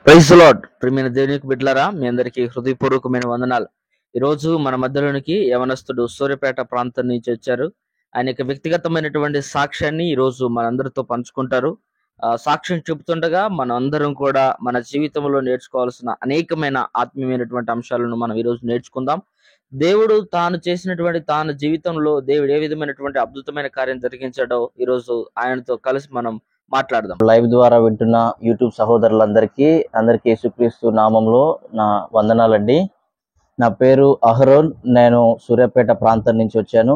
Praise the lord. ప్రియమైన దేవునికి బిడ్డలారా, మీ అందరికీ హృదయపూర్వకమైన వందనాలు. ఈ రోజు మన మధ్యలోనికి యవనస్తుడు సూర్యాపేట ప్రాంతం నుంచి వచ్చారు. ఆయన యొక్క వ్యక్తిగతమైనటువంటి సాక్ష్యాన్ని ఈ రోజు మనందరితో పంచుకుంటారు. సాక్ష్యం చెబుతుండగా మనం అందరం కూడా మన జీవితంలో నేర్చుకోవాల్సిన అనేకమైన ఆత్మీయమైనటువంటి అంశాలను మనం ఈ రోజు నేర్చుకుందాం. దేవుడు తాను చేసినటువంటి తాను జీవితంలో దేవుడు ఏ విధమైనటువంటి అద్భుతమైన కార్యం జరిగించాడో ఈ రోజు ఆయనతో కలిసి మనం మాట్లాడదాం. లైవ్ ద్వారా వింటున్న యూట్యూబ్ సహోదరులందరికీ యేసుక్రీస్తు నామంలో నా వందనాలండి. నా పేరు అహరోన్. నేను సూర్యాపేట ప్రాంతం నుంచి వచ్చాను.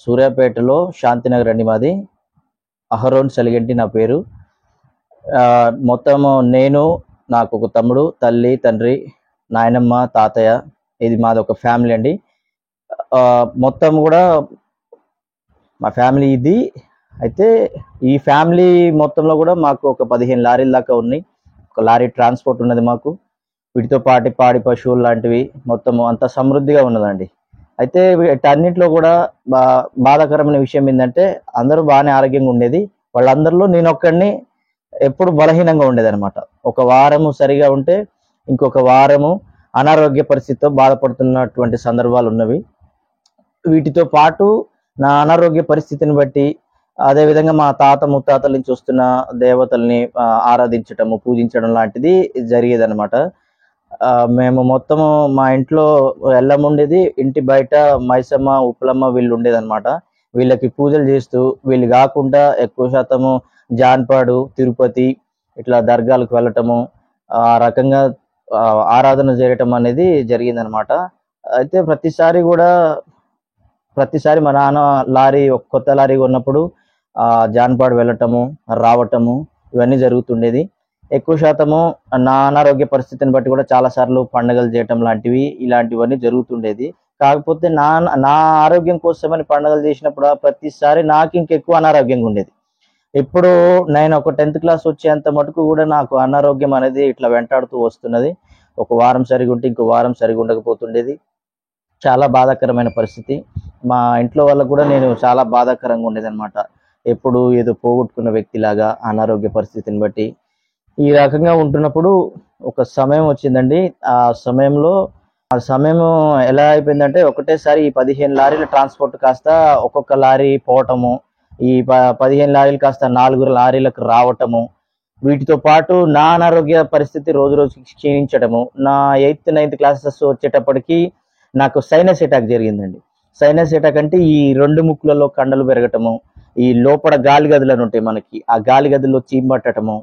సూర్యాపేటలో శాంతినగర్ అండి మాది. అహరోన్ సెలిగంటి నా పేరు. మొత్తము నేను, నాకు ఒక తమ్ముడు, తల్లి, తండ్రి, నాయనమ్మ, తాతయ్య, ఇది మాది ఒక ఫ్యామిలీ అండి. మొత్తం కూడా మా ఫ్యామిలీ ఇది. అయితే ఈ ఫ్యామిలీ మొత్తంలో కూడా మాకు ఒక 15 లారీల దాకా ఉన్నాయి. ఒక లారీ ట్రాన్స్పోర్ట్ ఉన్నది మాకు. వీటితో పాటు పాడి పశువులు లాంటివి మొత్తము అంత సమృద్ధిగా ఉన్నదండి. అయితే వీటన్నిటిలో కూడా బాధాకరమైన విషయం ఏంటంటే అందరూ బాగానే ఆరోగ్యంగా ఉండేది. వాళ్ళందరిలో నేను ఒక్కడిని ఎప్పుడు బలహీనంగా ఉండేది అనమాట. ఒక వారము సరిగా ఉంటే ఇంకొక వారము అనారోగ్య పరిస్థితితో బాధపడుతున్నటువంటి సందర్భాలు ఉన్నవి. వీటితో పాటు నా అనారోగ్య పరిస్థితిని బట్టి, అదేవిధంగా మా తాత ముత్తాతల నుంచి వస్తున్న దేవతల్ని ఆరాధించటము, పూజించడం లాంటిది జరిగేదన్నమాట. మేము మొత్తము మా ఇంట్లో ఎల్లమ్మ ఉండేది, ఇంటి బయట మైసమ్మ, ఉప్పలమ్మ వీళ్ళు ఉండేదన్నమాట. వీళ్ళకి పూజలు చేస్తూ, వీళ్ళు కాకుండా ఎక్కువ శాతము జాన్పాడు, తిరుపతి ఇట్లా దర్గాలకు వెళ్ళటము, ఆ రకంగా ఆరాధన చేయటం అనేది జరిగిందనమాట. అయితే ప్రతిసారి మా నాన్న కొత్త లారీ కొన్నప్పుడు జాన్పాడు వెళ్ళటము, రావటము ఇవన్నీ జరుగుతుండేది. ఎక్కువ శాతము నా అనారోగ్య పరిస్థితిని బట్టి కూడా చాలా సార్లు పండుగలు చేయటం లాంటివి ఇలాంటివన్నీ జరుగుతుండేది. కాకపోతే నా ఆరోగ్యం కోసమని పండుగలు చేసినప్పుడు ప్రతిసారి నాకు ఇంకెక్కువ అనారోగ్యంగా ఉండేది. ఇప్పుడు నేను ఒక 10th క్లాస్ వచ్చేంత మటుకు కూడా నాకు అనారోగ్యం అనేది ఇట్లా వెంటాడుతూ వస్తున్నది. ఒక వారం సరిగా ఉంటే ఇంకో వారం సరిగా ఉండకపోతుండేది. చాలా బాధాకరమైన పరిస్థితి. మా ఇంట్లో వాళ్ళకు కూడా నేను చాలా బాధాకరంగా ఉండేది అనమాట. ఎప్పుడు ఏదో పోగొట్టుకున్న వ్యక్తిలాగా అనారోగ్య పరిస్థితిని బట్టి ఈ రకంగా ఉంటున్నప్పుడు ఒక సమయం వచ్చిందండి. ఆ సమయం ఎలా అయిపోయిందంటే ఒకటేసారి ఈ 15 లారీల ట్రాన్స్పోర్ట్ కాస్త ఒక్కొక్క లారీ పోవటము, ఈ 15 లారీలు కాస్త 4 లారీలకు రావటము, వీటితో పాటు నా అనారోగ్య పరిస్థితి రోజు రోజుకి క్షీణించడము. నా 8th 9th క్లాసెస్ వచ్చేటప్పటికి నాకు సైనస్ అటాక్ జరిగిందండి. సైనస్ అటాక్ అంటే ఈ 2 ముక్కులలో కండలు పెరగటము, ఈ లోపల గాలి గదులను ఉంటాయి మనకి, ఆ గాలి గదుల్లో చీమ్ పట్టటము,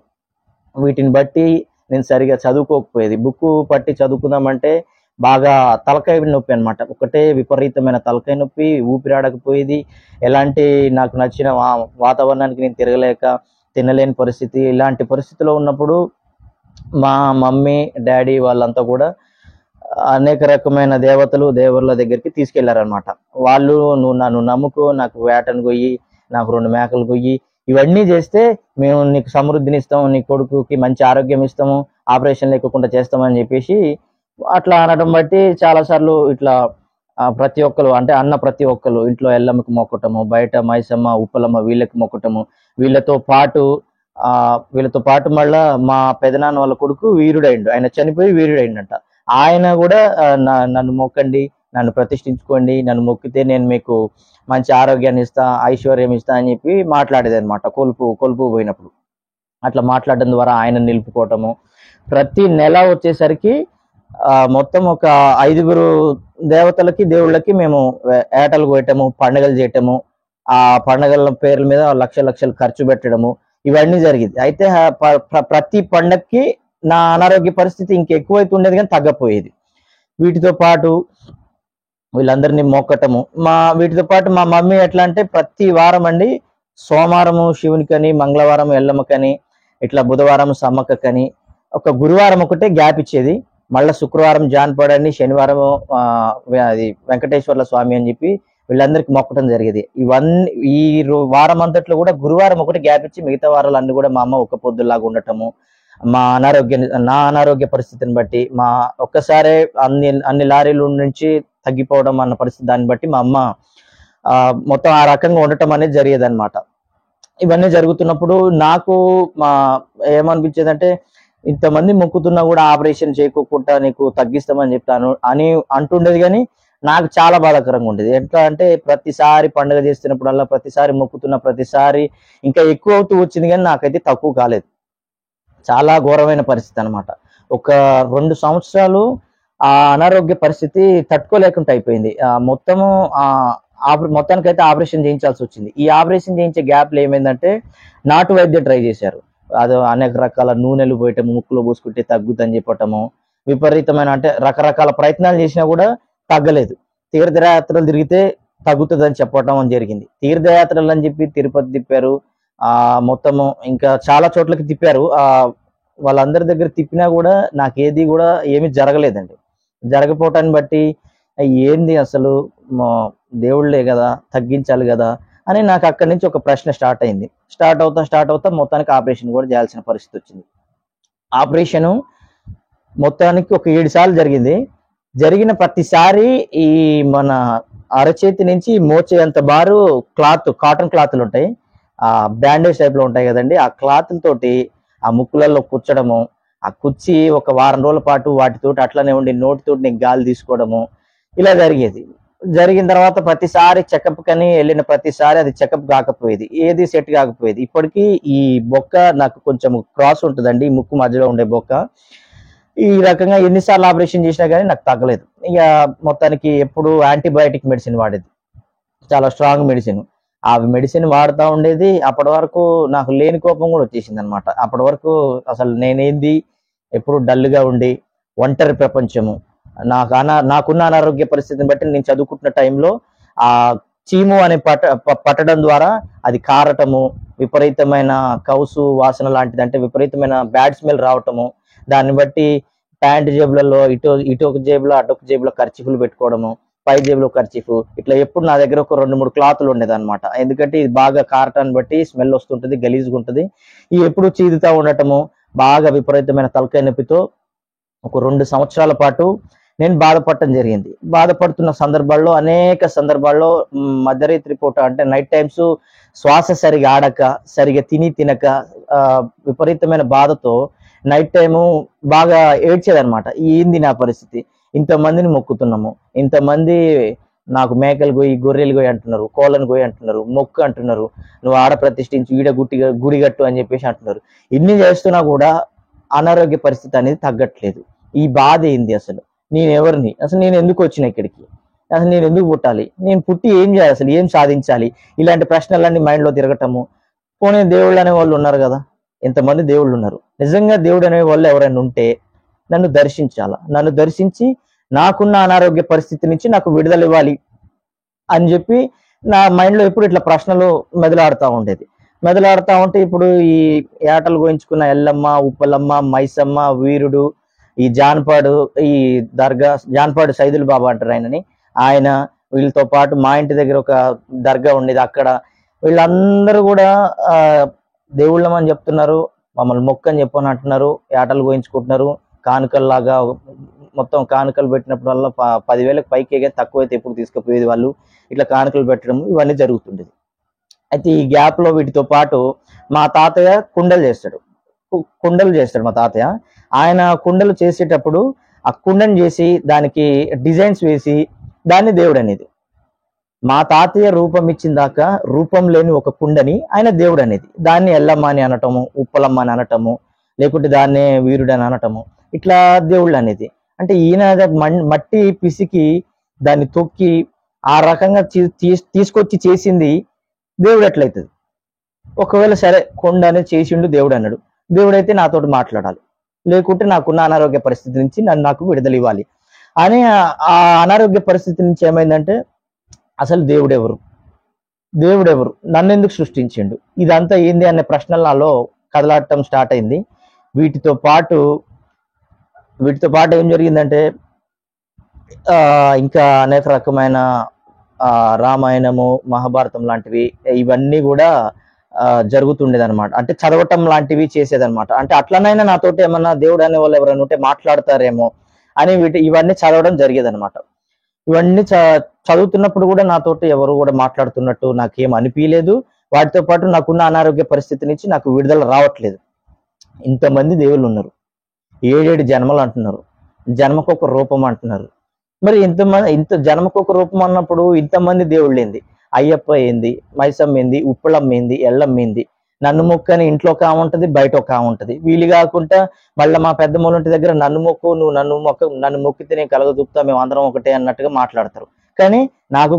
వీటిని బట్టి నేను సరిగా చదువుకోకపోయేది. బుక్ పట్టి చదువుకుందామంటే బాగా తలకాయ నొప్పి అనమాట. ఒకటే విపరీతమైన తలకాయ నొప్పి, ఊపిరాడకపోయేది. ఎలాంటి నాకు నచ్చిన వాతావరణానికి నేను తిరగలేక, తినలేని పరిస్థితి. ఇలాంటి పరిస్థితిలో ఉన్నప్పుడు మా మమ్మీ, డాడీ వాళ్ళంతా కూడా అనేక రకమైన దేవుళ్ళ దగ్గరికి తీసుకెళ్లారనమాట. వాళ్ళు నువ్వు నన్ను నమ్ముకో, నాకు వేటను కొయ్యి, నాకు 2 మేకలు కొయ్యి, ఇవన్నీ చేస్తే మేము నీకు సమృద్ధిని ఇస్తాము, నీ కొడుకుకి మంచి ఆరోగ్యం ఇస్తాము, ఆపరేషన్ లేకుండా చేస్తామని చెప్పేసి అట్లా అనడం బట్టి చాలా సార్లు ఇట్లా ప్రతి ఒక్కరు ఇంట్లో ఎల్లమ్మకి మొక్కటము, బయట మైసమ్మ, ఉప్పలమ్మ వీళ్ళకి మొక్కటము, వీళ్ళతో పాటు మళ్ళా మా పెదనాన్న వాళ్ళ కొడుకు వీరుడైండు. ఆయన చనిపోయి వీరుడైండంట. ఆయన కూడా నన్ను మొక్కండి, నన్ను ప్రతిష్ఠించుకోండి, నన్ను మొక్కితే నేను మీకు మంచి ఆరోగ్యాన్ని ఇస్తా, ఐశ్వర్యం ఇస్తా అని చెప్పి మాట్లాడేది అనమాట. కొలుపు పోయినప్పుడు అట్లా మాట్లాడడం ద్వారా ఆయన నిలుపుకోవటము. ప్రతి నెల వచ్చేసరికి మొత్తం ఒక 5 దేవతలకి, దేవుళ్ళకి మేము ఏటలు కోయటము, పండుగలు చేయటము, ఆ పండుగల పేర్ల మీద లక్షలు ఖర్చు పెట్టడము, ఇవన్నీ జరిగింది. అయితే ప్రతి పండగకి నా అనారోగ్య పరిస్థితి ఇంకెక్కువైతే ఉండేది కానీ తగ్గపోయేది. వీటితో పాటు వీళ్ళందరినీ మొక్కటము, వీటితో పాటు మా మమ్మీ ఎట్లా అంటే ప్రతి వారం అండి, సోమవారము శివునికని, మంగళవారం ఎల్లమ్మకని, ఇట్లా బుధవారం సమ్మక్కని, ఒక గురువారం ఒకటే గ్యాప్ ఇచ్చేది. మళ్ళీ శుక్రవారం జాన్పాడని, శనివారం అది వెంకటేశ్వర్ల స్వామి అని చెప్పి వీళ్ళందరికీ మొక్కటం జరిగేది. ఈ వారం అంతట్లో కూడా గురువారం ఒకటి గ్యాప్ ఇచ్చి మిగతా వారాలన్నీ కూడా మా అమ్మ ఒక్క పొద్దులాగా ఉండటము, నా అనారోగ్య పరిస్థితిని బట్టి ఒక్కసారే అన్ని లారీల నుంచి తగ్గిపోవడం అన్న పరిస్థితి, దాన్ని బట్టి మా అమ్మ మొత్తం ఆ రకంగా ఉండటం అనేది జరిగేది అనమాట. ఇవన్నీ జరుగుతున్నప్పుడు నాకు ఏమనిపించేదంటే ఇంతమంది మొక్కుతున్నా కూడా ఆపరేషన్ చేయకోకుండా నీకు తగ్గిస్తామని చెప్తాను అని అంటుండేది. కానీ నాకు చాలా బాధాకరంగా ఉండేది. ఎట్లా అంటే ప్రతిసారి పండుగ చేస్తున్నప్పుడల్లా, ప్రతిసారి మొక్కుతున్న ప్రతిసారి ఇంకా ఎక్కువ అవుతూ వచ్చింది, కానీ నాకైతే తక్కువ కాలేదు. చాలా ఘోరమైన పరిస్థితి అనమాట. ఒక 2 సంవత్సరాలు ఆ అనారోగ్య పరిస్థితి తట్టుకోలేకుండా అయిపోయింది. మొత్తము మొత్తానికైతే ఆపరేషన్ చేయించాల్సి వచ్చింది. ఈ ఆపరేషన్ చేయించే గ్యాప్లో ఏమైందంటే నాటు వైద్యం ట్రై చేశారు. అది అనేక రకాల నూనెలు పోయటము, ముక్కులో పోసుకుంటే తగ్గుద్దని చెప్పటము, విపరీతమైన అంటే రకరకాల ప్రయత్నాలు చేసినా కూడా తగ్గలేదు. తీర్థయాత్రలు తిరిగితే తగ్గుతుందని చెప్పటం అని జరిగింది. తీర్థయాత్రలు అని చెప్పి తిరుపతి తిప్పారు, మొత్తము ఇంకా చాలా చోట్లకి తిప్పారు. వాళ్ళందరి దగ్గర తిప్పినా కూడా నాకేది కూడా ఏమీ జరగలేదండి. జరగపోవటాన్ని బట్టి ఏంది అసలు దేవుళ్ళే కదా, తగ్గించాలి కదా అని నాకు అక్కడి నుంచి ఒక ప్రశ్న స్టార్ట్ అయింది. స్టార్ట్ అవుతా మొత్తానికి ఆపరేషన్ కూడా చేయాల్సిన పరిస్థితి వచ్చింది. ఆపరేషను మొత్తానికి ఒక 7 సార్లు జరిగింది. జరిగిన ప్రతిసారి ఈ మన అరచేతి నుంచి మోచేంత బారు కాటన్ క్లాత్లు ఉంటాయి, ఆ బ్యాండేజ్ టైప్ లో ఉంటాయి కదండి, ఆ క్లాత్ తోటి ఆ ముక్కులలో కుచ్చడము, ఆ కుచ్చి ఒక వారం రోజుల పాటు వాటితోటి అట్లనే ఉండి నోటితోటి నేను గాలి తీసుకోవడము ఇలా జరిగేది. జరిగిన తర్వాత ప్రతిసారి చెకప్ కని వెళ్ళిన ప్రతిసారి అది చెకప్ కాకపోయేది, ఏది సెట్ కాకపోయేది. ఇప్పటికీ ఈ బొక్క నాకు కొంచెం క్రాస్ ఉంటుందండి, ఈ ముక్కు మధ్యలో ఉండే బొక్క. ఈ రకంగా ఎన్నిసార్లు ఆపరేషన్ చేసినా కానీ నాకు తగ్గలేదు. ఇక మొత్తానికి ఎప్పుడు యాంటీబయాటిక్ మెడిసిన్ వాడేది, చాలా స్ట్రాంగ్ మెడిసిన్. ఆ మెడిసిన్ వాడుతూ ఉండేది. అప్పటి వరకు నాకు లేని కోపం కూడా వచ్చేసింది అనమాట. అప్పటి వరకు అసలు నేనేంది ఎప్పుడు డల్గా ఉండి ఒంటరి ప్రపంచము. నాకున్న అనారోగ్య పరిస్థితిని బట్టి నేను చదువుకుంటున్న టైంలో ఆ చీము అనే పట్టడం ద్వారా అది కారటము, విపరీతమైన కౌసు వాసన లాంటిది, అంటే విపరీతమైన బ్యాడ్ స్మెల్ రావటము, దాన్ని బట్టి ప్యాంట్ జేబులలో ఇటు ఒక జేబులో అటొక జేబులో ఖర్చీఫ్లు పెట్టుకోవడము, పై జేబులో ఖర్చీఫ్, ఇట్లా ఎప్పుడు నా దగ్గర ఒక 2-3 క్లాతులు ఉండేది అనమాట. ఎందుకంటే ఇది బాగా కారటాన్ని బట్టి స్మెల్ వస్తుంటది, గలీజ్గా ఉంటుంది. ఇవి ఎప్పుడు చీదుతా ఉండటము, బాగా విపరీతమైన తలకాయ నొప్పితో ఒక 2 సంవత్సరాల పాటు నేను బాధపడటం జరిగింది. బాధపడుతున్న సందర్భాల్లో అనేక సందర్భాల్లో మధ్యరాత్రి పూట అంటే నైట్ టైమ్స్ శ్వాస సరిగా ఆడక, సరిగా తినక విపరీతమైన బాధతో నైట్ టైము బాగా ఏడ్చేదనమాట. ఏంది నా పరిస్థితి, ఇంతమందిని మొక్కుతున్నాము, ఇంతమంది నాకు మేకలు గోయి, గొర్రెలు గోయి అంటున్నారు, కోళ్ళను గోయి అంటున్నారు, మొక్కు అంటున్నారు, నువ్వు ఆడ ప్రతిష్ఠించి ఈడ గుడిగట్టు అని చెప్పేసి అంటున్నారు. ఇన్ని చేస్తున్నా కూడా అనారోగ్య పరిస్థితి అనేది తగ్గట్లేదు. ఈ బాధ ఏంది, అసలు నేను ఎవరిని, అసలు నేను ఎందుకు వచ్చిన ఇక్కడికి, అసలు నేను ఎందుకు పుట్టాలి, నేను పుట్టి ఏం చేయాలి, అసలు ఏం సాధించాలి, ఇలాంటి ప్రశ్నలన్నీ మైండ్లో తిరగటము. పోనీ దేవుళ్ళు అనే వాళ్ళు ఉన్నారు కదా, ఎంతమంది దేవుళ్ళు ఉన్నారు, నిజంగా దేవుడు అనే వాళ్ళు ఎవరైనా ఉంటే నన్ను దర్శించాలా, నన్ను దర్శించి నాకున్న అనారోగ్య పరిస్థితి నుంచి నాకు విడుదల ఇవ్వాలి అని చెప్పి నా మైండ్లో ఎప్పుడు ఇట్లా ప్రశ్నలు మెదలాడుతూ ఉండేది. మెదలాడుతూ ఉంటే ఇప్పుడు ఈ ఏటలు గోయించుకున్న ఎల్లమ్మ, ఉప్పలమ్మ, మైసమ్మ, వీరుడు, ఈ జాన్పాడు, ఈ దర్గా జాన్పాడు సైదుల్ బాబా అంటారు ఆయన వీళ్ళతో పాటు మా ఇంటి దగ్గర ఒక దర్గా ఉండేది, అక్కడ వీళ్ళందరూ కూడా దేవుళ్ళమని చెప్తున్నారు, మమ్మల్ని మొక్కని చెప్పని అంటున్నారు, ఏటలు గోయించుకుంటున్నారు, కానుకల్లాగా మొత్తం కానుకలు పెట్టినప్పుడల్లా 10,000కి పైకి తక్కువైతే ఎప్పుడు తీసుకుపోయేది వాళ్ళు, ఇట్లా కానుకలు పెట్టడం ఇవన్నీ జరుగుతుండేది. అయితే ఈ గ్యాప్ లో వీటితో పాటు మా తాతయ్య కుండలు చేస్తాడు మా తాతయ్య. ఆయన కుండలు చేసేటప్పుడు ఆ కుండను చేసి దానికి డిజైన్స్ వేసి దాన్ని దేవుడు అనేది. మా తాతయ్య రూపం ఇచ్చిన దాకా రూపం లేని ఒక కుండని ఆయన దేవుడు అనేది, దాన్ని ఎల్లమ్మ అని అనటము, ఉప్పలమ్మ అని అనటము, లేకుంటే దాన్నే వీరుడు అని అనటము, ఇట్లా దేవుళ్ళు అనేది. అంటే ఈయన మట్టి పిసికి దాన్ని తొక్కి ఆ రకంగా తీసుకొచ్చి చేసింది దేవుడు ఎట్లయితుంది. ఒకవేళ సరే కొండ అనేది చేసిండు దేవుడు అన్నాడు, దేవుడైతే నాతోటి మాట్లాడాలి, లేకుంటే నాకున్న అనారోగ్య పరిస్థితి నుంచి నాకు విడుదల ఇవ్వాలి అని. ఆ అనారోగ్య పరిస్థితి నుంచి ఏమైందంటే అసలు దేవుడెవరు, నన్ను ఎందుకు సృష్టించిండు, ఇదంతా ఏంది అనే ప్రశ్నలు నాలో కదలాడటం స్టార్ట్ అయింది. వీటితో పాటు ఏం జరిగిందంటే ఇంకా అనేక రకమైన రామాయణము, మహాభారతం లాంటివి ఇవన్నీ కూడా జరుగుతుండేదన్నమాట. అంటే చదవటం లాంటివి చేసేదన్నమాట. అంటే అట్లనైనా నాతోటి ఏమన్నా దేవుడు అనే వాళ్ళు ఎవరైనా ఉంటే మాట్లాడతారేమో అని ఇవన్నీ చదవడం జరిగేదన్నమాట. ఇవన్నీ చదువుతున్నప్పుడు కూడా నాతోటి ఎవరు కూడా మాట్లాడుతున్నట్టు నాకేం అనిపించలేదు. వాటితో పాటు నాకున్న అనారోగ్య పరిస్థితి నుంచి నాకు విడుదల రావట్లేదు. ఇంతమంది దేవుళ్ళు ఉన్నారు, 7 జన్మలు అంటున్నారు, జన్మకు ఒక రూపం అంటున్నారు. మరి ఇంత జన్మకు ఒక రూపం అన్నప్పుడు ఇంతమంది దేవుళ్ళు ఏంది? అయ్యప్ప ఏంది, మైసమ్మ ఏంది, ఉప్పలమ్మ ఏంది, ఎల్లమ్మ ఏంది, నన్ను మొక్కని ఇంట్లో ఒక ఆమె ఉంటది, బయట ఒక ఆమె ఉంటది. వీళ్ళు కాకుండా మళ్ళీ మా పెద్ద మూలంటి దగ్గర నన్ను మొక్కు, నువ్వు నన్ను మొక్కితే నేను కలగదుపుతా, మేము అందరం ఒకటే అన్నట్టుగా మాట్లాడతారు. కానీ నాకు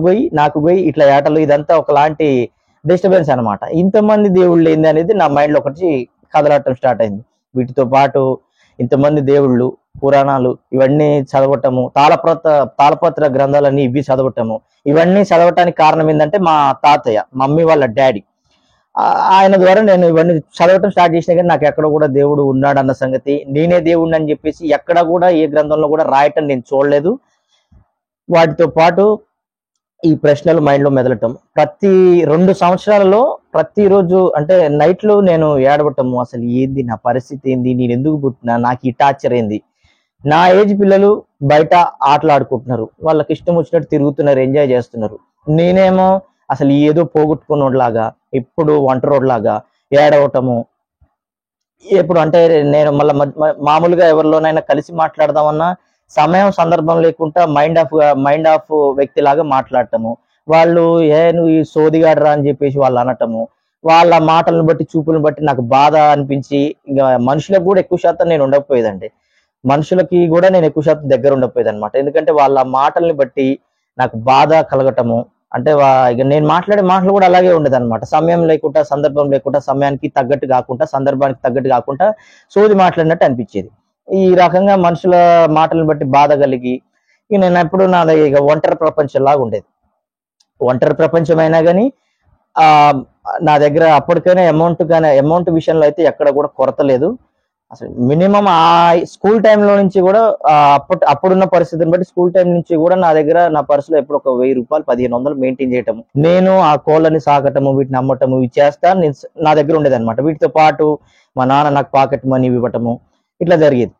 పోయి ఇట్లా ఏటలు, ఇదంతా ఒకలాంటి డిస్టర్బెన్స్ అనమాట. ఇంతమంది దేవుళ్ళు ఏంది అనేది నా మైండ్ లో ఒకటి కదలటం స్టార్ట్ అయింది. వీటితో పాటు ఇంతమంది దేవుళ్ళు, పురాణాలు ఇవన్నీ చదవటము, తాళపత్ర గ్రంథాలన్నీ ఇవి చదవటము, ఇవన్నీ చదవటానికి కారణం ఏంటంటే మా తాతయ్య, మమ్మీ వాళ్ళ డాడీ. ఆయన ద్వారా నేను ఇవన్నీ చదవటం స్టార్ట్ చేసినా కానీ నాకు ఎక్కడ కూడా దేవుడు ఉన్నాడన్న సంగతి, నేనే దేవుడిని అని చెప్పేసి ఎక్కడ కూడా ఏ గ్రంథంలో కూడా రాయటం నేను చూడలేదు. వాటితో పాటు ఈ ప్రశ్నలు మైండ్ లో మెదలటం, ప్రతి 2 సంవత్సరాలలో ప్రతిరోజు అంటే నైట్ లో నేను ఏడవటము, అసలు ఏంది నా పరిస్థితి ఏంది, నేను ఎందుకు పుట్టినా, నాకు ఈ టార్చర్ ఏంది. నా ఏజ్ పిల్లలు బయట ఆటలు ఆడుకుంటున్నారు, వాళ్ళకి ఇష్టం వచ్చినట్టు తిరుగుతున్నారు, ఎంజాయ్ చేస్తున్నారు. నేనేమో అసలు ఏదో పోగొట్టుకున్నోడ్లాగా, ఎప్పుడు ఒంటరోడ్లాగా ఏడవటము. ఎప్పుడు అంటే నేను మళ్ళీ మామూలుగా ఎవరిలోనైనా కలిసి మాట్లాడదామన్నా సమయం సందర్భం లేకుండా మైండ్ ఆఫ్ వ్యక్తిలాగా మాట్లాడటము. వాళ్ళు నువ్వు ఈ సోదిగాడరా అని చెప్పేసి వాళ్ళు అనటము, వాళ్ళ మాటలను బట్టి చూపులను బట్టి నాకు బాధ అనిపించి ఇంకా మనుషులకు కూడా ఎక్కువ శాతం నేను ఉండకపోయేదండి. మనుషులకి కూడా నేను ఎక్కువ శాతం దగ్గర ఉండకపోయేది అనమాట. ఎందుకంటే వాళ్ళ మాటల్ని బట్టి నాకు బాధ కలగటము. అంటే ఇక నేను మాట్లాడే మాటలు కూడా అలాగే ఉండేది అనమాట. సమయం లేకుండా, సందర్భం లేకుండా, సమయానికి తగ్గట్టు కాకుండా, సందర్భానికి తగ్గట్టు కాకుండా సోది మాట్లాడినట్టు అనిపించేది. ఈ రకంగా మనుషుల మాటలను బట్టి బాధ కలిగి ఇక నేను ఎప్పుడు నాది ఇక ఒంటరి ప్రపంచంలాగా ఉండేది. ఒంటరి ప్రపంచం అయినా కానీ ఆ నా దగ్గర అప్పటికైనా అమౌంట్ విషయంలో అయితే ఎక్కడ కూడా కొరత లేదు. అసలు మినిమం ఆ స్కూల్ టైంలో నుంచి కూడా అప్పుడున్న పరిస్థితిని బట్టి స్కూల్ టైం నుంచి కూడా నా దగ్గర నా పర్సులో ఎప్పుడు ఒక 1000 రూపాయలు 1500 మెయింటైన్ చేయటం, నేను ఆ కోళ్ళని సాకటము, వీటిని అమ్మటము, ఇవి చేస్తా నా దగ్గర ఉండేది అనమాట. వీటితో పాటు మా నాన్న నాకు పాకెట్ మనీ ఇవ్వటము ఇట్లా జరిగేది.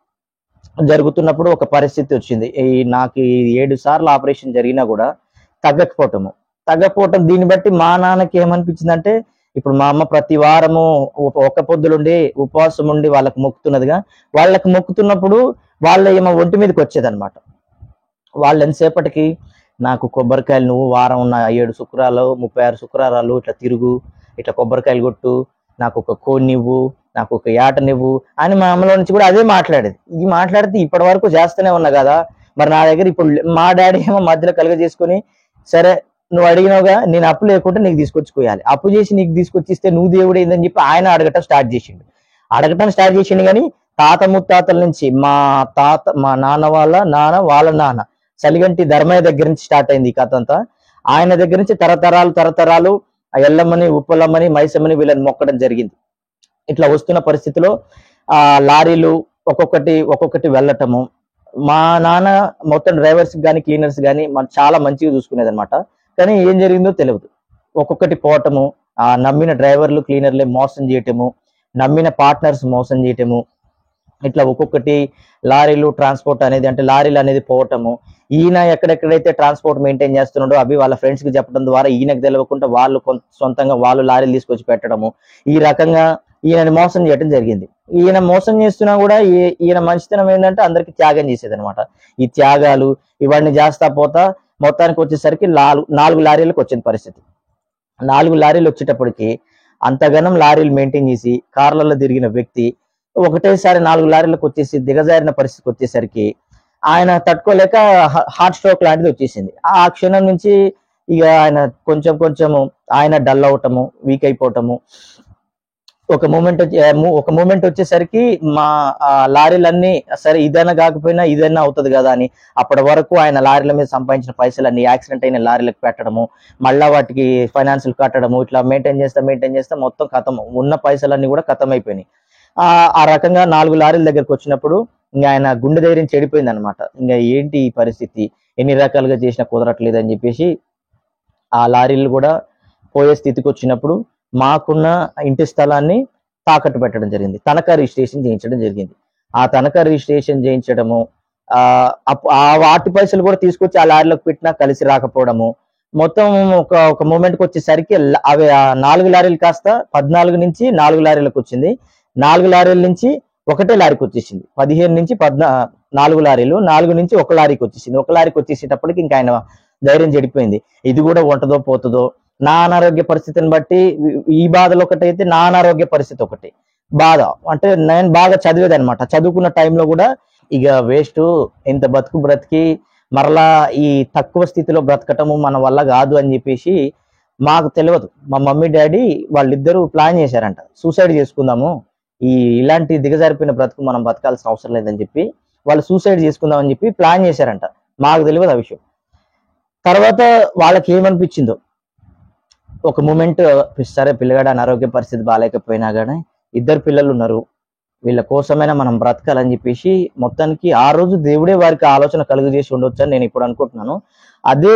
జరుగుతున్నప్పుడు ఒక పరిస్థితి వచ్చింది, నాకు 7 సార్లు ఆపరేషన్ జరిగినా కూడా తగ్గకపోవటం దీన్ని బట్టి మా నాన్నకి ఏమనిపించిందంటే, ఇప్పుడు మా అమ్మ ప్రతి వారము ఒక్క పొద్దులుండి ఉపవాసం ఉండి వాళ్ళకి మొక్కుతున్నదిగా, వాళ్ళకి మొక్కుతున్నప్పుడు వాళ్ళ ఏమో ఒంటి మీదకి వచ్చేదనమాట. వాళ్ళు ఎంతసేపటికి నాకు కొబ్బరికాయలు, నువ్వు వారం ఉన్న 7 శుక్రాలు 36 శుక్రారాలు ఇట్లా తిరుగు, ఇట్లా కొబ్బరికాయలు కొట్టు, నాకు ఒక కోడినివ్వు, నాకు ఒక ఏటనివ్వు అని మా అమ్మలో నుంచి కూడా అదే మాట్లాడేది. ఈ మాట్లాడితే ఇప్పటి వరకు చేస్తూనే ఉన్నా కదా, మరి నా దగ్గర ఇప్పుడు మా డాడీ ఏమో మధ్యలో కలుగజేసుకొని, సరే నువ్వు అడిగినావుగా, నేను అప్పు లేకుండా నీకు తీసుకొచ్చుకోవాలి, అప్పు చేసి నీకు తీసుకొచ్చిస్తే నువ్వు దేవుడు ఏందని చెప్పి ఆయన అడగటం స్టార్ట్ చేసిండు. కానీ తాత ముత్తాతల నుంచి మా నాన్న వాళ్ళ నాన్న సలిగంటి ధర్మయ్య దగ్గర నుంచి స్టార్ట్ అయింది ఈ కథ అంతా. ఆయన దగ్గర నుంచి తరతరాలు ఆ ఎల్లమ్మని, ఉప్పలమ్మని, మైసమ్మని వీళ్ళని మొక్కడం జరిగింది. ఇట్లా వస్తున్న పరిస్థితిలో ఆ లారీలు ఒక్కొక్కటి వెళ్ళటము, మా నాన్న మొత్తం డ్రైవర్స్ కానీ క్లీనర్స్ కానీ చాలా మంచిగా చూసుకునేది అనమాట. కానీ ఏం జరిగిందో తెలియదు, ఒక్కొక్కటి పోవటము, ఆ నమ్మిన డ్రైవర్లు క్లీనర్లే మోసం చేయటము, నమ్మిన పార్ట్నర్స్ మోసం చేయటము, ఇట్లా ఒక్కొక్కటి లారీలు ట్రాన్స్పోర్ట్ అనేది అంటే లారీలు అనేది పోవటము. ఈయన ఎక్కడెక్కడైతే ట్రాన్స్పోర్ట్ మెయింటైన్ చేస్తున్నాడో అవి వాళ్ళ ఫ్రెండ్స్ కి చెప్పడం ద్వారా ఈయనకు తెలియకుండా వాళ్ళు సొంతంగా వాళ్ళు లారీలు తీసుకొచ్చి పెట్టడము, ఈ రకంగా ఈయనని మోసం చేయడం జరిగింది. ఈయన మోసం చేస్తున్నా కూడా ఈయన మంచితనం ఏంటంటే అందరికి త్యాగం చేసేది అనమాట. ఈ త్యాగాలు ఇవన్నీ చేస్తా పోతా మొత్తానికి వచ్చేసరికి 4 లారీలకు వచ్చిన పరిస్థితి. 4 లారీలు వచ్చేటప్పటికి అంతగానం లారీలు మెయింటైన్ చేసి కార్లలో తిరిగిన వ్యక్తి ఒకటేసారి 4 లారీలకు వచ్చేసి దిగజారిన పరిస్థితికి వచ్చేసరికి ఆయన తట్టుకోలేక హార్ట్ స్ట్రోక్ లాంటిది వచ్చేసింది. ఆ క్షణం నుంచి ఇక ఆయన కొంచెము ఆయన డల్ అవటము, వీక్ అయిపోవటము. ఒక మూమెంట్ వచ్చేసరికి మా లారీలన్నీ సరే ఇదైనా కాకపోయినా ఇదైనా అవుతుంది కదా అని అప్పటి వరకు ఆయన లారీల మీద సంపాదించిన పైసలన్నీ యాక్సిడెంట్ అయిన లారీలకు పెట్టడము, మళ్ళా వాటికి ఫైనాన్షియల్ కట్టడము, ఇట్లా మెయింటైన్ చేస్తా మొత్తం ఖతం, ఉన్న పైసలన్నీ కూడా ఖతం అయిపోయినాయి. ఆ రకంగా 4 లారీల దగ్గరకు వచ్చినప్పుడు ఇంకా ఆయన గుండె ధైర్యం చెడిపోయింది అనమాట. ఇంకా ఏంటి ఈ పరిస్థితి, ఎన్ని రకాలుగా చేసినా కుదరట్లేదు అని చెప్పేసి ఆ లారీలు కూడా పోయే స్థితికి వచ్చినప్పుడు మాకున్న ఇంటి స్థలాన్ని తాకట్టు పెట్టడం జరిగింది, తనఖా రిజిస్ట్రేషన్ చేయించడం జరిగింది. ఆ తనఖా రిజిస్ట్రేషన్ చేయించడము, వాటి పైసలు కూడా తీసుకొచ్చి ఆ లారీలకు పెట్టినా కలిసి రాకపోవడము, మొత్తం ఒక మూమెంట్కి వచ్చేసరికి అవి 4 లారీలు కాస్త 14 నుంచి 4 లారీలకు వచ్చింది. 4 లారీల నుంచి ఒకటే లారీకి వచ్చేసింది. 15 నుంచి 4 లారీలు, 4 నుంచి ఒక లారీకి వచ్చేసింది. ఒక లారీకి వచ్చేసేటప్పటికి ఇంకా ఆయన ధైర్యం చెడిపోయింది. ఇది కూడా ఉంటదో పోతుందో, నా అనారోగ్య పరిస్థితిని బట్టి ఈ బాధలు ఒకటైతే నా అనారోగ్య పరిస్థితి ఒకటి బాధ. అంటే నేను బాగా చదివేది అనమాట. చదువుకున్న టైంలో కూడా ఇక వేస్ట్, ఇంత బతుకు బ్రతికి మరలా ఈ తక్కువ స్థితిలో బ్రతకటము మన వల్ల కాదు అని చెప్పేసి మాకు తెలియదు. మా మమ్మీ డాడీ వాళ్ళిద్దరూ ప్లాన్ చేశారంట, సూసైడ్ చేసుకుందాము, ఇలాంటి దిగజారిపోయిన బ్రతుకు మనం బతకాల్సిన అవసరం లేదని చెప్పి వాళ్ళు సూసైడ్ చేసుకుందామని చెప్పి ప్లాన్ చేశారంట. మాకు తెలియదు ఆ విషయం. తర్వాత వాళ్ళకి ఏమనిపించిందో ఒక మూమెంట్, సరే పిల్లగాడు అనారోగ్య పరిస్థితి బాగాలేకపోయినా కానీ ఇద్దరు పిల్లలు ఉన్నారు, వీళ్ళ కోసమైనా మనం బ్రతకాలని చెప్పేసి మొత్తానికి ఆ రోజు దేవుడే వారికి ఆలోచన కలుగు చేసి ఉండొచ్చు అని నేను ఇప్పుడు అనుకుంటున్నాను. అదే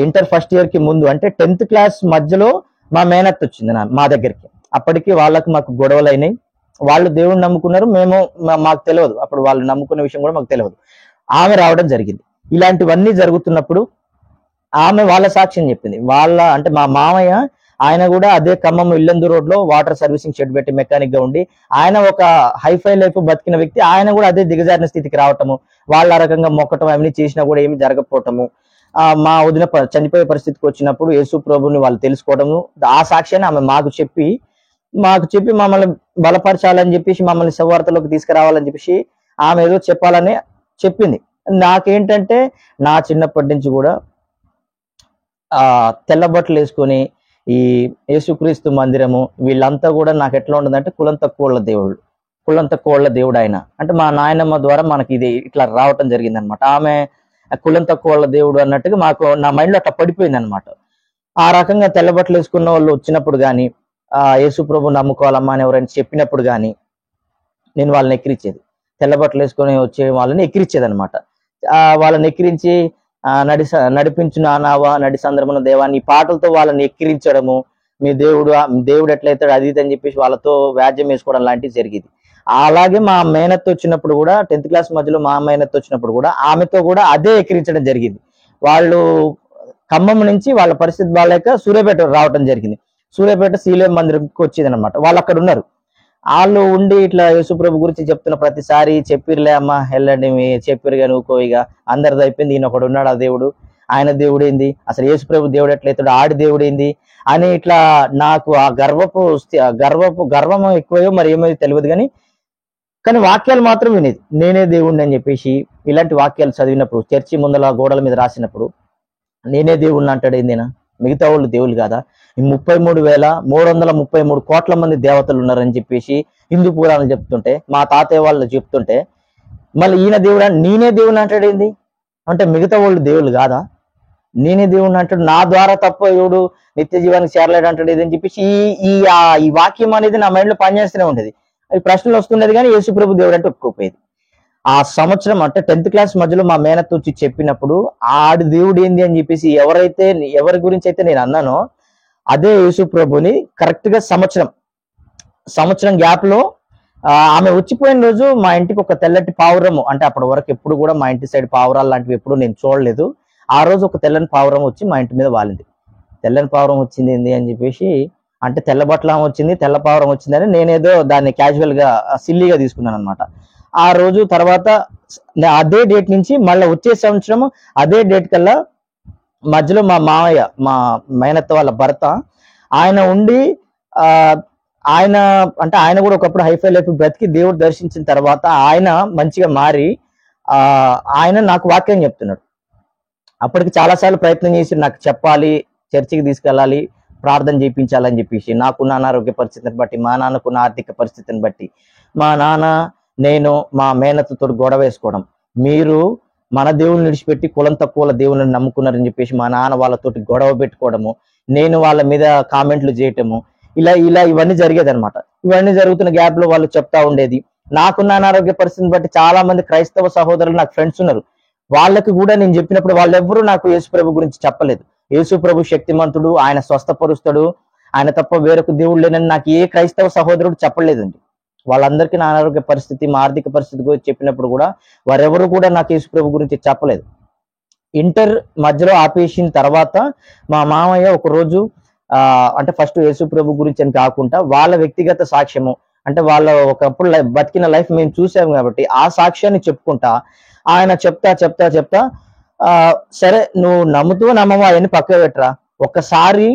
ఇంటర్ ఫస్ట్ ఇయర్ కి ముందు అంటే 10th క్లాస్ మధ్యలో మా మేనత్ వచ్చింది మా దగ్గరికి. అప్పటికి వాళ్ళకి మాకు గొడవలు అయినాయి. వాళ్ళు దేవుడిని నమ్ముకున్నారు, మేము మాకు తెలియదు, అప్పుడు వాళ్ళు నమ్ముకున్న విషయం కూడా మాకు తెలియదు. ఆమె రావడం జరిగింది. ఇలాంటివన్నీ జరుగుతున్నప్పుడు ఆమె వాళ్ళ సాక్ష్యం చెప్పింది. అంటే మా మామయ్య ఆయన కూడా అదే ఖమ్మం ఇల్లందు రోడ్ లో వాటర్ సర్వీసింగ్ షెడ్ పెట్టి మెకానిక్ గా ఉండి ఆయన ఒక హైఫై లైఫ్ బతికిన వ్యక్తి. ఆయన కూడా అదే దిగజారిన స్థితికి రావటము, వాళ్ళ రకంగా మొక్కటం అవన్నీ చేసినా కూడా ఏమి జరగకపోవటము, మా వదిన చనిపోయే పరిస్థితికి వచ్చినప్పుడు యేసు ప్రభుని వాళ్ళు తెలుసుకోవడము, ఆ సాక్ష్యాన్ని ఆమె మాకు చెప్పి మమ్మల్ని బలపరచాలని చెప్పేసి మమ్మల్ని సువార్తలోకి తీసుకురావాలని చెప్పేసి ఆమె ఏదో చెప్పాలని చెప్పింది. నాకేంటంటే నా చిన్నప్పటి నుంచి కూడా తెల్ల బట్టలు వేసుకొని ఈ యేసుక్రీస్తు మందిరము వీళ్ళంతా కూడా నాకు ఎట్లా ఉండదంటే కులం తక్కువ దేవుడు ఆయన. అంటే మా నాయనమ్మ ద్వారా మనకి ఇది ఇట్లా రావటం జరిగింది అనమాట. ఆమె కులం తక్కువ దేవుడు అన్నట్టుగా నా మైండ్ లో అట్లా పడిపోయింది అనమాట. ఆ రకంగా తెల్ల బట్టలు వేసుకున్న వాళ్ళు వచ్చినప్పుడు కానీ యేసు ప్రభు నమ్ముకోవాలమ్మా అని ఎవరైనా చెప్పినప్పుడు కానీ నేను వాళ్ళని ఎక్కిరించేది. తెల్ల బట్టలు వేసుకొని వచ్చే వాళ్ళని ఎక్కిరించేది అనమాట. వాళ్ళని ఎక్కిరించి నడిపించు నానావా నడి సందర్భంలో దేవాన్ని ఈ పాటలతో వాళ్ళని ఎక్కిరించడము, మీ దేవుడు ఎట్లయితాడు అది ఇది అని చెప్పేసి వాళ్ళతో వ్యాజ్యం వేసుకోవడం లాంటివి జరిగేది. అలాగే మా మేనత్త వచ్చినప్పుడు కూడా 10th క్లాస్ మధ్యలో మా మేనత్త వచ్చినప్పుడు కూడా ఆమెతో కూడా అదే ఎక్కిరించడం జరిగింది. వాళ్ళు ఖమ్మం నుంచి వాళ్ళ పరిస్థితి బాగాలేక సూర్యాపేట రావడం జరిగింది. సూర్యాపేట శీలం మందిరంకి వచ్చేది అనమాట. వాళ్ళు అక్కడ ఉన్నారు. వాళ్ళు ఉండి ఇట్లా యేసుప్రభు గురించి చెప్తున్న ప్రతిసారి చెప్పిర్లే అమ్మా వెళ్ళండి, చెప్పిరుగా నువ్వుకో, ఇక అందరిది అయిపోయింది, ఈయన ఒకడు ఉన్నాడు ఆ దేవుడు, ఆయన దేవుడు ఏంది, అసలు యేసుప్రభు దేవుడు ఎట్లయితాడు, ఆడి దేవుడు ఏంది అని ఇట్లా నాకు ఆ గర్వము ఎక్కువయో మరి ఏమో తెలియదు కానీ వాక్యాలు మాత్రం వినేది. నేనే దేవుడిని అని చెప్పేసి ఇలాంటి వాక్యాలు చదివినప్పుడు చర్చి ముందల గోడల మీద రాసినప్పుడు నేనే దేవుడిని అంటాడు ఏందినా, మిగతా వాళ్ళు దేవుళ్ళు కాదా, 33,333 కోట్ల మంది దేవతలు ఉన్నారని చెప్పేసి హిందూ పురాణాలు చెప్తుంటే, మా తాతయ్య వాళ్ళు చెప్తుంటే మళ్ళీ ఈయన దేవుడు నేనే దేవుడిని అంటాడు ఏంది అంటే మిగతా వాళ్ళు దేవుళ్ళు కాదా, నేనే దేవుడిని అంటాడు, నా ద్వారా తప్ప దేవుడు నిత్య జీవానికి చేరలేడు అంటాడు ఏదని చెప్పేసి ఈ వాక్యం అనేది నా మైండ్ లో పనిచేస్తూనే ఉండేది. అది ప్రశ్నలు వస్తున్నది కానీ యేసుప్రభు దేవుడు అంటే ఒప్పుకోపోయేది. ఆ సంవత్సరం అంటే 10th క్లాస్ మధ్యలో మా మేనత్త వచ్చి చెప్పినప్పుడు ఆడి దేవుడు ఏంది అని చెప్పేసి ఎవరి గురించి అయితే నేను అన్నానో అదే యేసుప్రభుని కరెక్ట్ గా సంవత్సరం గ్యాప్ లో ఆమె వచ్చిపోయిన రోజు మా ఇంటికి ఒక తెల్లటి పావురము, అంటే అప్పటి వరకు ఎప్పుడు కూడా మా ఇంటి సైడ్ పావురాలు లాంటివి ఎప్పుడు నేను చూడలేదు. ఆ రోజు ఒక తెల్లని పావురం వచ్చి మా ఇంటి మీద వాలింది. తెల్లని పావురం వచ్చింది ఏంది అని చెప్పేసి, అంటే తెల్ల బట్టల వచ్చింది, తెల్ల పావురం వచ్చిందని నేనేదో దాన్ని క్యాజువల్ గా సిల్లీగా తీసుకున్నాను అనమాట. ఆ రోజు తర్వాత అదే డేట్ నుంచి మళ్ళీ వచ్చే సంవత్సరం అదే డేట్ కల్లా మధ్యలో మా మామయ్య, మా మేనత్త వాళ్ళ భర్త, ఆయన ఉండి ఆయన కూడా ఒకప్పుడు హైఫై లైఫ్ బ్రతికి దేవుడు దర్శించిన తర్వాత ఆయన మంచిగా మారి ఆయన నాకు వాక్యం చెప్తున్నాడు. అప్పటికి చాలాసార్లు ప్రయత్నం చేసి నాకు చెప్పాలి, చర్చికి తీసుకెళ్ళాలి, ప్రార్థన చేయించాలని చెప్పేసి, నాకున్న అనారోగ్య పరిస్థితిని బట్టి, మా నాన్నకున్న ఆర్థిక పరిస్థితిని బట్టి, మా నాన్న నేను మా మేనత్తతో గొడవ వేసుకోవడం, మీరు మన దేవుళ్ళని విడిచిపెట్టి కులం తక్కువ దేవుళ్ళని నమ్ముకున్నారని చెప్పేసి మా నాన్న వాళ్ళతోటి గొడవ పెట్టుకోవడము, నేను వాళ్ళ మీద కామెంట్లు చేయటము, ఇవన్నీ జరిగేది అనమాట. ఇవన్నీ జరుగుతున్న గ్యాప్ లో వాళ్ళు చెప్తా ఉండేది. నాకున్న అనారోగ్య పరిస్థితిని బట్టి చాలా మంది క్రైస్తవ సహోదరులు నాకు ఫ్రెండ్స్ ఉన్నారు. వాళ్ళకి కూడా నేను చెప్పినప్పుడు వాళ్ళెవ్వరూ నాకు యేసుప్రభు గురించి చెప్పలేదు. యేసుప్రభు శక్తిమంతుడు, ఆయన స్వస్థపరుస్తాడు, ఆయన తప్ప వేరొక దేవుడు లేనని నాకు ఏ క్రైస్తవ సహోదరుడు చెప్పలేదండి. వాళ్ళందరికీ నా అనారోగ్య పరిస్థితి, మా ఆర్థిక పరిస్థితి గురించి చెప్పినప్పుడు కూడా వారెవరు కూడా నాకు యేసుప్రభు గురించి చెప్పలేదు. ఇంటర్ మధ్యలో ఆపేసిన తర్వాత మా మామయ్య ఒక రోజు అంటే ఫస్ట్ యేసుప్రభు గురించి అని కాకుండా వాళ్ళ వ్యక్తిగత సాక్ష్యము, అంటే వాళ్ళ ఒకప్పుడు బతికిన లైఫ్ మేము చూసాం కాబట్టి ఆ సాక్ష్యాన్ని చెప్పుకుంటా ఆయన చెప్తా ఆ సరే నువ్వు నమ్ముతూ నమ్మవు అవన్నీ పక్క పెట్టరా, ఒక్కసారి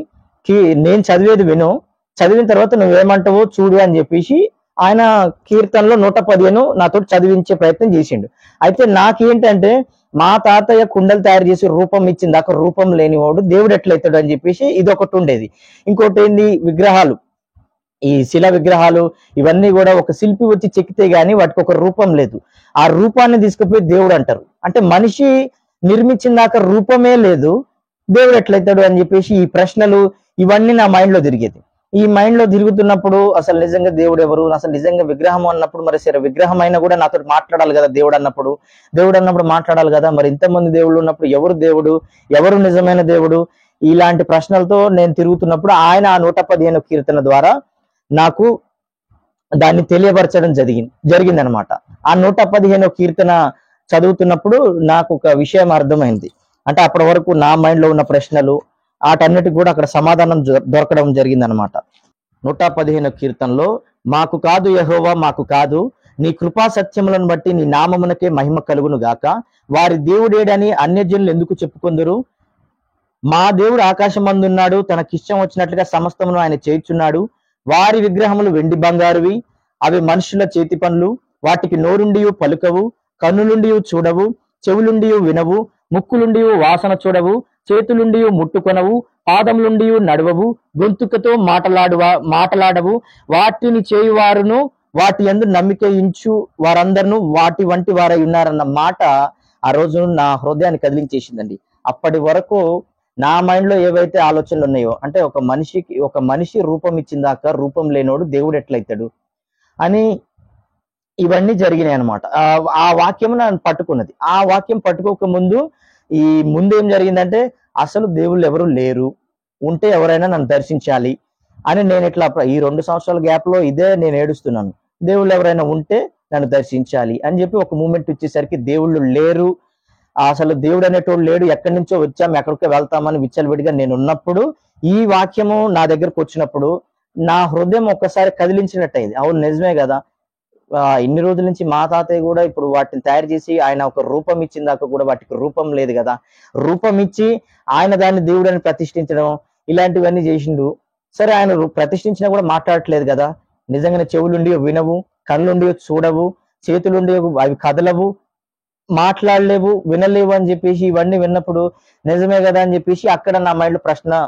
నేను చదివేది విను, చదివిన తర్వాత నువ్వేమంటావో చూడు అని చెప్పేసి ఆయన కీర్తనలో 115 నాతో చదివించే ప్రయత్నం చేసిండు. అయితే నాకేంటంటే మా తాతయ్య కుండలు తయారు చేసి రూపం ఇచ్చింది దాకా రూపం లేనివాడు దేవుడు ఎట్లయితాడు అని చెప్పేసి ఇది ఒకటి ఉండేది. ఇంకోటి ఏంది, విగ్రహాలు, ఈ శిలా విగ్రహాలు ఇవన్నీ కూడా ఒక శిల్పి వచ్చి చెక్కితే గానీ వాటికి ఒక రూపం లేదు. ఆ రూపాన్ని తీసుకుపోయి దేవుడు అంటారు. అంటే మనిషి నిర్మించిన దాకా రూపమే లేదు, దేవుడు ఎట్లయితాడు అని చెప్పేసి ఈ ప్రశ్నలు ఇవన్నీ నా మైండ్ లో తిరిగేది. ఈ మైండ్ లో తిరుగుతున్నప్పుడు అసలు నిజంగా దేవుడు ఎవరు, అసలు నిజంగా విగ్రహం అన్నప్పుడు మరి సరే విగ్రహం అయినా కూడా నాతో మాట్లాడాలి కదా, దేవుడు అన్నప్పుడు మాట్లాడాలి కదా, మరి ఇంతమంది దేవుళ్ళు ఉన్నప్పుడు ఎవరు దేవుడు, ఎవరు నిజమైన దేవుడు, ఇలాంటి ప్రశ్నలతో నేను తిరుగుతున్నప్పుడు ఆయన ఆ 115 కీర్తన ద్వారా నాకు దాన్ని తెలియపరచడం జరిగింది అనమాట. ఆ 115 కీర్తన చదువుతున్నప్పుడు నాకు ఒక విషయం అర్థమైంది. అంటే అప్పటి వరకు నా మైండ్ లో ఉన్న ప్రశ్నలు వాటన్నిటికి కూడా అక్కడ సమాధానం దొరకడం జరిగింది అనమాట. 115 కీర్తనలో మాకు కాదు యెహోవా మాకు కాదు, నీ కృపా సత్యములను బట్టి నీ నామమునకే మహిమ కలుగును గాక, వారి దేవుడేడని అన్యజనులు ఎందుకు చెప్పుకొందురు, మా దేవుడు ఆకాశమందున్నాడు, తనకిష్టం వచ్చినట్లుగా సమస్తమును ఆయన చేయుచున్నాడు, వారి విగ్రహములు వెండి బంగారువి, అవి మనుషుల చేతి పనులు, వాటికి నోరుండి పలుకవు, కన్నులుండి చూడవు, చెవులుండి వినవు, ముక్కులుండి వాసన చూడవు, చేతులుండి ముట్టుకొనవు, పాదములుండి నడవవు, గొంతుకతో మాటలాడవు, వాటిని చేయువారును వాటి యందు నమ్మిక ఇంచు వారందరూ వాటి వంటి వారై ఉన్నారన్న మాట ఆ రోజు నా హృదయాన్ని కదిలించేసిందండి. అప్పటి వరకు నా మైండ్ లో ఏవైతే ఆలోచనలు ఉన్నాయో, అంటే ఒక మనిషి రూపం ఇచ్చిందాక రూపం లేనోడు దేవుడు ఎట్లయితాడు అని ఇవన్నీ జరిగినాయి అనమాట. ఆ వాక్యం నన్ను పట్టుకున్నది. ఆ వాక్యం పట్టుకోక ముందు ఏం జరిగిందంటే అసలు దేవుళ్ళు ఎవరు లేరు, ఉంటే ఎవరైనా నన్ను దర్శించాలి అని నేను ఇట్లా ఈ 2 సంవత్సరాల గ్యాప్ లో ఇదే నేను ఏడుస్తున్నాను, దేవుళ్ళు ఎవరైనా ఉంటే నన్ను దర్శించాలి అని చెప్పి ఒక మూమెంట్ వచ్చేసరికి దేవుళ్ళు లేరు, అసలు దేవుడు అనేటోడు లేడు, ఎక్కడి నుంచో వచ్చాము ఎక్కడికో వెళ్తామని విచ్చలవిడిగా నేను ఉన్నప్పుడు ఈ వాక్యము నా దగ్గరకు వచ్చినప్పుడు నా హృదయం ఒక్కసారి కదిలించినట్టు అయింది. అవును నిజమే కదా, ఇన్ని రోజుల నుంచి మా తాతయ్య కూడా ఇప్పుడు వాటిని తయారు చేసి ఆయన ఒక రూపం ఇచ్చిన దాకా కూడా వాటికి రూపం లేదు కదా, రూపం ఇచ్చి ఆయన దాన్ని దేవుడని ప్రతిష్ఠించడం ఇలాంటివన్నీ చేసిండు. సరే ఆయన ప్రతిష్ఠించినా కూడా మాట్లాడట్లేదు కదా, నిజంగానే చెవులుండి వినవు, కళ్ళుండి చూడవు, చేతులుండి అవి కదలవు, మాట్లాడలేవు, వినలేవు అని చెప్పేసి ఇవన్నీ విన్నప్పుడు నిజమే కదా అని చెప్పేసి అక్కడ నా మైండ్ లో ప్రశ్న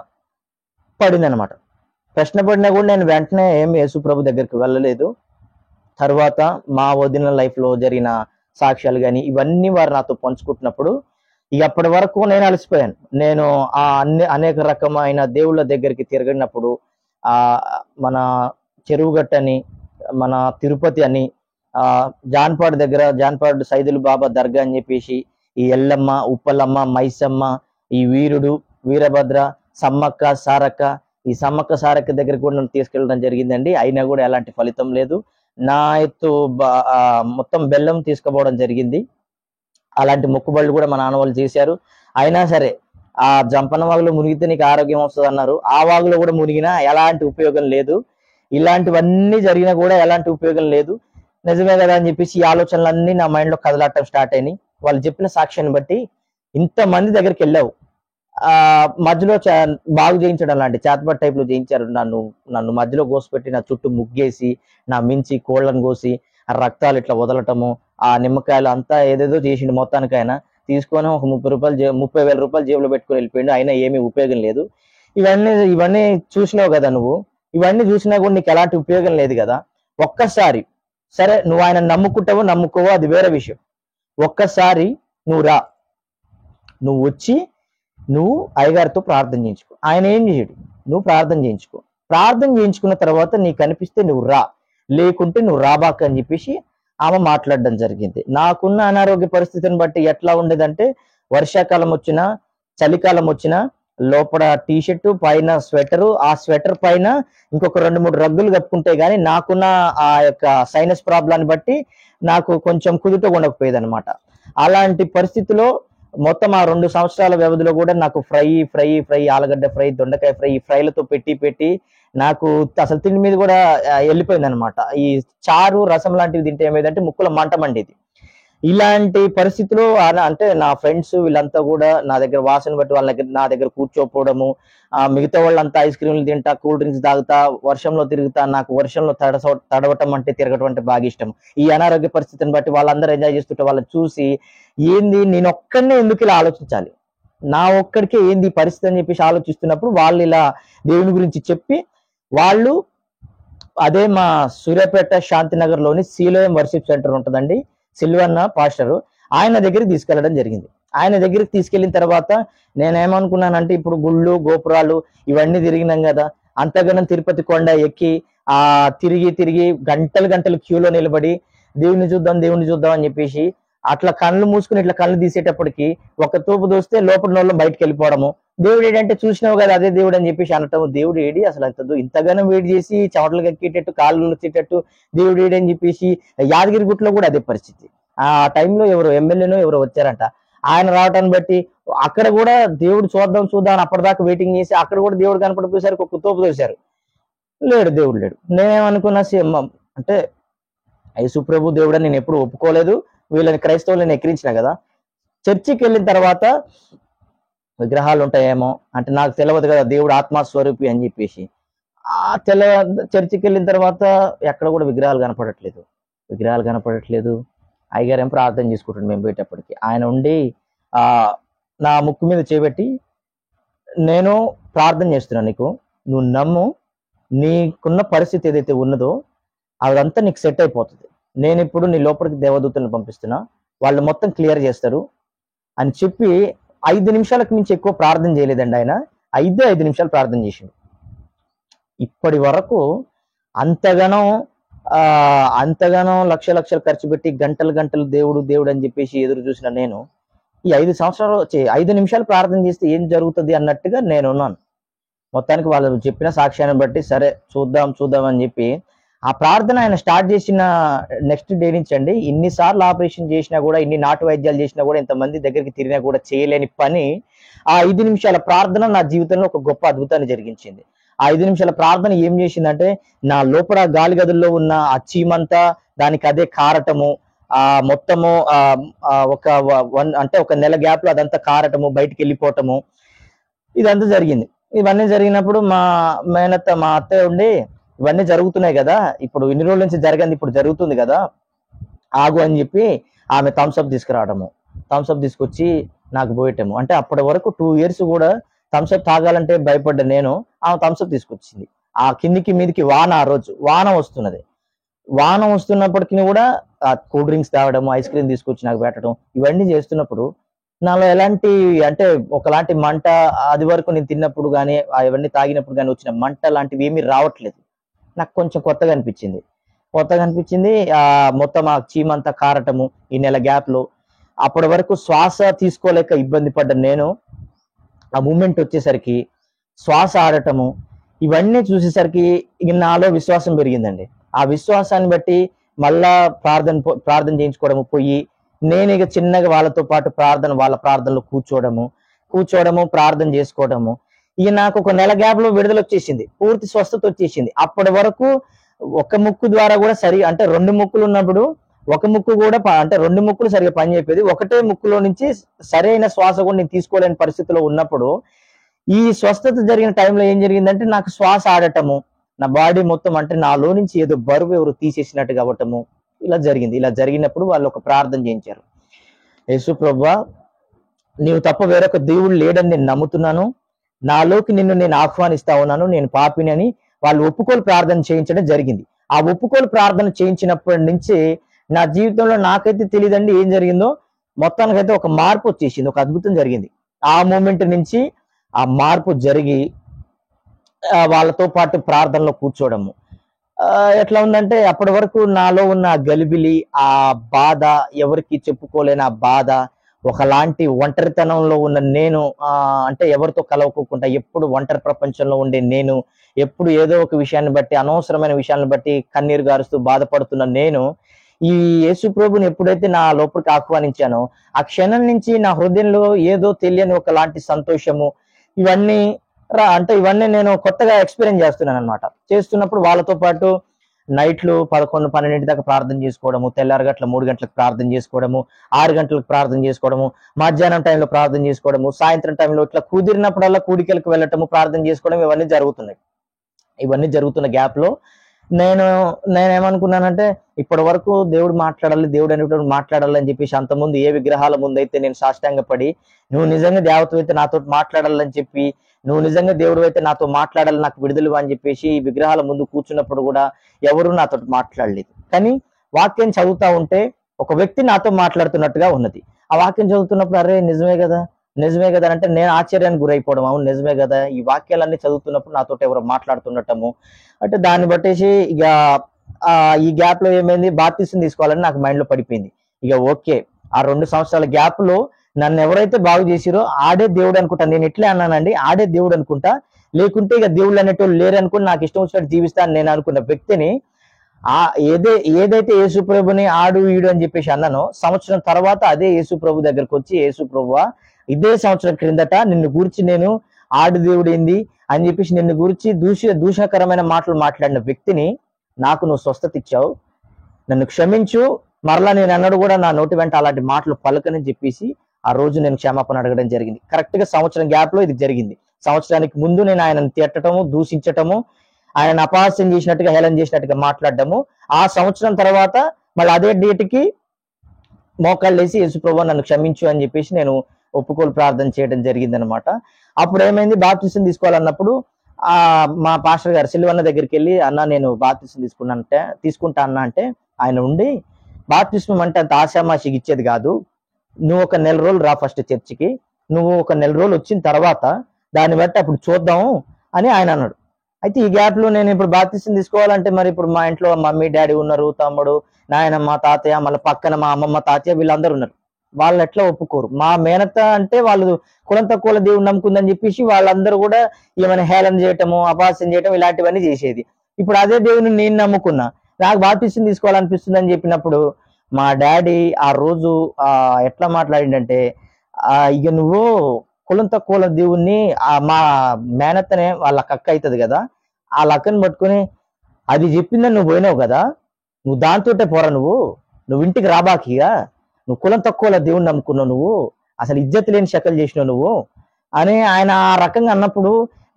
పడింది అనమాట. ప్రశ్న పడినా కూడా నేను వెంటనే యేసు ప్రభు దగ్గరికి వెళ్ళలేదు. తర్వాత మా వదిన లైఫ్ లో జరిగిన సాక్ష్యాలు కానీ ఇవన్నీ వారు నాతో పంచుకుంటున్నప్పుడు ఇక అప్పటి వరకు నేను అలసిపోయాను. నేను అనేక రకమైన దేవుళ్ళ దగ్గరికి తిరిగినప్పుడు మన చెరువుగట్టని, మన తిరుపతి అని, జాన్పాడు సైదులు బాబా దర్గా అని చెప్పేసి ఈ ఎల్లమ్మ, ఉప్పలమ్మ, మైసమ్మ, ఈ వీరుడు, వీరభద్ర, సమ్మక్క సారక్క, ఈ సమ్మక్క సారక్క దగ్గర కూడా నన్ను తీసుకెళ్ళడం జరిగిందండి. అయినా కూడా ఎలాంటి ఫలితం లేదు. నా ఎత్తు మొత్తం బెల్లం తీసుకుపోవడం జరిగింది. అలాంటి మొక్కుబళ్ళు కూడా మా నాన్న వాళ్ళు చేశారు. అయినా సరే ఆ జంపన వాగులో మునిగితే నీకు ఆరోగ్యం వస్తుంది అన్నారు, ఆ వాగులో కూడా మునిగినా ఎలాంటి ఉపయోగం లేదు. ఇలాంటివన్నీ జరిగినా కూడా ఎలాంటి ఉపయోగం లేదు. నిజమే కదా అని చెప్పేసి ఈ ఆలోచనలన్నీ నా మైండ్ లో కదలాటం స్టార్ట్ అయినాయి. వాళ్ళు చెప్పిన సాక్ష్యాన్ని బట్టి ఇంతమంది దగ్గరికి వెళ్ళావు, మధ్యలో బాగు చేయించడం లాంటి చేతబడి టైప్ లో చేయించారు. నన్ను మధ్యలో కోసిపెట్టి నా చుట్టూ ముగ్గేసి నా మించి కోళ్ళను కోసి ఆ రక్తాలు ఇట్లా వదలటము, ఆ నిమ్మకాయలు అంతా ఏదేదో చేసిండు. మొత్తానికి ఆయన తీసుకొని ఒక 30,000 రూపాయలు జేబులో పెట్టుకొని వెళ్ళిపోయిండు. అయినా ఏమీ ఉపయోగం లేదు. ఇవన్నీ చూసినావు కదా నువ్వు, ఇవన్నీ చూసినా కూడా నీకు ఎలాంటి ఉపయోగం లేదు కదా. ఒక్కసారి సరే నువ్వు ఆయన నమ్ముకోవో అది వేరే విషయం. ఒక్కసారి నువ్వు రా, నువ్వు వచ్చి నువ్వు అయ్యగారితో ప్రార్థన చేయించుకో. ఆయన ఏం చేయడు, నువ్వు ప్రార్థన చేయించుకో. ప్రార్థన చేయించుకున్న తర్వాత నీకు అనిపిస్తే నువ్వు రా, లేకుంటే నువ్వు రాబాక అని చెప్పేసి ఆమె మాట్లాడడం జరిగింది. నాకున్న అనారోగ్య పరిస్థితిని బట్టి ఎట్లా ఉండేదంటే వర్షాకాలం వచ్చినా చలికాలం వచ్చినా లోపల టీషర్టు పైన స్వెటరు, ఆ స్వెటర్ పైన ఇంకొక 2-3 రగ్గులు కప్పుకుంటే గానీ నాకున్న ఆ యొక్క సైనస్ ప్రాబ్లాన్ని బట్టి నాకు కొంచెం కుదుట ఉండకపోయేది అనమాట. అలాంటి పరిస్థితిలో మొత్తం ఆ 2 సంవత్సరాల వ్యవధిలో కూడా నాకు ఫ్రై ఆలుగడ్డ ఫ్రై, దొండకాయ ఫ్రై, ఈ ఫ్రైలతో పెట్టి నాకు అసలు తిండి మీద కూడా వెళ్ళిపోయింది అనమాట. ఈ చారు రసం లాంటివి తింటే ఏమైందంటే ముక్కులో మంట మండేది. ఇలాంటి పరిస్థితిలో అంటే నా ఫ్రెండ్స్ వీళ్ళంతా కూడా నా దగ్గర వాసన బట్టి వాళ్ళ దగ్గర నా దగ్గర కూర్చోపోవడము, మిగతా వాళ్ళంతా ఐస్ క్రీమ్లు తింటా, కూల్ డ్రింక్స్ తాగుతా, వర్షంలో తిరుగుతా. నాకు వర్షంలో తడవటం అంటే తిరగటం అంటే బాగా ఇష్టం. ఈ అనారోగ్య పరిస్థితిని బట్టి వాళ్ళందరూ ఎంజాయ్ చేస్తుంటే వాళ్ళని చూసి ఏంది నేను ఒక్కడనే ఎందుకు ఇలా ఆలోచించాలి, నా ఒక్కడికే ఏంది ఈ పరిస్థితి అని చెప్పేసి ఆలోచిస్తున్నప్పుడు వాళ్ళు ఇలా దేవుని గురించి చెప్పి వాళ్ళు అదే మా సూర్యాపేట శాంతినగర్ లోని సీలోయం వర్షిప్ సెంటర్ ఉంటుందండి, సిల్వన్న పాస్టర్, ఆయన దగ్గరికి తీసుకెళ్లడం జరిగింది. ఆయన దగ్గరికి తీసుకెళ్లిన తర్వాత నేనేమనుకున్నానంటే ఇప్పుడు గుళ్ళు గోపురాలు ఇవన్నీ తిరిగినాం కదా, అంతగానం తిరుపతి కొండ ఎక్కి తిరిగి తిరిగి గంటలు గంటలు క్యూలో నిలబడి దేవుని చూద్దాం అని చెప్పేసి అట్లా కళ్ళు మూసుకుని ఇట్లా కళ్ళు తీసేటప్పటికి ఒక తూపు దూస్తే లోపల నోళ్ళు బయటకు వెళ్ళిపోవడము, దేవుడు ఏడంటే చూసినావు కదా అదే దేవుడు అని చెప్పేసి అనటం, దేవుడు ఏడి అసలు ఇంతగానో వెయిట్ చేసి చెమటలు కక్కేటట్టు కాళ్ళు వచ్చేటట్టు దేవుడు ఏడి అని చెప్పేసి యాదగిరి గుట్లో కూడా అదే పరిస్థితి. ఆ టైంలో ఎవరు ఎమ్మెల్యేనో ఎవరో వచ్చారంట, ఆయన రావటాన్ని బట్టి అక్కడ కూడా దేవుడు చూద్దాం అప్పటిదాకా వెయిటింగ్ చేసి అక్కడ కూడా దేవుడు కనపడిపోయేసరికి ఒక తోపు తోశారు, దేవుడు లేడు. నేనేమనుకున్నా అంటే యేసుప్రభు దేవుడు అని నేను ఎప్పుడు ఒప్పుకోలేదు, వీళ్ళని క్రైస్తవులను ఎక్కిరించిన కదా. చర్చికి వెళ్ళిన తర్వాత విగ్రహాలు ఉంటాయేమో అంటే నాకు తెలియదు కదా దేవుడు ఆత్మస్వరూపి అని చెప్పేసి చర్చికి వెళ్ళిన తర్వాత ఎక్కడ కూడా విగ్రహాలు కనపడట్లేదు. అయ్యగారు ఏం ప్రార్థన చేసుకుంటాడు మేము పోయేటప్పటికి. ఆయన ఉండి నా ముక్కు మీద చేపెట్టి నేను ప్రార్థన చేస్తున్నాను, నీకు నువ్వు నమ్ము, నీకున్న పరిస్థితి ఏదైతే ఉన్నదో అదంతా నీకు సెట్ అయిపోతుంది, నేను ఇప్పుడు నీ లోపలికి దేవదూతలను పంపిస్తున్నా, వాళ్ళు మొత్తం క్లియర్ చేస్తారు అని చెప్పి 5 నిమిషాలకు మించి ఎక్కువ ప్రార్థన చేయలేదండి ఆయన. 5 నిమిషాలు ప్రార్థన చేసిండు. ఇప్పటి వరకు అంతగానో లక్షలు ఖర్చు పెట్టి గంటలు దేవుడు అని చెప్పేసి ఎదురు చూసిన నేను ఈ 5 నిమిషాలు ప్రార్థన చేస్తే ఏం జరుగుతుంది అన్నట్టుగా నేనున్నాను. మొత్తానికి వాళ్ళు చెప్పిన సాక్ష్యాన్ని బట్టి సరే చూద్దాం అని చెప్పి ఆ ప్రార్థన ఆయన స్టార్ట్ చేసిన నెక్స్ట్ డే నుంచి అండి, ఇన్నిసార్లు ఆపరేషన్ చేసినా కూడా, ఇన్ని నాటు వైద్యాలు చేసినా కూడా, ఇంతమంది దగ్గరికి తిరిగినా కూడా చేయలేని పని ఆ 5 నిమిషాల ప్రార్థన నా జీవితంలో ఒక గొప్ప అద్భుతాన్ని జరిగించింది. ఆ 5 నిమిషాల ప్రార్థన ఏం చేసిందంటే నా లోపల గాలి గదుల్లో ఉన్న ఆ చీమంతా దానికి అదే కారటము, మొత్తము ఒక నెల గ్యాప్ లో అదంతా కారటము, బయటికి వెళ్ళిపోవటము, ఇదంతా జరిగింది. ఇవన్నీ జరిగినప్పుడు మా అత్తయ్య ఉండి ఇవన్నీ జరుగుతున్నాయి కదా, ఇప్పుడు ఇన్ని రోజుల నుంచి జరగండి, ఇప్పుడు జరుగుతుంది కదా, ఆగు అని చెప్పి ఆమె థమ్స్అప్ తీసుకొచ్చి నాకు పోయటము. అంటే అప్పటి వరకు 2 years కూడా థమ్స్అప్ తాగాలంటే భయపడ్డ నేను, ఆమె థమ్స్అప్ తీసుకొచ్చింది. ఆ కిందికి మీదికి ఆ రోజు వాన వస్తున్నది. వాన వస్తున్నప్పటికీ కూడా కూల్ డ్రింక్స్ తాగడము, ఐస్ క్రీమ్ తీసుకొచ్చి నాకు పెట్టడం, ఇవన్నీ చేస్తున్నప్పుడు నాలో ఎలాంటి అంటే ఒకలాంటి మంట, అది వరకు నేను తిన్నప్పుడు కానీ ఇవన్నీ తాగినప్పుడు కానీ వచ్చిన మంట లాంటివి ఏమీ రావట్లేదు. నాకు కొంచెం కొత్తగా అనిపించింది. మొత్తం ఆ చీమంతా కారటము ఈ నెల గ్యాప్ లో. అప్పటి వరకు శ్వాస తీసుకోలేక ఇబ్బంది పడ్డ నేను ఆ మూమెంట్ వచ్చేసరికి శ్వాస ఆడటము, ఇవన్నీ చూసేసరికి నాలో విశ్వాసం పెరిగిందండి. ఆ విశ్వాసాన్ని బట్టి మళ్ళా ప్రార్థన చేయించుకోవడము, పోయి నేను ఇక చిన్నగా వాళ్ళతో పాటు వాళ్ళ ప్రార్థనలో కూర్చోవడము, ప్రార్థన చేసుకోవడము. ఇక నాకు ఒక నెల గ్యాప్ లో విడుదల వచ్చేసింది, పూర్తి స్వస్థత వచ్చేసింది. అప్పటి వరకు ఒక ముక్కు ద్వారా కూడా అంటే 2 ముక్కులు ఉన్నప్పుడు ఒక ముక్కు కూడా అంటే 2 ముక్కులు సరిగా పని చెప్పేది, ఒకటే ముక్కులో నుంచి సరైన శ్వాస కూడా నేను తీసుకోలేని పరిస్థితిలో ఉన్నప్పుడు ఈ స్వస్థత జరిగిన టైంలో ఏం జరిగిందంటే నాకు శ్వాస ఆడటము, నా బాడీ మొత్తం అంటే నాలో నుంచి ఏదో బరువు ఎవరు తీసేసినట్టు కావటము, ఇలా జరిగింది. ఇలా జరిగినప్పుడు వాళ్ళు ఒక ప్రార్థన చేయించారు, యేసు ప్రభువా నీవు తప్ప వేరొక దేవుడు లేడని నేను నమ్ముతున్నాను, నాలోకి నిన్ను నేను ఆహ్వానిస్తా ఉన్నాను, నేను పాపిని అని వాళ్ళు ఒప్పుకోలు ప్రార్థన చేయించడం జరిగింది. ఆ ఒప్పుకోలు ప్రార్థన చేయించినప్పటి నుంచి నా జీవితంలో నాకైతే తెలియదండి ఏం జరిగిందో, మొత్తానికైతే ఒక మార్పు వచ్చేసింది, ఒక అద్భుతం జరిగింది. ఆ మూమెంట్ నుంచి ఆ మార్పు జరిగి వాళ్ళతో పాటు ప్రార్థనలో కూర్చోవడము ఎట్లా ఉందంటే, అప్పటి వరకు నాలో ఉన్న గలిబిలి, ఆ బాధ, ఎవరికి చెప్పుకోలేని ఆ బాధ, ఒకలాంటి ఒంటరితనంలో ఉన్న నేను, అంటే ఎవరితో కలవకోకుండా ఎప్పుడు ఒంటరి ప్రపంచంలో ఉండే నేను, ఎప్పుడు ఏదో ఒక విషయాన్ని బట్టి, అనవసరమైన విషయాన్ని బట్టి కన్నీరు గారుస్తూ బాధపడుతున్న నేను ఈ యేసు ప్రభుని ఎప్పుడైతే నా లోపలికి ఆహ్వానించానో ఆ క్షణం నుంచి నా హృదయంలో ఏదో తెలియని ఒకలాంటి సంతోషము, ఇవన్నీ అంటే ఇవన్నీ నేను కొత్తగా ఎక్స్పీరియన్స్ చేస్తున్నాను అనమాట. చేస్తున్నప్పుడు వాళ్ళతో పాటు నైట్లు 11, 12 దాకా ప్రార్థన చేసుకోవడము, తెల్లారి గట్ల 3 గంటలకు ప్రార్థన చేసుకోవడము, 6 గంటలకు ప్రార్థన చేసుకోవడము, మధ్యాహ్నం టైంలో ప్రార్థన చేసుకోవడము, సాయంత్రం టైంలో ఇట్లా కుదిరినప్పుడల్లా కూడికలకు వెళ్ళటము, ప్రార్థన చేసుకోవడం ఇవన్నీ జరుగుతున్నాయి. ఇవన్నీ జరుగుతున్న గ్యాప్ లో నేనేమనుకున్నానంటే, ఇప్పటి వరకు దేవుడు మాట్లాడాలి, దేవుడు అనేటువంటి మాట్లాడాలి అని చెప్పేసి, అంతకుముందు ఏ విగ్రహాల ముందు అయితే నేను సాష్టాంగపడి, నువ్వు నిజంగా దేవత అయితే నాతో మాట్లాడాలని చెప్పి, నువ్వు నిజంగా దేవుడు అయితే నాతో మాట్లాడాలి, నాకు విడుదల అని చెప్పేసి ఈ విగ్రహాల ముందు కూర్చున్నప్పుడు కూడా ఎవరు నాతో మాట్లాడలేదు. కానీ వాక్యం చదువుతా ఉంటే ఒక వ్యక్తి నాతో మాట్లాడుతున్నట్టుగా ఉన్నది. ఆ వాక్యం చదువుతున్నప్పుడు అరే నిజమే కదా, నిజమే కదా అంటే నేను ఆశ్చర్యానికి గురైపోవడం, అవును నిజమే కదా, ఈ వాక్యాలన్నీ చదువుతున్నప్పుడు నాతో ఎవరో మాట్లాడుతుండటము. అంటే దాన్ని బట్టేసి ఇక ఈ గ్యాప్ లో ఏమైంది, బాప్తిసం తీసుకోవాలని నాకు మైండ్ లో పడిపోయింది. ఇక ఓకే, ఆ 2 సంవత్సరాల గ్యాప్ లో నన్ను ఎవరైతే బాగు చేసిరో ఆడే దేవుడు అనుకుంటా. నేను ఎట్లే అన్నానండి, ఆడే దేవుడు అనుకుంటా, లేకుంటే ఇక దేవుళ్ళు అనేటోళ్ళు లేరు అనుకుని నాకు ఇష్టం వచ్చినట్టు జీవిస్తాను నేను అనుకున్న వ్యక్తిని ఏదైతే యేసు ప్రభుని ఆడు ఈడు అని చెప్పేసి అన్నానో, సంవత్సరం తర్వాత అదే యేసు ప్రభు దగ్గరకు వచ్చి, యేసు ప్రభువా ఇదే సంవత్సరం క్రిందట నిన్ను గురించి నేను ఆడు దేవుడు ఏంది అని చెప్పేసి నిన్ను గురించి దూషణకరమైన మాటలు మాట్లాడిన వ్యక్తిని నాకు నువ్వు స్వస్థత ఇచ్చావు, నన్ను క్షమించు, మరలా నేను అన్నాడు కూడా నా నోటి వెంట అలాంటి మాటలు పలకని చెప్పేసి ఆ రోజు నేను క్షమాపణ అడగడం జరిగింది. కరెక్ట్ గా సంవత్సరం గ్యాప్ లో ఇది జరిగింది. సంవత్సరానికి ముందు నేను ఆయనను తిట్టటము, దూషించటము, ఆయన అపహాస్యం చేసినట్టుగా, హేళన చేసినట్టుగా మాట్లాడటము, ఆ సంవత్సరం తర్వాత మళ్ళీ అదే డేట్కి మోకాళ్ళు వేసి యేసు ప్రభువా నన్ను క్షమించు అని చెప్పేసి నేను ఒప్పుకోలు ప్రార్థన చేయడం జరిగింది అనమాట. అప్పుడు ఏమైంది, బాప్తిసం తీసుకోవాలన్నప్పుడు మా పాస్టర్ గారు సిల్వన్న దగ్గరికి వెళ్ళి, అన్న నేను బాప్తిసం తీసుకుంటా అన్న అంటే, ఆయన ఉండి బాప్తిసం అంటే అంత ఆశామాషికి ఇచ్చేది కాదు, నువ్వు ఒక 1 నెల రోజులు రా ఫస్ట్ చర్చికి, నువ్వు ఒక 1 నెల రోజులు వచ్చిన తర్వాత దాన్ని బట్టి అప్పుడు చూద్దాము అని ఆయన అన్నాడు. అయితే ఈ గ్యాప్ లో నేను ఇప్పుడు బాప్తిసం తీసుకోవాలంటే, మరి ఇప్పుడు మా ఇంట్లో మమ్మీ డాడీ ఉన్నారు, తమ్ముడు, నాయనమ్మ, తాతయ్య, మళ్ళీ పక్కన మా అమ్మమ్మ తాతయ్య వీళ్ళందరూ ఉన్నారు. వాళ్ళు ఎట్లా ఒప్పుకోరు. మా మేనత్త అంటే వాళ్ళు కులం తక్కువ దేవుడు నమ్ముకుందని చెప్పేసి వాళ్ళందరూ కూడా ఏమైనా హేళన చేయటము, అపహాస్యం చేయటం ఇలాంటివన్నీ చేసేది. ఇప్పుడు అదే దేవుని నేను నమ్ముకున్నా, నాకు బాప్తిసం తీసుకోవాలనిపిస్తుంది అని చెప్పినప్పుడు మా డాడీ ఆ రోజు ఎట్లా మాట్లాడిండంటే, ఇక నువ్వు కులం తక్కువ దేవుణ్ణి, మా మేనత్తనే వాళ్ళ అక్క అవుతుంది కదా, వాళ్ళ అక్కని పట్టుకుని అది చెప్పిందని నువ్వు పోయినావు కదా, నువ్వు దాంతోటే పోరా, నువ్వు ఇంటికి రాబాకిగా, నువ్వు కులం తక్కువ దేవుణ్ణి నమ్ముకున్నావు, నువ్వు అసలు ఇజ్జత్ లేని శకలు చేసినావు నువ్వు అని ఆయన ఆ రకంగా అన్నప్పుడు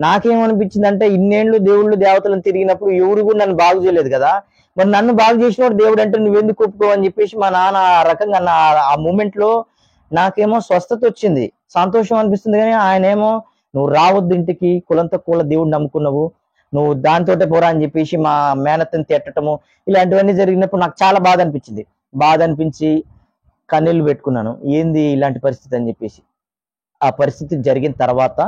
నాకేమనిపించింది అంటే, ఇన్నేళ్లు దేవుళ్ళు దేవతలను తిరిగినప్పుడు ఎవరు కూడా నన్ను బాగు చేయలేదు కదా, మరి నన్ను బాగు చేసినోడు దేవుడు అంటే నువ్వెందుకు ఒప్పుకో అని చెప్పేసి మా నాన్న ఆ రకంగా అన్న ఆ మూమెంట్ లో నాకేమో స్వస్థత వచ్చింది, సంతోషం అనిపిస్తుంది. కానీ ఆయన ఏమో నువ్వు రావద్దు ఇంటికి, కులం తక్కువ దేవుడు నమ్ముకున్నావు, నువ్వు దాంతోటే పోరా అని చెప్పేసి మా మేనత్తని తిట్టటము ఇలాంటివన్నీ జరిగినప్పుడు నాకు చాలా బాధ అనిపించింది. బాధ అనిపించి కన్నీళ్లు పెట్టుకున్నాను, ఏంది ఇలాంటి పరిస్థితి అని చెప్పేసి. ఆ పరిస్థితి జరిగిన తర్వాత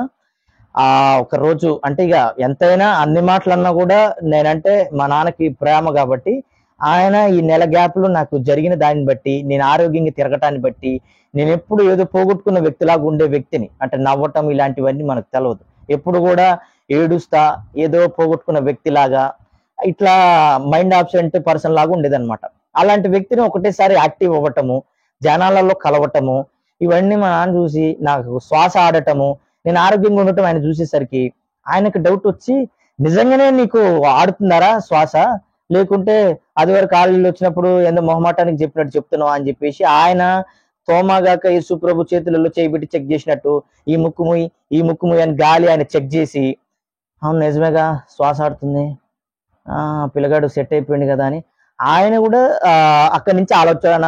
ఒక రోజు అంటే ఇక ఎంతైనా అన్ని మాటలన్నా కూడా నేనంటే మా నాన్నకి ప్రేమ కాబట్టి, ఆయన ఈ నెల గ్యాప్ లో నాకు జరిగిన దాన్ని బట్టి, నేను ఆరోగ్యంగా తిరగటాన్ని బట్టి, నేను ఎప్పుడు ఏదో పోగొట్టుకున్న వ్యక్తిలాగా ఉండే వ్యక్తిని, అంటే నవ్వటం ఇలాంటివన్నీ మనకు తెలియదు, ఎప్పుడు కూడా ఏడుస్తా ఏదో పోగొట్టుకున్న వ్యక్తిలాగా ఇట్లా మైండ్ ఆబ్సెంట్ పర్సన్ లాగా ఉండేదన్నమాట. అలాంటి వ్యక్తిని ఒకటేసారి యాక్టివ్ అవ్వటము, జనాలలో కలవటము, ఇవన్నీ మా నాన్న చూసి నాకు శ్వాస ఆడటము, నేను ఆరోగ్యంగా ఉండటం ఆయన చూసేసరికి ఆయనకు డౌట్ వచ్చి, నిజంగానే నీకు ఆడుతున్నారా శ్వాస, లేకుంటే అది వరకు కాళ్ళు వచ్చినప్పుడు ఎంతో మొహమాటానికి చెప్పినట్టు చెప్తున్నావు అని చెప్పేసి ఆయన తోమాగాక యేసు ప్రభు చేతులలో చేయబెట్టి చెక్ చేసినట్టు ఈ ముక్కు ముయ్యి అని గాలి ఆయన చెక్ చేసి, అవును నిజమేగా శ్వాస ఆడుతుంది, పిల్లగాడు సెట్ అయిపోయింది కదా అని ఆయన కూడా అక్కడి నుంచి ఆలోచన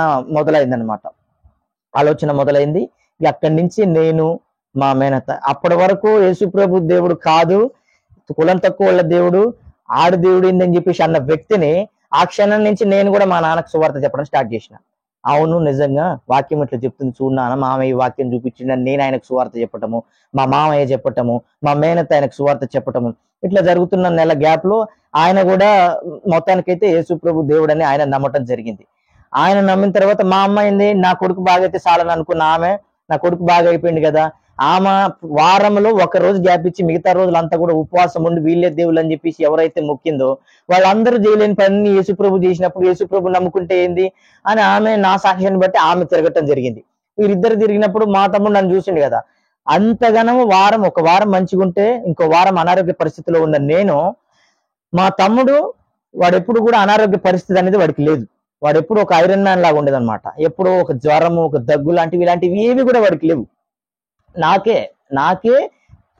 మొదలైంది. అక్కడి నుంచి నేను మా మేనత్త, అప్పటి వరకు యేసు ప్రభు దేవుడు కాదు, కులం తక్కువ దేవుడు, ఆడు దేవుడు ఏందని చెప్పేసి అన్న వ్యక్తిని ఆ క్షణం నుంచి నేను కూడా మా నాన్నకు సువార్త చెప్పడం స్టార్ట్ చేసిన. అవును నిజంగా వాక్యం ఇట్లా చెప్తుంది చూడన్నా, మామయ్య వాక్యం చూపించిందని నేను ఆయనకు సువార్త చెప్పటము, మా మామయ్య చెప్పటము, మా మేనత్త ఆయనకు సువార్త చెప్పటము, ఇట్లా జరుగుతున్న నెల గ్యాప్ లో ఆయన కూడా మొత్తానికైతే యేసు ప్రభు దేవుడు అని ఆయన నమ్మటం జరిగింది. ఆయన నమ్మిన తర్వాత మా అమ్మాయింది, నా కొడుకు బాగా అయితే చాలని అనుకున్న ఆమె, నా కొడుకు బాగా అయిపోయింది కదా, ఆమె వారంలో ఒక రోజు గ్యాప్ ఇచ్చి మిగతా రోజులంతా కూడా ఉపవాసం ఉండి వీళ్ళే దేవుళ్ళు అని చెప్పేసి ఎవరైతే మొక్కిందో వాళ్ళందరూ చేయలేని పని యేసుప్రభు చేసినప్పుడు యేసుప్రభు నమ్ముకుంటే ఏంది అని ఆమె నా సాక్ష్యాన్ని బట్టి ఆమె తిరగటం జరిగింది. వీరిద్దరు తిరిగినప్పుడు మా తమ్ముడు నన్ను చూసిండు కదా, అంతగానో ఒక వారం మంచిగా ఉంటే ఇంకో వారం అనారోగ్య పరిస్థితిలో ఉన్న నేను, మా తమ్ముడు వాడు ఎప్పుడు కూడా అనారోగ్య పరిస్థితి అనేది వాడికి లేదు. వాడు ఎప్పుడు ఒక ఐరన్ మ్యాన్ లాగా ఉండేదన్నమాట. ఎప్పుడో ఒక జ్వరము, ఒక దగ్గు లాంటివి ఇలాంటివి ఏవి కూడా వాడికి లేవు. నాకే నాకే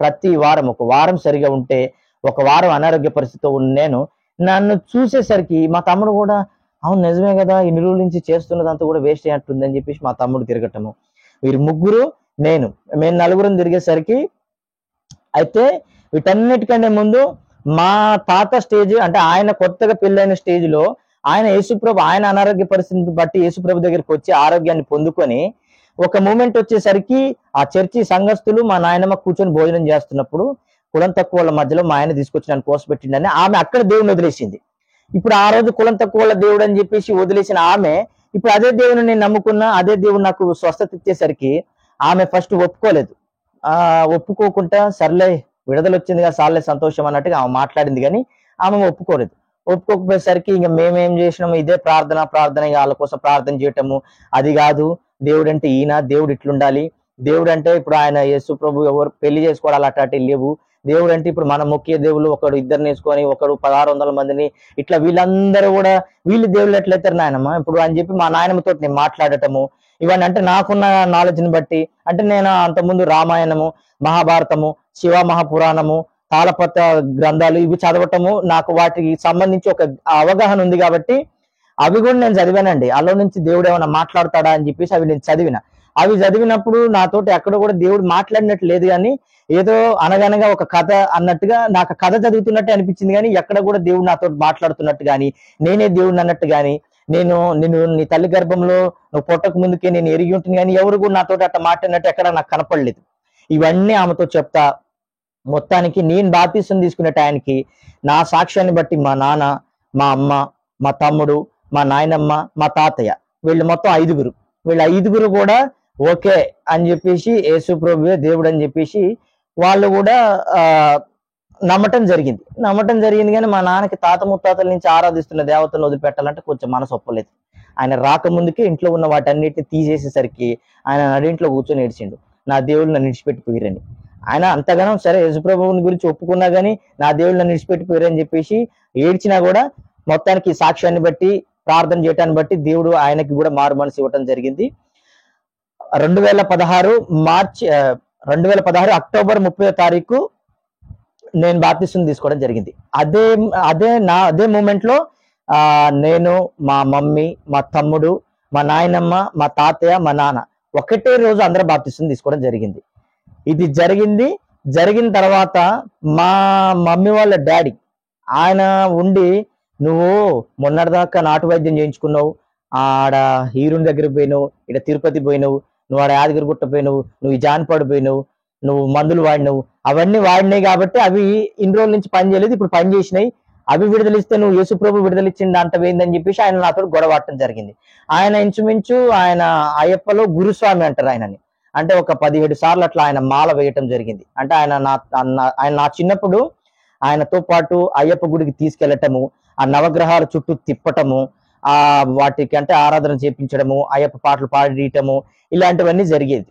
ప్రతి వారం ఒక వారం సరిగా ఉంటే, ఒక వారం అనారోగ్య పరిస్థితితో ఉన్న నేను, నన్ను చూసేసరికి మా తమ్ముడు కూడా అవును నిజమే కదా, ఇన్ని రోజుల నుంచి చేస్తున్నదంతా కూడా వేస్ట్ అయినట్టుంది అని చెప్పేసి మా తమ్ముడు తిరగటము. వీరు ముగ్గురు, మేము నలుగురం తిరిగేసరికి, అయితే వీటన్నిటికంటే ముందు మా తాత స్టేజ్ అంటే ఆయన కొత్తగా పెళ్ళైన స్టేజ్ లో ఆయన యేసుప్రభు ఆయన అనారోగ్య పరిస్థితిని బట్టి యేసుప్రభు దగ్గరికి వచ్చి ఆరోగ్యాన్ని పొందుకొని ఒక మూమెంట్ వచ్చేసరికి ఆ చర్చి సంఘస్థులు మా నాయనమ్మ కూర్చొని భోజనం చేస్తున్నప్పుడు కులం తక్కువ వాళ్ళ మధ్యలో మా ఆయన తీసుకొచ్చి నన్ను కోసపెట్టిండని ఆమె అక్కడ దేవుని వదిలేసింది. ఇప్పుడు ఆ రోజు కులం తక్కువ వాళ్ళ దేవుడు అని చెప్పేసి వదిలేసిన ఆమె ఇప్పుడు అదే దేవుని నేను నమ్ముకున్నా, అదే దేవుడు నాకు స్వస్థత ఇచ్చేసరికి ఆమె ఫస్ట్ ఒప్పుకోలేదు. ఒప్పుకోకుండా సర్లే విడుదల వచ్చింది కదా సార్లే సంతోషం అన్నట్టుగా ఆమె మాట్లాడింది, కానీ ఆమె ఒప్పుకోలేదు. ఒప్పుకోకపోయేసరికి ఇంక మేమేం చేసినాము, ఇదే ప్రార్థన ఇక వాళ్ళ కోసం ప్రార్థన చేయటము. అది కాదు, దేవుడు అంటే ఈయన, దేవుడు ఇట్లుండాలి, దేవుడు అంటే ఇప్పుడు ఆయన యేసు ప్రభు ఎవరు పెళ్లి చేసుకోవడాలు అట్లాంటివి లేవు. దేవుడు అంటే ఇప్పుడు మన ముఖ్య దేవుళ్ళు ఒకడు ఇద్దరిని వేసుకొని ఒకడు 1600 మందిని ఇట్లా వీళ్ళందరూ కూడా వీళ్ళు దేవుళ్ళు ఎట్లయితారు నాయనమ్మ ఇప్పుడు అని చెప్పి మా నాయనమ్మతో నేను మాట్లాడటము. ఇవన్నీ అంటే నాకున్న నాలెడ్జ్ని బట్టి, అంటే నేను అంతకుముందు రామాయణము, మహాభారతము, శివ మహాపురాణము, తాళపత్ర గ్రంథాలు ఇవి చదవటము, నాకు వాటికి సంబంధించి ఒక అవగాహన ఉంది కాబట్టి అవి కూడా నేను చదివానండి. అందులో నుంచి దేవుడు ఏమైనా మాట్లాడతాడా అని చెప్పేసి అవి నేను అవి చదివినప్పుడు నాతోటి ఎక్కడ కూడా దేవుడు మాట్లాడినట్టు లేదు, కానీ ఏదో అనగనగా ఒక కథ అన్నట్టుగా నాకు కథ చదువుతున్నట్టు అనిపించింది, కానీ ఎక్కడ కూడా దేవుడు నాతో మాట్లాడుతున్నట్టు కానీ నేనే దేవుడిని అన్నట్టు కానీ నిన్ను నీ తల్లి గర్భంలో నువ్వు పుట్టక ముందుకే నేను ఎరిగి ఉంటుంది కానీ ఎవరు కూడా నాతో అట్లా మాట్లాడినట్టు ఎక్కడ నాకు కనపడలేదు. ఇవన్నీ ఆమెతో చెప్తా మొత్తానికి నేను బాప్తిసం తీసుకునే టైంకి నా సాక్ష్యాన్ని బట్టి మా నాన్న, మా అమ్మ, మా తమ్ముడు, మా నాయనమ్మ, మా తాతయ్య వీళ్ళు మొత్తం 5గురు, వీళ్ళ 5గురు కూడా ఓకే అని చెప్పేసి యేసు ప్రభువే దేవుడు అని చెప్పేసి వాళ్ళు కూడా నమ్మటం జరిగింది. కానీ మా నాన్నకి తాత ముత్తాతల నుంచి ఆరాధిస్తున్న దేవతను వదిలిపెట్టాలంటే కొంచెం మనసు ఒప్పలేదు. ఆయన రాకముందుకే ఇంట్లో ఉన్న వాటన్నిటిని తీసేసేసరికి ఆయన నడింట్లో కూర్చొని ఏడ్చిండు, నా దేవుళ్ళు నన్ను విడిచిపెట్టిపోయిరని. ఆయన అంతగానో సరే యేసుప్రభువుని గురించి ఒప్పుకున్నా కానీ నా దేవుళ్ళు నన్ను విడిచిపెట్టిపోయారని చెప్పేసి ఏడ్చినా కూడా మొత్తానికి సాక్ష్యాన్ని బట్టి ప్రార్థన చేయటాన్ని బట్టి దేవుడు ఆయనకి కూడా మారు మనసు ఇవ్వటం జరిగింది. 2016 అక్టోబర్ 30వ తారీఖు నేను బాప్తిసం తీసుకోవడం జరిగింది. అదే మూమెంట్ లో నేను, మా మమ్మీ, మా తమ్ముడు, మా నాయనమ్మ, మా తాతయ్య, మా నాన్న ఒకటే రోజు అందరూ బాప్తిసం తీసుకోవడం జరిగింది. ఇది జరిగిన తర్వాత మా మమ్మీ వాళ్ళ డాడీ ఆయన ఉండి, నువ్వు మొన్నటిదాకా నాటు వైద్యం చేయించుకున్నావు, ఆడ హీరోని దగ్గర పోయినావు, ఇక్కడ తిరుపతి పోయినావు, నువ్వు ఆడ యాదగిరిగుట్ట పోయినావు, నువ్వు ఈ జాన్పాడు పోయినావు, నువ్వు మందులు వాడినావు, అవన్నీ వాడినాయి కాబట్టి అవి ఇన్ని రోజుల నుంచి పని చేయలేదు, ఇప్పుడు పని చేసినాయి, అవి విడుదలిస్తే నువ్వు యేసుప్రభు విడుదలిచ్చింది అంత వేయిందని చెప్పేసి ఆయన నాతో గొడవటం జరిగింది. ఆయన ఇంచుమించు ఆయన అయ్యప్పలో గురుస్వామి అంటారు ఆయనని, అంటే ఒక 17 సార్లు అట్లా ఆయన మాల వేయటం జరిగింది. అంటే ఆయన నా చిన్నప్పుడు ఆయనతో పాటు అయ్యప్ప గుడికి తీసుకెళ్లటము, ఆ నవగ్రహాల చుట్టూ తిప్పటము, వాటికి అంటే ఆరాధన చేపించడము, అయ్యప్ప పాటలు పాడటము, ఇలాంటివన్నీ జరిగేది.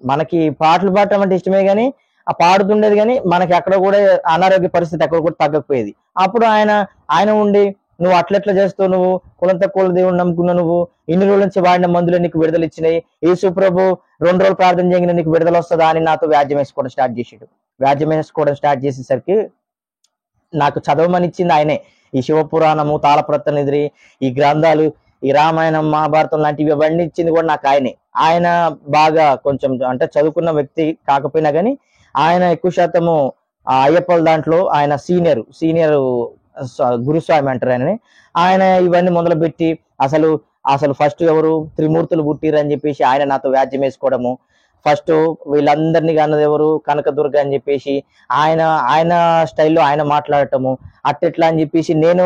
మనకి పాటలు పాడటం అంటే ఇష్టమే కానీ ఆ పాడుతుండేది, కానీ మనకి అక్కడ కూడా అనారోగ్య పరిస్థితి అక్కడ కూడా తగ్గకపోయేది. అప్పుడు ఆయన ఉండి, నువ్వు అట్లెట్లా చేస్తావు, నువ్వు కులం తక్కువ దేవుడు నమ్ముకున్నావు, నువ్వు ఇన్ని రోజుల నుంచి వాడిన మందులు నీకు విడుదల ఇచ్చినాయి, యేసు ప్రభు 2 రోజులు ప్రార్థన చేయగానే నీకు విడుదల వస్తుందా అని నాతో వ్యాజ్యం వేసుకోవడం స్టార్ట్ చేసేసరికి నాకు చదవమని ఇచ్చింది ఆయనే. ఈ శివపురాణము, తాళపత్ర నిద్రి, ఈ గ్రంథాలు, ఈ రామాయణం, మహాభారతం లాంటివి ఇవన్నీ ఇచ్చింది కూడా నాకు ఆయనే. ఆయన బాగా కొంచెం అంటే చదువుకున్న వ్యక్తి కాకపోయినా కానీ ఆయన ఎక్కువ శాతము అయ్యప్పల దాంట్లో ఆయన సీనియర్ గురుస్వామి అంటారు ఆయనని. ఆయన ఇవన్నీ మొదలుపెట్టి అసలు ఫస్ట్ ఎవరు త్రిమూర్తులు పుట్టిరు అని చెప్పేసి ఆయన నాతో వ్యాజ్యం వేసుకోవడము, ఫస్ట్ వీళ్ళందరినీ కన్నది ఎవరు కనకదుర్గ అని చెప్పేసి ఆయన స్టైల్లో ఆయన మాట్లాడటము, అట్టెట్లా అని చెప్పేసి నేను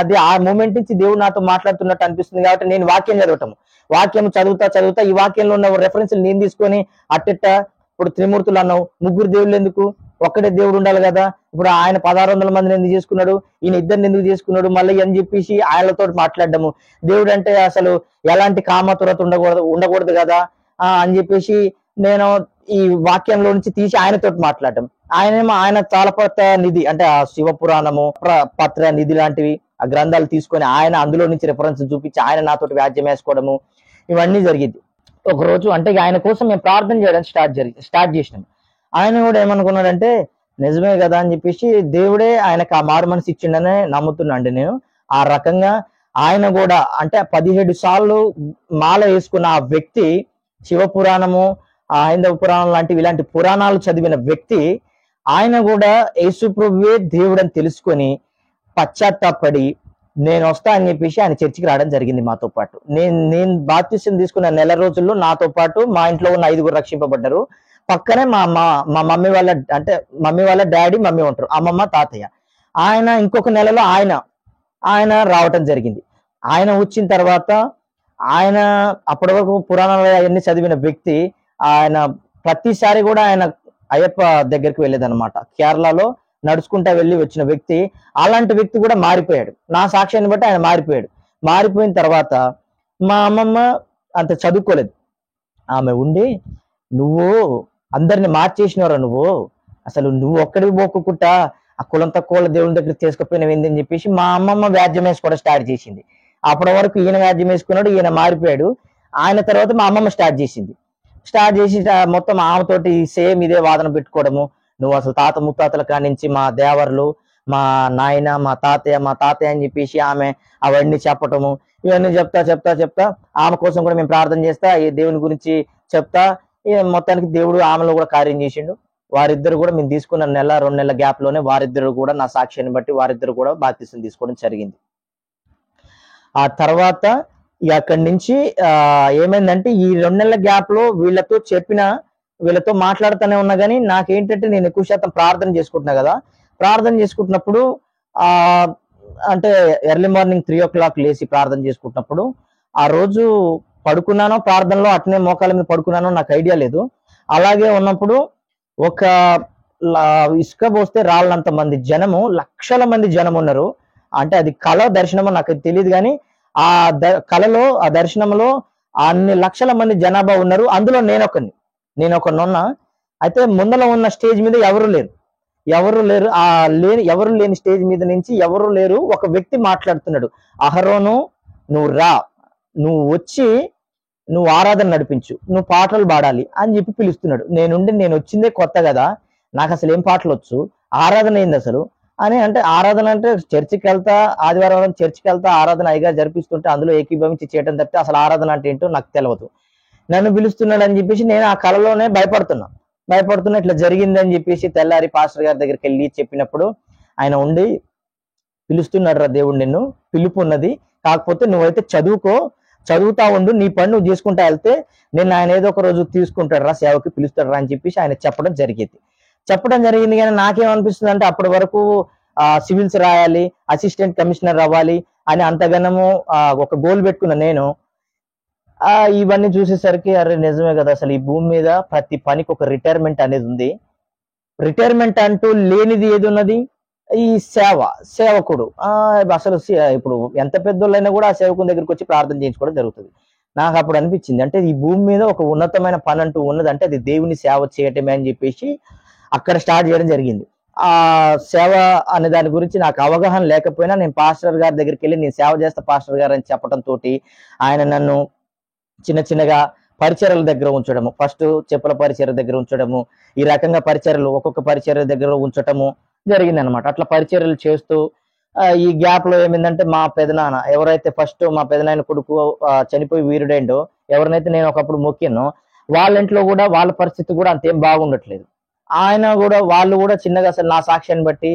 అదే ఆ మూమెంట్ నుంచి దేవుడు నాతో మాట్లాడుతున్నట్టు అనిపిస్తుంది కాబట్టి నేను వాక్యం చదువుతా ఈ వాక్యంలో ఉన్న రెఫరెన్స్ నేను తీసుకొని అట్టెట్ట ఇప్పుడు త్రిమూర్తులు అన్నావు, 3 దేవుళ్ళు ఎందుకు, ఒక్కడే దేవుడు ఉండాలి కదా, ఇప్పుడు ఆయన 1600 మందిని ఎందుకు చేసుకున్నాడు, ఈయన 2 ఎందుకు చేసుకున్నాడు మళ్ళీ అని చెప్పేసి ఆయనతో మాట్లాడడము, దేవుడు అంటే అసలు ఎలాంటి కామతురత ఉండకూడదు కదా అని చెప్పేసి నేను ఈ వాక్యంలో నుంచి తీసి ఆయనతో మాట్లాడటం. ఆయన తాళపత్ర నిధి అంటే ఆ శివ పురాణము పత్ర నిధి లాంటివి ఆ గ్రంథాలు తీసుకొని ఆయన అందులో నుంచి రెఫరెన్స్ చూపించి ఆయన నాతోటి వ్యాజ్యం వేసుకోవడము ఇవన్నీ జరిగింది. ఒక రోజు అంటే ఆయన కోసం మేము ప్రార్థన చేయడం స్టార్ట్ చేసినాం. ఆయన కూడా ఏమనుకున్నాడంటే నిజమే కదా అని చెప్పేసి దేవుడే ఆయనకు ఆ మారు మనసు ఇచ్చిండనే నమ్ముతున్నాండి నేను. ఆ రకంగా ఆయన కూడా అంటే 17 సార్లు మాల వేసుకున్న ఆ వ్యక్తి శివ పురాణము హైందవ పురాణం లాంటివి ఇలాంటి పురాణాలు చదివిన వ్యక్తి ఆయన కూడా యేసు ప్రభువే దేవుడు అని తెలుసుకొని పశ్చాత్తాపడి నేను వస్తా అని చెప్పేసి ఆయన చర్చికి రావడం జరిగింది మాతో పాటు. నేను బాప్తిసం తీసుకున్న నెల రోజుల్లో నాతో పాటు మా ఇంట్లో ఉన్న 5గురు రక్షింపబడ్డారు. పక్కనే మా మమ్మీ వాళ్ళ డాడీ మమ్మీ ఉంటారు, అమ్మమ్మ తాతయ్య. ఆయన ఇంకొక నెలలో ఆయన రావటం జరిగింది. ఆయన వచ్చిన తర్వాత ఆయన అప్పటి వరకు పురాణాలు అవన్నీ చదివిన వ్యక్తి ఆయన ప్రతిసారి కూడా ఆయన అయ్యప్ప దగ్గరికి వెళ్ళేదన్నమాట. కేరళలో నడుచుకుంటా వెళ్ళి వచ్చిన వ్యక్తి. అలాంటి వ్యక్తి కూడా మారిపోయాడు. నా సాక్ష్యాన్ని బట్టి ఆయన మారిపోయాడు. మారిపోయిన తర్వాత మా అమ్మమ్మ అంత చదువుకోలేదు. ఆమె ఉండి నువ్వు అందరిని మార్చేసినవరా, అసలు నువ్వు ఒక్కడికి పోకుండా ఆ కులం తక్కువ దేవుని దగ్గర తీసుకుపోయినవి ఏందని చెప్పేసి మా అమ్మమ్మ వ్యాజ్యం వేసుకోవడం స్టార్ట్ చేసింది. అప్పటి వరకు ఈయన వ్యాజ్యం వేసుకున్నాడు, ఈయన మారిపోయాడు. ఆయన తర్వాత మా అమ్మమ్మ స్టార్ట్ చేసి మొత్తం ఆమెతోటి సేమ్ ఇదే వాదన పెట్టుకోవడము. నువ్వు అసలు తాత ముత్తాతల కాడి నుంచి మా దేవర్లు మా నాయన మా తాతయ్య అని చెప్పేసి ఆమె అవన్నీ చెప్పటము. ఇవన్నీ చెప్తా ఆమె కోసం కూడా మేము ప్రార్థన చేస్తా, ఈ దేవుని గురించి చెప్తా. మొత్తానికి దేవుడు ఆమెలో కూడా కార్యం చేసిండు. వారిద్దరు కూడా మేము తీసుకున్న 1-2 నెలల గ్యాప్ లోనే వారిద్దరు కూడా నా సాక్ష్యాన్ని బట్టి వారిద్దరు కూడా బాప్తిసం తీసుకోవడం జరిగింది. ఆ తర్వాత అక్కడి నుంచి ఏమైందంటే ఈ 2 నెలల గ్యాప్ లో వీళ్ళతో మాట్లాడుతూనే ఉన్నా కానీ నాకేంటంటే నేను ఎక్కువ శాతం ప్రార్థన చేసుకుంటున్నా కదా. ప్రార్థన చేసుకుంటున్నప్పుడు అంటే ఎర్లీ మార్నింగ్ 3 o'clock లేచి ప్రార్థన చేసుకుంటున్నప్పుడు ఆ రోజు పడుకున్నానో ప్రార్థనలో అట్నే మోకాల మీద పడుకున్నానో నాకు ఐడియా లేదు. అలాగే ఉన్నప్పుడు ఒక ఇసుక పోస్తే రాళ్ళంత మంది జనము, లక్షల మంది జనం ఉన్నారు. అంటే అది కళ దర్శనమో నాకు తెలియదు కానీ ఆ కళలో ఆ దర్శనంలో అన్ని లక్షల మంది జనాభా ఉన్నారు. అందులో నేను ఉన్నా. అయితే ముందర ఉన్న స్టేజ్ మీద ఎవరు లేరు. ఎవరు లేని స్టేజ్ మీద నుంచి ఎవరు లేరు. ఒక వ్యక్తి మాట్లాడుతున్నాడు, అహరోను నువ్వు వచ్చి నువ్వు ఆరాధన నడిపించు, నువ్వు పాటలు పాడాలి అని చెప్పి పిలుస్తున్నాడు. నేను వచ్చిందే కొత్త కదా, నాకు అసలు ఏం పాటలు వచ్చు, ఆరాధన ఏంది అసలు అని. అంటే ఆరాధన అంటే చర్చికి వెళ్తా, ఆదివారం చర్చికి వెళ్తా, ఆరాధన అయ్యగా జరిపిస్తుంటే అందులో ఏకీభవించి చేయడం తప్పితే అసలు ఆరాధన అంటే ఏంటో నాకు తెలియదు. నన్ను పిలుస్తున్నాడు అని చెప్పేసి నేను ఆ కళలోనే భయపడుతున్నా. ఇట్లా జరిగిందని చెప్పేసి తెల్లారి పాస్టర్ గారి దగ్గరికి వెళ్ళి చెప్పినప్పుడు ఆయన ఉండి పిలుస్తున్నాడు రా దేవుడు, నిన్ను పిలుపు ఉన్నది, కాకపోతే నువ్వైతే చదువుతా ఉండు, నీ పని నువ్వు చేసుకుంటా వెళ్తే నేను ఆయన ఏదో ఒక రోజు తీసుకుంటాడు రా, సేవకి పిలుస్తాడు రా అని చెప్పేసి ఆయన చెప్పడం జరిగింది. కానీ నాకేమనిపిస్తుంది అంటే అప్పటి వరకు సివిల్స్ రాయాలి, అసిస్టెంట్ కమిషనర్ అవ్వాలి అని అంతగానము ఒక గోల్ పెట్టుకున్న నేను ఇవన్నీ చూసేసరికి అరే నిజమే కదా, అసలు ఈ భూమి మీద ప్రతి పనికి ఒక రిటైర్మెంట్ అనేది ఉంది. రిటైర్మెంట్ అంటూ లేనిది ఏది ఉన్నది? ఈ సేవకుడు. అసలు ఇప్పుడు ఎంత పెద్దోళ్ళైనా కూడా ఆ సేవకుని దగ్గరికి వచ్చి ప్రార్థన చేయించుకోవడం జరుగుతుంది. నాకు అప్పుడు అనిపించింది అంటే ఈ భూమి మీద ఒక ఉన్నతమైన పని అంటూ ఉన్నదంటే అది దేవుని సేవ చేయటమే అని చెప్పేసి అక్కడ స్టార్ట్ చేయడం జరిగింది. ఆ సేవ అనే దాని గురించి నాకు అవగాహన లేకపోయినా నేను పాస్టర్ గారి దగ్గరికి వెళ్ళి నేను సేవ చేస్తా పాస్టర్ గారు అని చెప్పడం తోటి ఆయన నన్ను చిన్నగా పరిచర్యల దగ్గర ఉంచడము, ఫస్ట్ చెప్పుల పరిచర్య దగ్గర ఉంచడము, ఈ రకంగా పరిచర్యలు ఒక్కొక్క పరిచర్య దగ్గర ఉంచటము జరిగింది అనమాట. అట్లా పరిచర్యలు చేస్తూ ఈ గ్యాప్ లో ఏమైందంటే మా పెదనాన్న ఎవరైతే ఫస్ట్ మా పెదనాయన కొడుకు చనిపోయి వీరుడైండో, ఎవరినైతే నేను ఒకప్పుడు మొక్కినో వాళ్ళ ఇంట్లో కూడా వాళ్ళ పరిస్థితి కూడా అంతేం బాగుండట్లేదు. వాళ్ళు కూడా చిన్నగా అసలు నా సాక్ష్యాన్ని బట్టి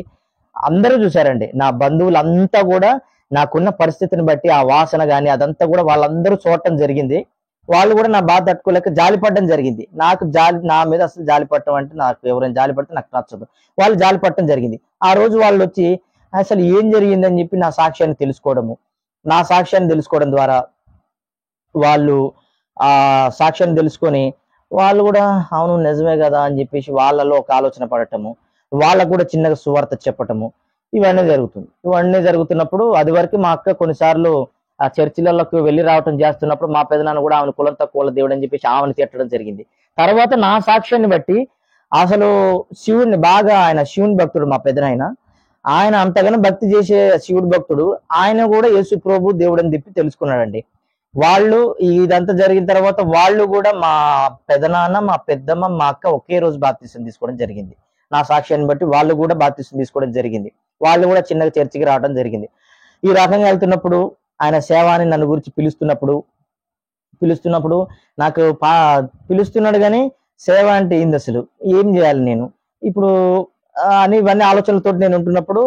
అందరూ చూసారండి. నా బంధువులంతా కూడా నాకున్న పరిస్థితిని బట్టి ఆ వాసన గాని అదంతా కూడా వాళ్ళందరూ చూడటం జరిగింది. వాళ్ళు కూడా నా బాధ తట్టుకోలేక జాలిపడడం జరిగింది. నా మీద అసలు జాలిపడటం అంటే నాకు ఎవరైనా జాలిపడితే నాకు నచ్చదు. వాళ్ళు జాలిపడటం జరిగింది. ఆ రోజు వాళ్ళు వచ్చి అసలు ఏం జరిగిందని చెప్పి నా సాక్ష్యాన్ని తెలుసుకోవడం ద్వారా వాళ్ళు ఆ సాక్ష్యాన్ని తెలుసుకొని వాళ్ళు కూడా అవును నిజమే కదా అని చెప్పేసి వాళ్ళలో ఒక ఆలోచన పడటము, వాళ్ళకు కూడా చిన్నగా సువార్త చెప్పటము ఇవన్నీ జరుగుతున్నప్పుడు అది వరకు మా అక్క కొన్నిసార్లు ఆ చర్చిలలోకి వెళ్ళి రావటం చేస్తున్నప్పుడు మా పెదనాన్న కూడా ఆమెను కులం తక్కువ దేవుడు అని చెప్పేసి ఆమెను తిట్టడం జరిగింది. తర్వాత నా సాక్ష్యాన్ని బట్టి అసలు శివుడిని బాగా, ఆయన శివుని భక్తుడు మా పెదనాయన, ఆయన అంతగానో భక్తి చేసే శివుడి భక్తుడు, ఆయన కూడా యేసు ప్రభు దేవుడు అని చెప్పి తెలుసుకున్నాడండి. వాళ్ళు ఇదంతా జరిగిన తర్వాత వాళ్ళు కూడా మా పెదనాన్న, మా పెద్దమ్మ, మా అక్క ఒకే రోజు బాప్తిసం తీసుకోవడం జరిగింది. నా సాక్ష్యాన్ని బట్టి వాళ్ళు కూడా బాప్తిసం తీసుకోవడం జరిగింది. వాళ్ళు కూడా చిన్నగా చర్చికి రావడం జరిగింది. ఈ రకంగా వెళ్తున్నప్పుడు ఆయన సేవ అని నన్ను గురించి పిలుస్తున్నప్పుడు నాకు పిలుస్తున్నాడు కానీ సేవ అంటే ఏంది, అసలు ఏం చేయాలి నేను ఇప్పుడు అని ఇవన్నీ ఆలోచనలతో నేను ఉంటున్నప్పుడు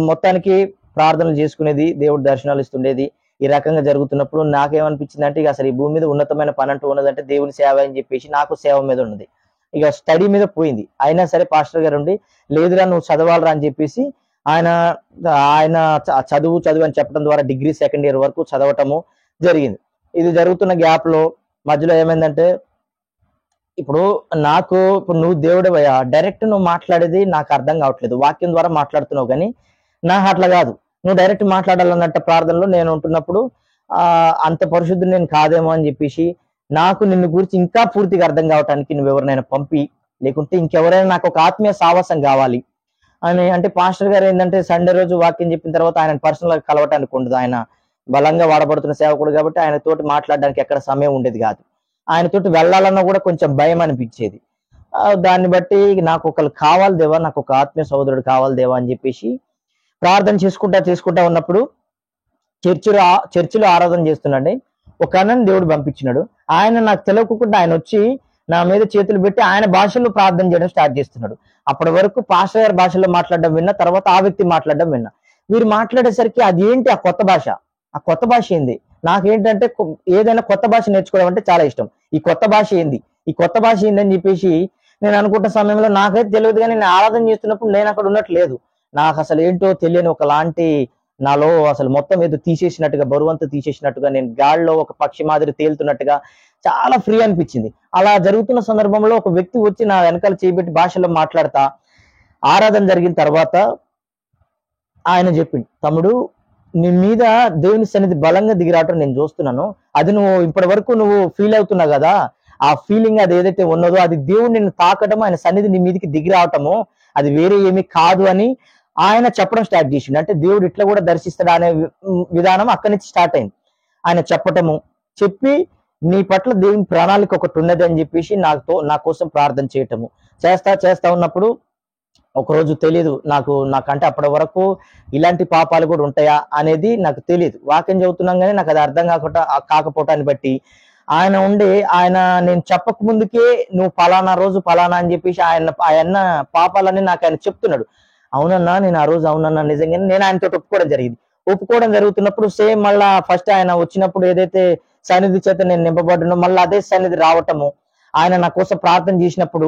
మొత్తానికి ప్రార్థనలు చేసుకునేది, దేవుడి దర్శనాలు ఇస్తుండేది. ఈ రకంగా జరుగుతున్నప్పుడు నాకేమనిపించింది అంటే, ఇక అసలు ఈ భూమి మీద ఉన్నతమైన పని అంటూ ఉన్నదంటే దేవుని సేవ అని చెప్పేసి నాకు సేవ మీద ఉన్నది. ఇక స్టడీ మీద పోయింది. అయినా సరే పాస్టర్ గారు ఉండి, లేదురా నువ్వు చదవాలరా అని చెప్పేసి ఆయన ఆయన చదువు అని చెప్పడం ద్వారా డిగ్రీ సెకండ్ ఇయర్ వరకు చదవటము జరిగింది. ఇది జరుగుతున్న గ్యాప్ లో మధ్యలో ఏమైందంటే, ఇప్పుడు నువ్వు దేవుడివయ్యా, డైరెక్ట్ నువ్వు మాట్లాడేది నాకు అర్థం కావట్లేదు, వాక్యం ద్వారా మాట్లాడుతున్నావు కానీ నాకు అట్లా కాదు, నువ్వు డైరెక్ట్ మాట్లాడాలన్నట్టు ప్రార్థనలో నేను ఉంటున్నప్పుడు అంత పరిశుద్ధుడు నేను కాదేమో అని చెప్పేసి, నాకు నిన్ను గురించి ఇంకా పూర్తిగా అర్థం కావటానికి నువ్వు ఎవరినైనా పంపి, లేకుంటే ఇంకెవరైనా నాకు ఒక ఆత్మీయ సావాసం కావాలి అని అంటే, పాస్టర్ గారు ఏంటంటే సండే రోజు వాక్యం చెప్పిన తర్వాత ఆయన పర్సనల్ గా కలవటానికి ఉండదు. ఆయన బలంగా వాడబడుతున్న సేవకుడు కాబట్టి ఆయన తోటి మాట్లాడడానికి ఎక్కడ సమయం ఉండేది కాదు. ఆయన తోటి వెళ్ళాలన్నా కూడా కొంచెం భయం అనిపించేది. దాన్ని బట్టి నాకు ఒకరు కావాలి దేవా, నాకు ఒక ఆత్మీయ సహోదరుడు కావాలి దేవా అని చెప్పేసి ప్రార్థన చేసుకుంటా ఉన్నప్పుడు చర్చిలో ఆరాధన చేస్తున్నాండి. ఒక అన్నని దేవుడు పంపించినాడు. ఆయన నాకు తెలియకుండా ఆయన వచ్చి నా మీద చేతులు పెట్టి ఆయన భాషలో ప్రార్థన చేయడం స్టార్ట్ చేస్తున్నాడు. అప్పటి వరకు పాస్టర్ గారి భాషలో మాట్లాడడం విన్నా, తర్వాత ఆ వ్యక్తి మాట్లాడడం విన్నా. వీరు మాట్లాడేసరికి అది ఏంటి ఆ కొత్త భాష, ఆ కొత్త భాష ఏంది, నాకేంటంటే ఏదైనా కొత్త భాష నేర్చుకోవడం అంటే చాలా ఇష్టం. ఈ కొత్త భాష ఏంది అని చెప్పేసి నేను అనుకుంటున్న సమయంలో నాకైతే తెలియదు, కానీ నేను ఆరాధన చేస్తున్నప్పుడు నేను అక్కడ ఉన్నట్లేదు. నాకు అసలు ఏంటో తెలియని ఒకలాంటి నాలో అసలు మొత్తం ఏదో తీసేసినట్టుగా, బరువంతా తీసేసినట్టుగా, నేను గాల్లో ఒక పక్షి మాదిరి తేలుతున్నట్టుగా చాలా ఫ్రీ అనిపించింది. అలా జరుగుతున్న సందర్భంలో ఒక వ్యక్తి వచ్చి నా వెనకాల చేయబెట్టి భాషలో మాట్లాడతా, ఆరాధన జరిగిన తర్వాత ఆయన చెప్పిండు, తమ్ముడు నీ మీద దేవుని సన్నిధి బలంగా దిగిరావటం నేను చూస్తున్నాను, అది నువ్వు ఇప్పటి వరకు నువ్వు ఫీల్ అవుతున్నావు కదా, ఆ ఫీలింగ్ అది ఏదైతే ఉన్నదో అది దేవుడు నిన్ను తాకటం, ఆయన సన్నిధి నీ మీదకి దిగి రావటము, అది వేరే ఏమీ కాదు అని ఆయన చెప్పడం స్టార్ట్ చేసిండు. అంటే దేవుడు ఇట్లా కూడా దర్శిస్తాడు అనే విధానం అక్కడి నుంచి స్టార్ట్ అయింది. ఆయన చెప్పి నీ పట్ల దేవుని ప్రణాళిక ఒకటి ఉన్నది అని చెప్పేసి నా కోసం ప్రార్థన చేయటము చేస్తా ఉన్నప్పుడు ఒకరోజు తెలియదు నాకంటే అప్పటి వరకు ఇలాంటి పాపాలు కూడా ఉంటాయా అనేది నాకు తెలియదు. వాక్యం చదువుతున్నాం కానీ నాకు అది అర్థం కాకపోవటాన్ని బట్టి ఆయన నేను చెప్పక ముందుకే నువ్వు పలానా రోజు పలానా అని చెప్పేసి ఆయన పాపాలని నాకు ఆయన చెప్తున్నాడు. అవునన్నా నేను ఆ రోజు అవునన్నా నిజంగానే నేను ఆయనతో ఒప్పుకోవడం జరుగుతున్నప్పుడు సేమ్ మళ్ళా ఫస్ట్ ఆయన వచ్చినప్పుడు ఏదైతే సన్నిధి చేత నేను నింపబడ్డానో మళ్ళీ అదే సన్నిధి రావటము, ఆయన నా కోసం ప్రార్థన చేసినప్పుడు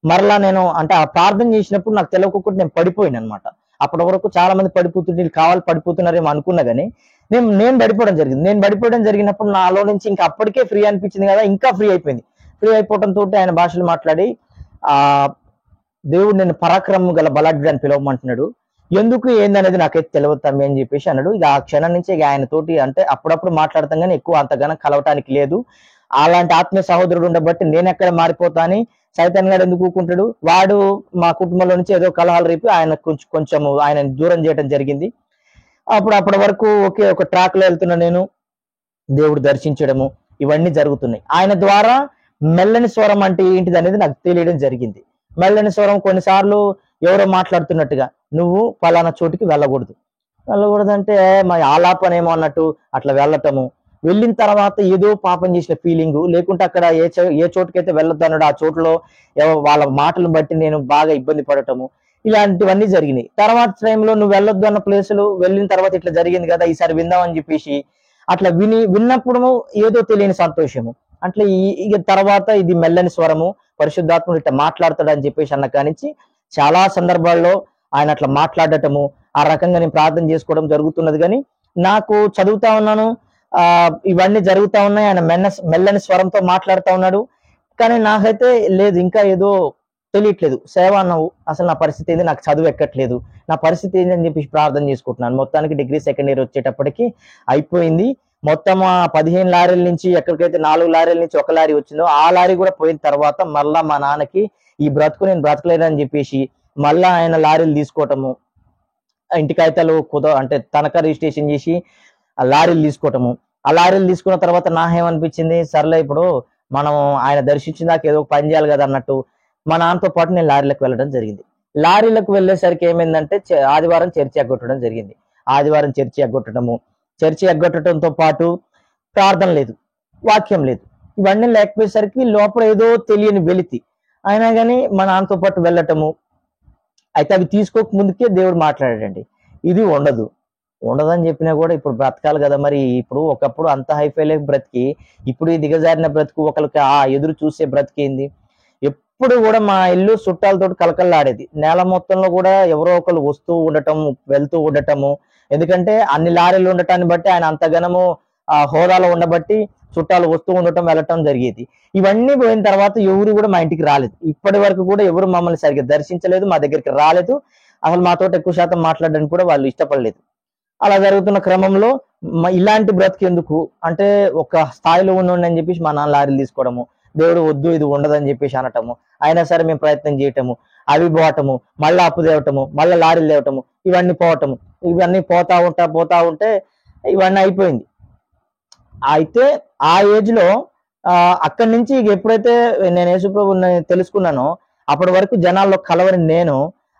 మరలా నేను అంటే ఆ ప్రార్థన చేసినప్పుడు నాకు తెలియకుండా నేను పడిపోయాను అనమాట. అప్పటి వరకు చాలా మంది పడిపోతున్నారేమో అనుకున్నా కానీ నేను పడిపోవడం జరిగింది. నేను పడిపోవడం జరిగినప్పుడు నాలో నుంచి ఇంకా అప్పటికే ఫ్రీ అనిపించింది కదా, ఇంకా ఫ్రీ అయిపోయింది. ఫ్రీ అయిపోవడంతో ఆయన భాషలు మాట్లాడి దేవుడు నేను పరాక్రమం గల బలాఢ్యుడు అని పిలవమంటున్నాడు, ఎందుకు ఏందనేది నాకైతే తెలియదు తమ్మి అని చెప్పేసి అన్నాడు. ఇక ఆ క్షణం నుంచి ఇక ఆయన తోటి అంటే అప్పుడప్పుడు మాట్లాడతాం కానీ ఎక్కువ అంతగానో కలవటానికి లేదు. అలాంటి ఆత్మీయ సహోదరుడు ఉండబట్టి నేను ఎక్కడ మారిపోతా అని సైతాన్ గారు ఎందుకు ఊరుకుంటాడు, వాడు మా కుటుంబంలో నుంచి ఏదో కలహాలు రేపి ఆయన కొంచెం ఆయన దూరం చేయడం జరిగింది. అప్పటి వరకు ఒక ట్రాక్ లో వెళ్తున్నా నేను, దేవుడు దర్శించడము ఇవన్నీ జరుగుతున్నాయి. ఆయన ద్వారా మెల్లని స్వరం అంటే ఏంటిది అనేది నాకు తెలియడం జరిగింది. మెల్లని స్వరం కొన్నిసార్లు ఎవరో మాట్లాడుతున్నట్టుగా, నువ్వు పలానా చోటుకి వెళ్ళకూడదు అంటే మా ఆలాపనేమో అన్నట్టు అట్లా వెళ్ళటము, వెళ్ళిన తర్వాత ఏదో పాపం చేసిన ఫీలింగ్, లేకుంటే అక్కడ ఏ చోటుకైతే వెళ్ళొద్దు అన్నాడు ఆ చోటులో వాళ్ళ మాటలను బట్టి నేను బాగా ఇబ్బంది పడటము, ఇలాంటివన్నీ జరిగినాయి. తర్వాత టైంలో నువ్వు వెళ్ళొద్దు అన్న ప్లేసులు వెళ్ళిన తర్వాత ఇట్లా జరిగింది కదా, ఈసారి విందామని చెప్పేసి అట్లా విన్నప్పుడు ఏదో తెలియని సంతోషము. అట్లా ఇక తర్వాత ఇది మెల్లని స్వరము, పరిశుద్ధాత్ముడు ఇట్లా మాట్లాడతాడు అని చెప్పేసి అన్న కానించి చాలా సందర్భాల్లో ఆయన అట్లా మాట్లాడటము, ఆ రకంగా నేను ప్రార్థన చేసుకోవడం జరుగుతున్నది. కానీ నాకు చదువుతా ఉన్నాను, ఇవన్నీ జరుగుతా ఉన్నాయి, ఆయన మెల్లని స్వరంతో మాట్లాడుతూ ఉన్నాడు. కానీ నాకైతే లేదు, ఇంకా ఏదో తెలియట్లేదు. సేవ అన్నావు, అసలు నా పరిస్థితి ఏంది, నాకు చదువు ఎక్కట్లేదు, నా పరిస్థితి ఏంది అని చెప్పేసి ప్రార్థన చేసుకుంటున్నాను. మొత్తానికి డిగ్రీ సెకండ్ ఇయర్ వచ్చేటప్పటికి అయిపోయింది. మొత్తం ఆ 15 లారీల నుంచి ఎక్కడికైతే 4 లారీల నుంచి ఒక లారీ వచ్చిందో ఆ లారీ కూడా పోయిన తర్వాత మళ్ళా మా నాన్నకి ఈ బ్రతుకు నేను బ్రతకలేదని చెప్పేసి మళ్ళా ఆయన లారీలు తీసుకోవటము, ఇంటి కాగితాలు అంటే తనఖా రిజిస్ట్రేషన్ చేసి ఆ లారీలు తీసుకోవటము. ఆ లారీలు తీసుకున్న తర్వాత నాకేమనిపించింది, సర్లే ఇప్పుడు మనం ఆయన దర్శించినాక ఏదో ఒక పని చేయాలి కదా అన్నట్టు మా నాన్నతో పాటు నేను లారీలకు వెళ్ళడం జరిగింది. లారీలకు వెళ్ళేసరికి ఏమైందంటే ఆదివారం చర్చి ఎగ్గొట్టడం జరిగింది. ఆదివారం చర్చి ఎగ్గొట్టడము, చర్చి ఎగ్గొట్టడంతో పాటు ప్రార్థన లేదు, వాక్యం లేదు, ఇవన్నీ లేకపోయేసరికి లోపల ఏదో తెలియని వెలితి. అయినా కానీ మా నాన్నతో పాటు వెళ్ళటము. అయితే అవి తీసుకోక ముందుకే దేవుడు మాట్లాడాడండి, ఇది ఉండదని చెప్పినా కూడా ఇప్పుడు బ్రతకాలి కదా. మరి ఇప్పుడు ఒకప్పుడు అంత హైఫై లైఫ్ బ్రతికి ఇప్పుడు ఈ దిగజారిన బ్రతుకు ఒకరికి ఆ ఎదురు చూసే బ్రతికేంది. ఎప్పుడు కూడా మా ఇల్లు చుట్టాలతో కలకల్లాడేది. నేల మొత్తంలో కూడా ఎవరో ఒకరు వస్తూ ఉండటము, వెళ్తూ ఉండటము. ఎందుకంటే అన్ని లారీలు ఉండటాన్ని బట్టి ఆయన అంతగనము హోదాలో ఉండబట్టి చుట్టాలు వస్తూ ఉండటం వెళ్ళటం జరిగేది. ఇవన్నీ పోయిన తర్వాత ఎవరు కూడా మా ఇంటికి రాలేదు. ఇప్పటి వరకు కూడా ఎవరు మమ్మల్ని సరిగ్గా దర్శించలేదు, మా దగ్గరికి రాలేదు, అసలు మాతో ఎక్కువ శాతం మాట్లాడడానికి కూడా వాళ్ళు ఇష్టపడలేదు. అలా జరుగుతున్న క్రమంలో ఇలాంటి బ్రతికి ఎందుకు అంటే ఒక స్థాయిలో ఉండండి అని చెప్పేసి మా నాన్న లారీలు తీసుకోవడము, దేవుడు వద్దు ఇది ఉండదని చెప్పేసి అనటము, అయినా సరే మేము ప్రయత్నం చేయటము, అవి పోవటము, మళ్ళీ అప్పు తేవటము, మళ్ళీ లారీలు తేవటము, ఇవన్నీ పోవటము, ఇవన్నీ పోతా ఉంటే ఇవన్నీ అయిపోయింది. అయితే ఆ ఏజ్ లో అక్కడి నుంచి ఎప్పుడైతే నేను యేసుప్రభుని తెలుసుకున్నానో అప్పటి వరకు జనాల్లో కలవని నేను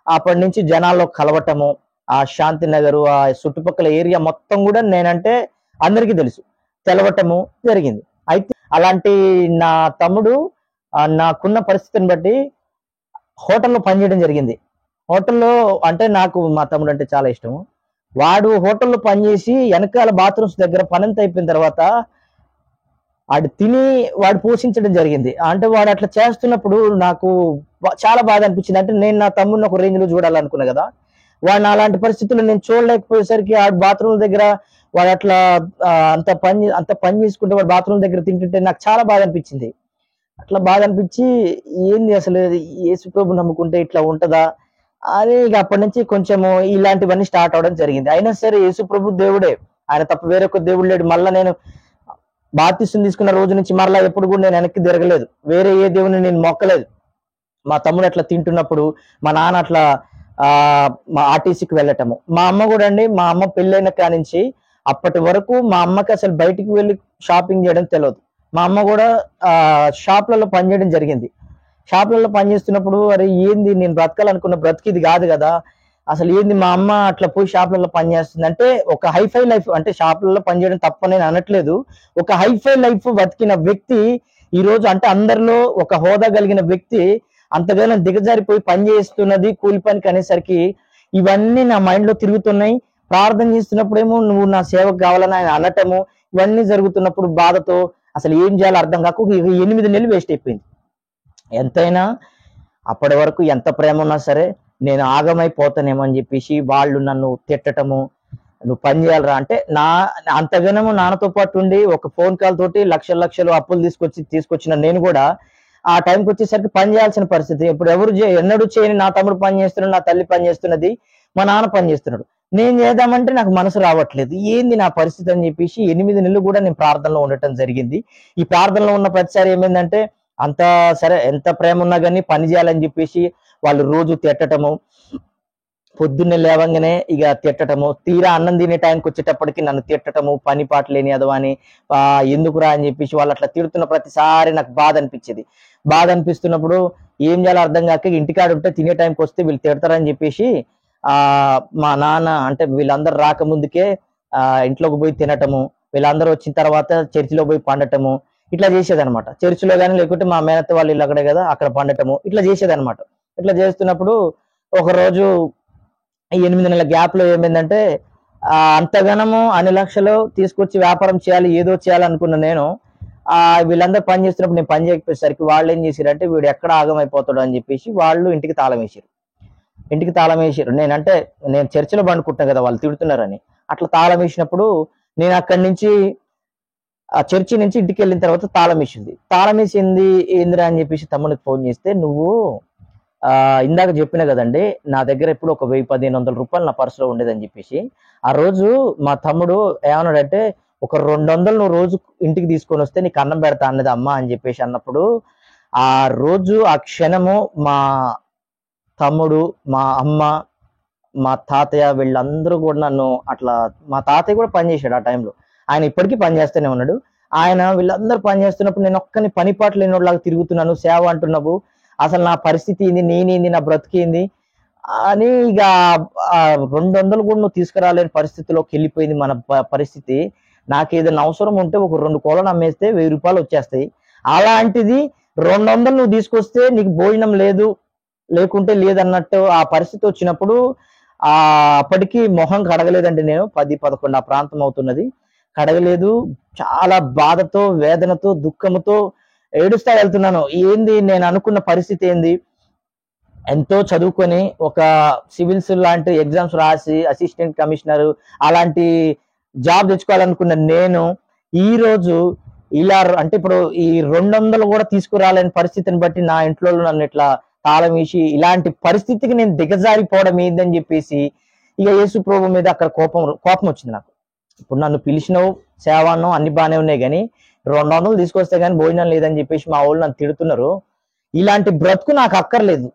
అప్పటి నుంచి జనాల్లో కలవటము, ఆ శాంతి నగర్ ఆ చుట్టుపక్కల ఏరియా మొత్తం కూడా నేనంటే అందరికీ తెలుసు, తెలవటము జరిగింది. అయితే అలాంటి నా తమ్ముడు నాకున్న పరిస్థితిని బట్టి హోటల్లో పనిచేయడం జరిగింది. హోటల్లో అంటే నాకు మా తమ్ముడు అంటే చాలా ఇష్టము. వాడు హోటల్లో పనిచేసి వెనకాల బాత్రూమ్స్ దగ్గర పనంతా అయిపోయిన తర్వాత వాడు తిని వాడు పోషించడం జరిగింది. అంటే వాడు అట్లా చేస్తున్నప్పుడు నాకు చాలా బాధ అనిపించింది. అంటే నేను నా తమ్ముడిని ఒక రేంజ్ లో చూడాలనుకున్నా కదా, వాడిని అలాంటి పరిస్థితుల్లో నేను చూడలేకపోయేసరికి ఆ బాత్రూమ్ దగ్గర వాడు అట్లా అంత పని చేసుకుంటే వాడు బాత్రూమ్ దగ్గర తింటుంటే నాకు చాలా బాధ అనిపించింది. అట్లా బాధ అనిపించి ఏంది అసలు యేసుప్రభు నమ్ముకుంటే ఇట్లా ఉంటదా అని ఇక అప్పటి నుంచి కొంచెము ఇలాంటివన్నీ స్టార్ట్ అవడం జరిగింది. అయినా సరే యేసుప్రభు దేవుడే, ఆయన తప్ప వేరొక దేవుడు లేడు. మళ్ళా నేను బాప్తిసం తీసుకున్న రోజు నుంచి మరలా ఎప్పుడు కూడా నేను వెనక్కి తిరగలేదు, వేరే ఏ దేవుని నేను మొక్కలేదు. మా తమ్ముడు అట్లా తింటున్నప్పుడు మా నాన్న అట్లా మా ఆర్టీసీకి వెళ్ళటము, మా అమ్మ కూడా అండి, మా అమ్మ పెళ్ళైన కానించి అప్పటి వరకు మా అమ్మకి అసలు బయటికి వెళ్ళి షాపింగ్ చేయడం తెలియదు. మా అమ్మ కూడా షాప్లలో పనిచేయడం జరిగింది. షాప్లలో పనిచేస్తున్నప్పుడు అరే ఏంది నేను బ్రతకాలనుకున్న బ్రతికిది కాదు కదా, అసలు ఏంది మా అమ్మ అట్లా పోయి షాప్లలో పనిచేస్తుంది అంటే ఒక హైఫై లైఫ్, అంటే షాప్లలో పనిచేయడం తప్ప నేను అనట్లేదు, ఒక హైఫై లైఫ్ బతికిన వ్యక్తి ఈ రోజు అంటే అందరిలో ఒక హోదా కలిగిన వ్యక్తి అంతగానో దిగజారిపోయి పని చేస్తున్నది కూలి పనికి అనేసరికి ఇవన్నీ నా మైండ్ లో తిరుగుతున్నాయి. ప్రార్థన చేస్తున్నప్పుడేమో నువ్వు నా సేవకు కావాలని ఆయన అనటము, ఇవన్నీ జరుగుతున్నప్పుడు బాధతో అసలు ఏం చేయాలో అర్థం కాక 8 నెలలు వేస్ట్ అయిపోయింది. ఎంతైనా అప్పటి వరకు ఎంత ప్రేమ ఉన్నా సరే నేను ఆగమైపోతానేమో అని చెప్పేసి వాళ్ళు నన్ను తిట్టటము, నువ్వు పని చేయాలరా అంటే అంతగానము నాన్నతో పాటు ఉండి ఒక ఫోన్ కాల్ తోటి లక్షలు అప్పులు తీసుకొచ్చిన నేను కూడా ఆ టైంకి వచ్చేసరికి పని చేయాల్సిన పరిస్థితి. ఇప్పుడు ఎన్నడూ చేయని నా తమ్ముడు పని చేస్తున్నాడు, నా తల్లి పని చేస్తున్నది, మా నాన్న పని చేస్తున్నాడు, నేను చేద్దామంటే నాకు మనసు రావట్లేదు, ఏంది నా పరిస్థితి అని చెప్పేసి 8 నెలలు కూడా నేను ప్రార్థనలో ఉండటం జరిగింది. ఈ ప్రార్థనలో ఉన్న ప్రతిసారి ఏమైందంటే అంత సరే ఎంత ప్రేమ ఉన్నా కానీ పని చేయాలని చెప్పేసి వాళ్ళు రోజు తిట్టటము, పొద్దున్నే లేవంగానే ఇక తిట్టటము, తీరా అన్నం తినే టైంకి వచ్చేటప్పటికి నన్ను తిట్టటము, పని పాట లేని అదవాని ఎందుకురా అని చెప్పేసి వాళ్ళు అట్లా తిడుతున్న ప్రతిసారి నాకు బాధ అనిపించేది. బాధ అనిపిస్తున్నప్పుడు ఏం చేయాలో అర్థం కాక ఇంటికాడ ఉంటే తినే టైంకి వస్తే వీళ్ళు తిడతారని చెప్పేసి మా నాన్న అంటే వీళ్ళందరూ రాకముందుకే ఇంట్లోకి పోయి తినటము, వీళ్ళందరూ వచ్చిన తర్వాత చర్చిలో పోయి పండటము, ఇట్లా చేసేదనమాట. చర్చిలో కానీ లేకుంటే మా మేనత్త వాళ్ళు ఇల్లు అక్కడే కదా అక్కడ పండటము, ఇట్లా చేసేదనమాట. ఇట్లా చేస్తున్నప్పుడు ఒకరోజు 8 నెలల గ్యాప్ లో ఏమైందంటే అంతగనము అన్ని లక్షలు తీసుకొచ్చి వ్యాపారం చేయాలి ఏదో చేయాలనుకున్న నేను వీళ్ళందరూ పని చేస్తున్నప్పుడు నేను పని చేయకపోయేసరికి వాళ్ళు ఏం చేశారంటే వీడు ఎక్కడ ఆగమైపోతాడు అని చెప్పేసి వాళ్ళు ఇంటికి తాళం వేసారు. నేను చర్చిలో పండుకుంటున్నా కదా వాళ్ళు తిడుతున్నారని అట్లా తాళం వేసినప్పుడు నేను అక్కడి నుంచి ఆ చర్చి నుంచి ఇంటికి వెళ్ళిన తర్వాత తాళం వేసింది ఏందిరా అని చెప్పేసి తమ్ముడికి ఫోన్ చేస్తే నువ్వు ఇందాక చెప్పిన కదండి, నా దగ్గర ఎప్పుడు ఒక 1000-1500 రూపాయలు నా పర్సులో ఉండేదని చెప్పేసి. ఆ రోజు మా తమ్ముడు ఏమన్నాడంటే, ఒక 200 నువ్వు రోజు ఇంటికి తీసుకొని వస్తే నీకు అన్నం పెడతా అన్నది అమ్మ అని చెప్పేసి అన్నప్పుడు, ఆ రోజు ఆ క్షణము మా తమ్ముడు, మా అమ్మ, మా తాతయ్య వీళ్ళందరూ కూడా నన్ను అట్లా, మా తాతయ్య కూడా పనిచేశాడు ఆ టైంలో. ఆయన ఇప్పటికీ పనిచేస్తూనే ఉన్నాడు. ఆయన వీళ్ళందరూ పనిచేస్తున్నప్పుడు నేను ఒక్కని పని పాట లేనిలాగా తిరుగుతున్నాను, సేవ అంటున్నావు, అసలు నా పరిస్థితి ఏంది, నేనేంది, నా బ్రతికేంది అని ఇక 200 కూడా నువ్వు తీసుకురాలేని పరిస్థితిలోకి వెళ్ళిపోయింది మన పరిస్థితి. నాకు ఏదైనా అవసరం ఉంటే ఒక 2 కోళ్ళను అమ్మేస్తే 1000 రూపాయలు వచ్చేస్తాయి. అలాంటిది 200 నువ్వు తీసుకొస్తే నీకు భోజనం లేదు, లేకుంటే లేదన్నట్టు ఆ పరిస్థితి వచ్చినప్పుడు ఆ అప్పటికి మొహం కడగలేదండి. నేను 10-11 ఆ ప్రాంతం అవుతున్నది, కడగలేదు. చాలా బాధతో, వేదనతో, దుఃఖముతో ఏడుస్తా వెళ్తున్నాను. ఏంది నేను అనుకున్న పరిస్థితి ఏంది, ఎంతో చదువుకొని ఒక సివిల్స్ లాంటి ఎగ్జామ్స్ రాసి అసిస్టెంట్ కమిషనర్ అలాంటి జాబ్ తెచ్చుకోవాలనుకున్న నేను ఈ రోజు ఇలా అంటే ఇప్పుడు ఈ 200 కూడా తీసుకురాలేని పరిస్థితిని బట్టి నా ఇంట్లో నన్ను ఇట్లా తాళం వేసి ఇలాంటి పరిస్థితికి నేను దిగజారిపోవడం ఏందని చెప్పేసి ఇక యేసు ప్రభు మీద అక్కడ కోపం వచ్చింది నాకు. ఇప్పుడు నన్ను పిలిచినావు, సేవ అన్నావు, అన్ని బాగానే ఉన్నాయి, కానీ 200 తీసుకొస్తే కానీ భోజనం లేదని చెప్పేసి మా వాళ్ళు నన్ను తిడుతున్నారు. ఇలాంటి బ్రతుకు నాకు అక్కర్లేదు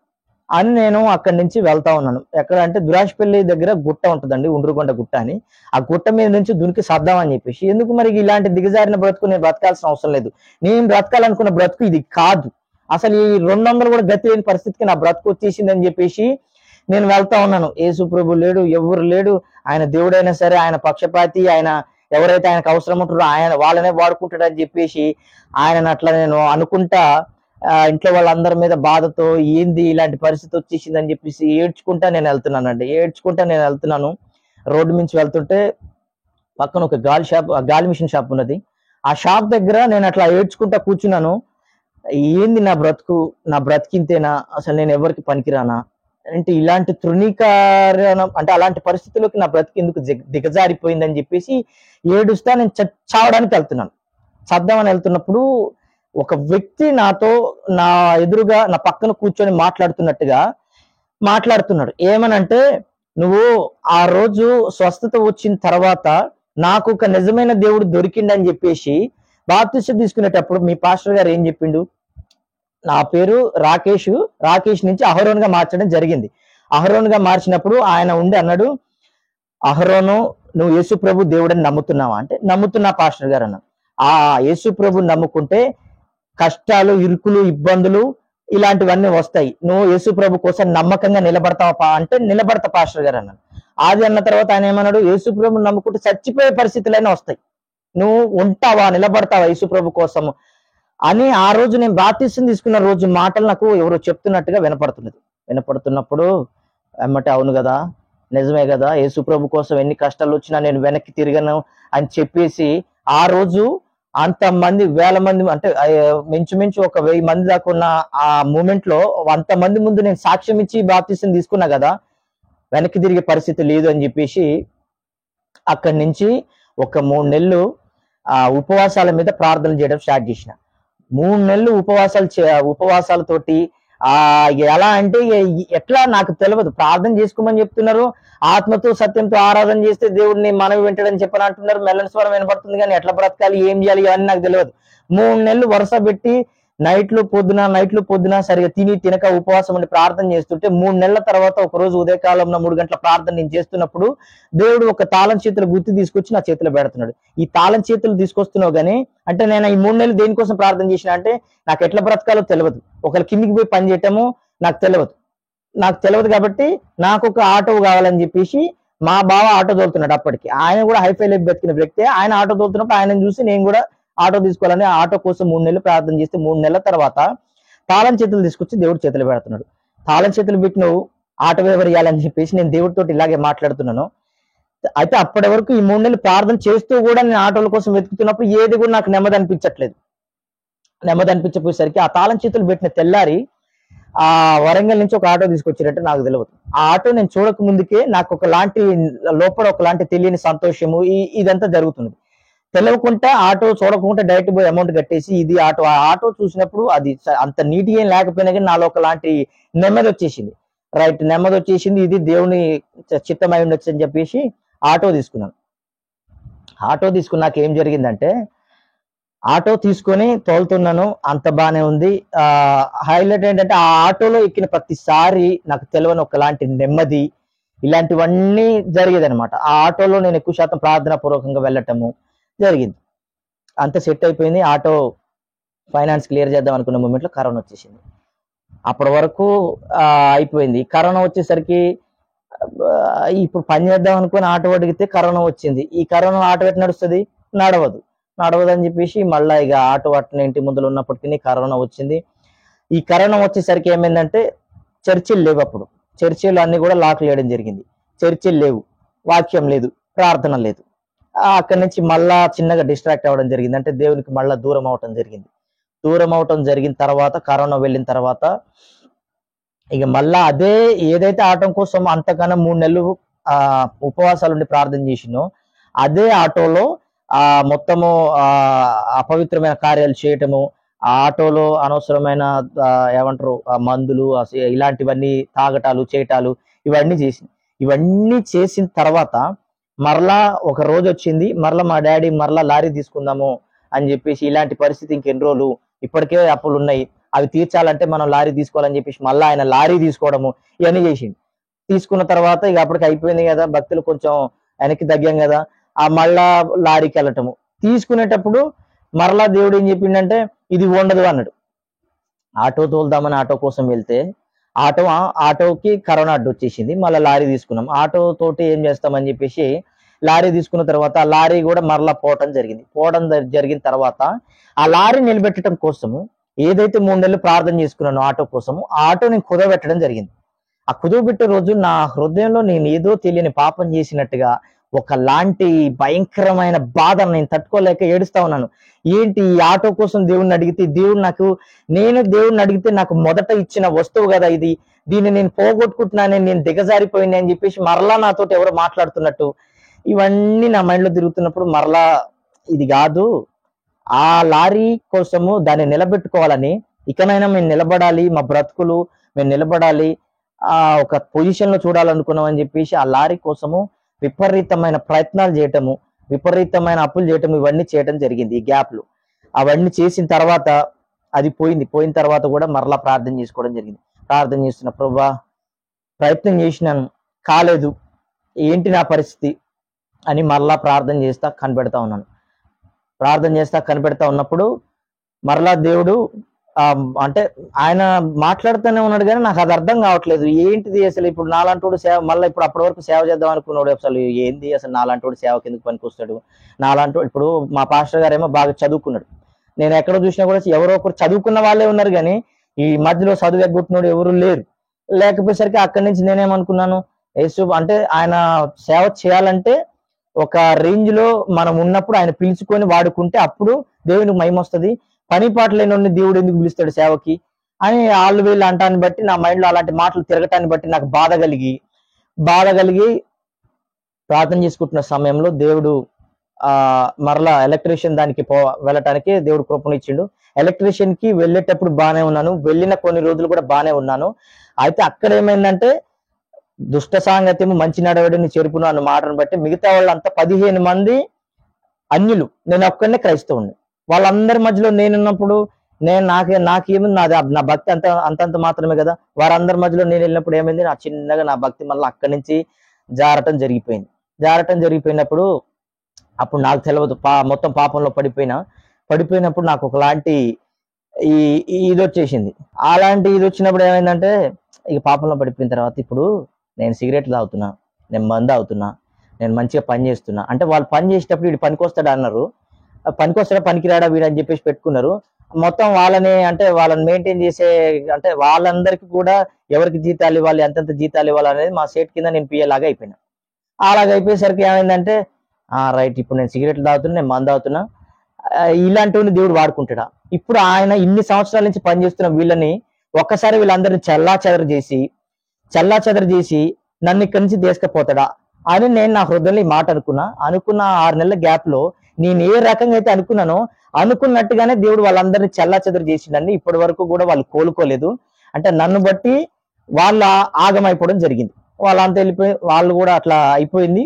అని నేను అక్కడి నుంచి వెళ్తా ఉన్నాను. ఎక్కడ అంటే దురాష్పల్లి దగ్గర గుట్ట ఉంటుందండి, ఉండ్రుగొండ గుట్ట అని. ఆ గుట్ట మీద నుంచి దునికి సర్దామని చెప్పేసి. ఎందుకు మరి ఇలాంటి దిగజారిన బ్రతుకు నేను బ్రతకాల్సిన అవసరం లేదు, నేను బ్రతకాలనుకున్న బ్రతుకు ఇది కాదు, అసలు ఈ 200 కూడా గతి లేని పరిస్థితికి నా బ్రతుకు వచ్చేసిందని చెప్పేసి నేను వెళ్తా ఉన్నాను. యేసు ప్రభు లేడు, ఎవరు లేడు, ఆయన దేవుడైనా సరే, ఆయన పక్షపాతి, ఆయన ఎవరైతే ఆయనకు అవసరం ఉంటుందో ఆయన వాళ్ళనే వాడుకుంటాడు అని చెప్పేసి ఆయన అట్లా నేను అనుకుంటా ఇంట్లో వాళ్ళందరి మీద బాధతో ఏంది ఇలాంటి పరిస్థితి వచ్చేసింది అని చెప్పేసి ఏడ్చుకుంటా నేను వెళ్తున్నాను. రోడ్డు నుంచి వెళ్తుంటే పక్కన ఒక గాలి మిషన్ షాప్ ఉన్నది. ఆ షాప్ దగ్గర నేను అట్లా ఏడ్చుకుంటా కూర్చున్నాను. ఏంది నా బ్రతికింతేనా, అసలు నేను ఎవరికి పనికిరానా, అంటే ఇలాంటి తృణీకరణ, అంటే అలాంటి పరిస్థితుల్లోకి నా బ్రతికి ఎందుకు దిగజారిపోయిందని చెప్పేసి ఏడుస్తా నేను చావడానికి వెళ్తున్నాను. చద్దామని వెళ్తున్నప్పుడు ఒక వ్యక్తి నాతో నా ఎదురుగా నా పక్కన కూర్చొని మాట్లాడుతున్నాడు. ఏమనంటే, నువ్వు ఆ రోజు స్వస్థత వచ్చిన తర్వాత నాకు ఒక నిజమైన దేవుడు దొరికిండని చెప్పేసి బాప్తిసం తీసుకునేటప్పుడు మీ పాస్టర్ గారు ఏం చెప్పిండు, నా పేరు రాకేష్ నుంచి అహరోన్ గా మార్చడం జరిగింది. అహరోన్ గా మార్చినప్పుడు ఆయన ఉండి అన్నాడు, అహరోను నువ్వు యేసు ప్రభు దేవుడని నమ్ముతున్నావా అంటే, నమ్ముతున్నా పాస్టర్ గారు అన్నాడు. ఆ యేసు ప్రభు నమ్ముకుంటే కష్టాలు, ఇరుకులు, ఇబ్బందులు ఇలాంటివన్నీ వస్తాయి, నువ్వు యేసు ప్రభు కోసం నమ్మకంగా నిలబడతావా అంటే, నిలబడతా పాస్టర్ గారు అన్నాడు. అది అన్న తర్వాత ఆయన ఏమన్నాడు, యేసు ప్రభు నమ్ముకుంటే చచ్చిపోయే పరిస్థితులైనా వస్తాయి, నువ్వు ఉంటావా, నిలబడతావా యేసు ప్రభు కోసము అని ఆ రోజు నేను బాప్తిసం తీసుకున్న రోజు మాటలు నాకు ఎవరో చెప్తున్నట్టుగా వినపడుతున్నప్పుడు ఎమ్మటే అవును కదా, నిజమే కదా, యేసు ప్రభు కోసం ఎన్ని కష్టాలు వచ్చినా నేను వెనక్కి తిరగను అని చెప్పేసి ఆ రోజు అంతమంది, 1000 మంది, అంటే మించుమించు ఒక 1000 మంది దాకా ఉన్న ఆ మూమెంట్ లో అంతమంది ముందు నేను సాక్ష్యం ఇచ్చి బాప్తిసం తీసుకున్నా కదా, వెనక్కి తిరిగే పరిస్థితి లేదు అని చెప్పేసి అక్కడి నుంచి ఒక 3 నెలలు ఉపవాసాల మీద ప్రార్థన చేయడం స్టార్ట్ చేసిన. 3 నెలలు ఉపవాసాలతోటి ఎలా అంటే ఎట్లా నాకు తెలియదు. ప్రార్థన చేసుకోమని చెప్తున్నారు, ఆత్మతో సత్యంతో ఆరాధన చేస్తే దేవుడిని మనవి వింటాడని చెప్పని అంటున్నారు, మెల్లని స్వరం వినపడుతుంది, కానీ ఎట్లా బ్రతకాలి, ఏం చేయాలి ఇవన్నీ నాకు తెలియదు. 3 నెలలు వరుస పెట్టి నైట్లు పొద్దున సరిగా తినక ఉపవాసం ఉండి ప్రార్థన చేస్తుంటే 3 నెలల తర్వాత ఒక రోజు ఉదయకాలంలో 3 గంటల ప్రార్థన నేను చేస్తున్నప్పుడు దేవుడు ఒక తాళం చేతుల గుర్తు తీసుకొచ్చి నా చేతిలో పెడుతున్నాడు. ఈ తాళం చేతులు తీసుకొస్తున్నావు కానీ అంటే నేను ఈ 3 నెలలు దేనికోసం ప్రార్థన చేసిన అంటే, నాకు ఎట్లా బ్రతకాలో తెలియదు, ఒకరి కిందికి పోయి పని చేయటము నాకు తెలియదు కాబట్టి నాకు ఒక ఆటో కావాలని చెప్పేసి మా బావ ఆటో తోలుతున్నాడు. అప్పటికి ఆయన కూడా హైఫై లైఫ్ బతికిన వ్యక్తి. ఆయన ఆటో తోలుతున్నప్పుడు ఆయన చూసి నేను కూడా ఆటో తీసుకోవాలని ఆటో కోసం 3 నెలలు ప్రార్థన చేస్తే 3 నెలల తర్వాత తాళం చేతులు తీసుకొచ్చి దేవుడి చేతులు పెడుతున్నాడు. తాళం చేతులు పెట్టి నువ్వు ఆటో ఎవరు ఇవ్వాలని చెప్పేసి నేను దేవుడితో ఇలాగే మాట్లాడుతున్నాను. అయితే అప్పటి వరకు ఈ 3 నెలలు ప్రార్థన చేస్తూ కూడా నేను ఆటోల కోసం వెతుకుతున్నప్పుడు ఏది కూడా నాకు నెమ్మది అనిపించపోయేసరికి ఆ తాళం చేతులు పెట్టిన తెల్లారి ఆ వరంగల్ నుంచి ఒక ఆటో తీసుకొచ్చినట్టు నాకు తెలియదు. ఆ ఆటో నేను చూడక ముందుకే నాకు ఒకలాంటి లోపల ఒకలాంటి తెలియని సంతోషము ఇదంతా జరుగుతుంది. తెలియకుంటే ఆటో చూడకుండా డైరెక్ట్ పోయి అమౌంట్ కట్టేసి ఇది ఆటో, ఆ ఆటో చూసినప్పుడు అది అంత నీట్గా ఏం లేకపోయినా కానీ నాలో ఒకలాంటి నెమ్మది వచ్చేసింది. రైట్, నెమ్మది వచ్చేసింది, ఇది దేవుని చిత్తమై ఉండొచ్చు అని చెప్పేసి ఆటో తీసుకున్నాను. ఆటో తీసుకున్నాక ఏం జరిగిందంటే, ఆటో తీసుకొని తోలుతున్నాను, అంత బానే ఉంది. హైలైట్ ఏంటంటే ఆ ఆటోలో ఎక్కిన ప్రతిసారి నాకు తెలియని ఒకలాంటి నెమ్మది, ఇలాంటివన్నీ జరిగేది అనమాట. ఆ ఆటోలో నేను ఎక్కువ శాతం ప్రార్థనా పూర్వకంగా వెళ్ళటము జరిగింది. అంత సెట్ అయిపోయింది. ఆటో ఫైనాన్స్ క్లియర్ చేద్దాం అనుకున్న మూమెంట్లో కరోనా వచ్చేసింది. అప్పటి వరకు అయిపోయింది. కరోనా వచ్చేసరికి ఇప్పుడు పని చేద్దాం అనుకుని ఆటో అడిగితే కరోనా వచ్చింది. ఈ కరోనా ఆటో ఎట్లా నడుస్తుంది? నడవదు అని చెప్పేసి మళ్ళీ ఇక ఆటో అట్నే ఇంటి ముందులో ఉన్నప్పటికీ కరోనా వచ్చింది. ఈ కరోనా వచ్చేసరికి ఏమైందంటే చర్చిలు లేవు. అప్పుడు చర్చిలు అన్ని కూడా లాక్ చేయడం జరిగింది. చర్చిలు లేవు, వాక్యం లేదు, ప్రార్థన లేదు. అక్కడి నుంచి మళ్ళా చిన్నగా డిస్ట్రాక్ట్ అవ్వడం జరిగింది. అంటే దేవునికి మళ్ళా దూరం అవటం జరిగింది. దూరం అవటం జరిగిన తర్వాత, కరోనా వెళ్ళిన తర్వాత ఇక మళ్ళా అదే ఏదైతే ఆటం కోసం అంతకన్నా 3 నెలలు ఉపవాసాలుండి ప్రార్థన చేసినో అదే ఆటోలో మొత్తము అపవిత్రమైన కార్యాలు చేయటము, ఆ ఆటోలో అనవసరమైన ఏమంటారు మందులు ఇలాంటివన్నీ తాగటాలు చేయటాలు ఇవన్నీ చేసిన తర్వాత మరలా ఒక రోజు వచ్చింది. మరలా మా డాడీ మరలా లారీ తీసుకుందాము అని చెప్పేసి, ఇలాంటి పరిస్థితి ఇంకెన్ని రోజులు, ఇప్పటికే అప్పులు ఉన్నాయి, అవి తీర్చాలంటే మనం లారీ తీసుకోవాలని చెప్పేసి మళ్ళీ ఆయన లారీ తీసుకోవడము ఇవన్నీ చేసింది. తీసుకున్న తర్వాత ఇక అప్పటికి అయిపోయింది కదా, భక్తులు కొంచెం వెనక్కి తగ్గాం కదా, ఆ మళ్ళా లారీకి వెళ్ళటము. తీసుకునేటప్పుడు మరలా దేవుడు ఏం చెప్పిండంటే ఇది ఉండదు అన్నాడు. ఆటో తోలుదామని ఆటో కోసం వెళ్తే ఆటోకి కరోనా అడ్డు వచ్చేసింది. మళ్ళీ లారీ తీసుకున్నాం. ఆటో తోటి ఏం చేస్తామని చెప్పేసి లారీ తీసుకున్న తర్వాత ఆ లారీ కూడా మరలా పోవడం జరిగిన తర్వాత ఆ లారీ నిలబెట్టడం కోసము ఏదైతే 3 నెలలు ప్రార్థన చేసుకున్నానో ఆటో కోసము, ఆ ఆటో నేను కుదవబెట్టడం జరిగింది. ఆ కుదవబెట్టే రోజు నా హృదయంలో నేను ఏదో తెలియని పాపం చేసినట్టుగా ఒకలాంటి భయంకరమైన బాధ నేను తట్టుకోలేక ఏడుస్తా ఉన్నాను. ఏంటి ఈ ఆటో కోసం దేవుడిని అడిగితే దేవుడిని అడిగితే నాకు మొదట ఇచ్చిన వస్తువు కదా ఇది, దీన్ని నేను పోగొట్టుకుంటున్నానే, నేను దిగజారిపోయినా అని చెప్పేసి మరలా నాతో ఎవరో మాట్లాడుతున్నట్టు ఇవన్నీ నా మైండ్ లో తిరుగుతున్నప్పుడు మరలా ఇది కాదు, ఆ లారీ కోసము దాన్ని నిలబెట్టుకోవాలని, ఇకనైనా మేము నిలబడాలి, మా బ్రతుకులు మేము నిలబడాలి, ఒక పొజిషన్ లో చూడాలనుకున్నాం అని చెప్పేసి ఆ లారీ కోసము విపరీతమైన ప్రయత్నాలు చేయటము, విపరీతమైన అప్పులు చేయటం, ఇవన్నీ చేయటం జరిగింది. ఈ గ్యాప్ లో అవన్నీ చేసిన తర్వాత అది పోయిన తర్వాత కూడా మరలా ప్రార్థన చేసుకోవడం జరిగింది. ప్రార్థన చేస్తున్న, ప్రభువా ప్రయత్నం చేసినాను కాలేదు, ఏంటి నా పరిస్థితి అని మరలా ప్రార్థన చేస్తా కనిపెడతా ఉన్నప్పుడు మరలా దేవుడు అంటే ఆయన మాట్లాడుతూనే ఉన్నాడు కానీ నాకు అది అర్థం కావట్లేదు. ఏంటిది అసలు, ఇప్పుడు నాలాంటి సేవ మళ్ళీ ఇప్పుడు అప్పటి వరకు సేవ చేద్దాం అనుకున్నాడు, అసలు ఏంది అసలు నాలాంటి సేవకి ఎందుకు పనికి వస్తాడు, ఇప్పుడు మా పాస్టర్ గారు ఏమో బాగా చదువుకున్నాడు, నేను ఎక్కడ చూసినా కూడా ఎవరో ఒకరు చదువుకున్న వాళ్ళే ఉన్నారు కానీ ఈ మధ్యలో చదువు ఎగ్గొట్టినోడు ఎవరు లేకపోయేసరికి అక్కడి నుంచి నేనేమనుకున్నాను, యేసు అంటే ఆయన సేవ చేయాలంటే ఒక రేంజ్ లో మనం ఉన్నప్పుడు ఆయన పిలుచుకొని వాడుకుంటే అప్పుడు దేవునికి మహిమ వస్తుంది, పని పాట లేని దేవుడు ఎందుకు పిలుస్తాడు సేవకి అని వాళ్ళు వీళ్ళు అంటాన్ని బట్టి నా మైండ్ లో అలాంటి మాటలు తిరగటాన్ని బట్టి నాకు బాధ కలిగి ప్రార్థన చేసుకుంటున్న సమయంలో దేవుడు మరలా ఎలక్ట్రీషియన్ దానికి వెళ్ళటానికి దేవుడు కృపనిచ్చిండు. ఎలక్ట్రీషియన్ కి వెళ్ళేటప్పుడు బాగానే ఉన్నాను, వెళ్ళిన కొన్ని రోజులు కూడా బాగానే ఉన్నాను. అయితే అక్కడ ఏమైందంటే దుష్ట సాంగత్యము మంచి నడవడిని చెరుపును అన్న మాటను బట్టి మిగతా వాళ్ళంతా 15 మంది అన్యులు, నేను ఒక్కడనే క్రైస్తవుని. వాళ్ళందరి మధ్యలో నేనున్నప్పుడు నాకేముంది, నా భక్తి అంతంత మాత్రమే కదా. వారందరి మధ్యలో నేను వెళ్ళినప్పుడు ఏమైంది, నా చిన్నగా నా భక్తి మళ్ళీ అక్కడి నుంచి జారటం జరిగిపోయినప్పుడు అప్పుడు నాకు తెలియదు, మొత్తం పాపంలో పడిపోయినప్పుడు నాకు ఒకలాంటి ఇది వచ్చేసింది. అలాంటి ఇది వచ్చినప్పుడు ఏమైందంటే ఇక పాపంలో పడిపోయిన తర్వాత ఇప్పుడు నేను సిగరెట్లు తాగుతున్నా, నేను మందు తాగుతున్నా, నేను మంచిగా పని చేస్తున్నా అంటే వాళ్ళు పని చేసేటప్పుడు వీడు పనికొస్తాడు అన్నారు, పనికొస్తాడా పనికిరాడా వీడు అని చెప్పేసి పెట్టుకున్నారు. మొత్తం వాళ్ళని మెయింటైన్ చేసే అంటే వాళ్ళందరికీ కూడా ఎవరికి జీతాలు ఇవ్వాలి, ఎంతెంత జీతాలు ఇవ్వాలి అనేది మా సేట్ కింద నేను పియ్యేలాగా అయిపోయినా. అలాగ అయిపోయేసరికి ఏమైందంటే రైట్, ఇప్పుడు నేను సిగరెట్లు తాగుతున్నా, నేను మందు తాగుతున్నా, ఇలాంటివన్నీ దేవుడు వాడుకుంటాడా? ఇప్పుడు ఆయన ఇన్ని సంవత్సరాల నుంచి పనిచేస్తున్న వీళ్ళని ఒక్కసారి వీళ్ళందరినీ చల్లా చేసి నన్ను ఇక్కడి నుంచి తీసుకుపోతాడా అని నేను నా హృదయంలో ఈ మాట అనుకున్న 6 నెలల గ్యాప్ లో నేను ఏ రకంగా అయితే అనుకున్నానో అనుకున్నట్టుగానే దేవుడు వాళ్ళందరినీ చెల్లాచెదరు చేసిండండి. ఇప్పటి వరకు కూడా వాళ్ళు కోలుకోలేదు. అంటే నన్ను బట్టి వాళ్ళు ఆగమైపోవడం జరిగింది. వాళ్ళంతా వెళ్ళిపోయి వాళ్ళు కూడా అట్లా అయిపోయింది.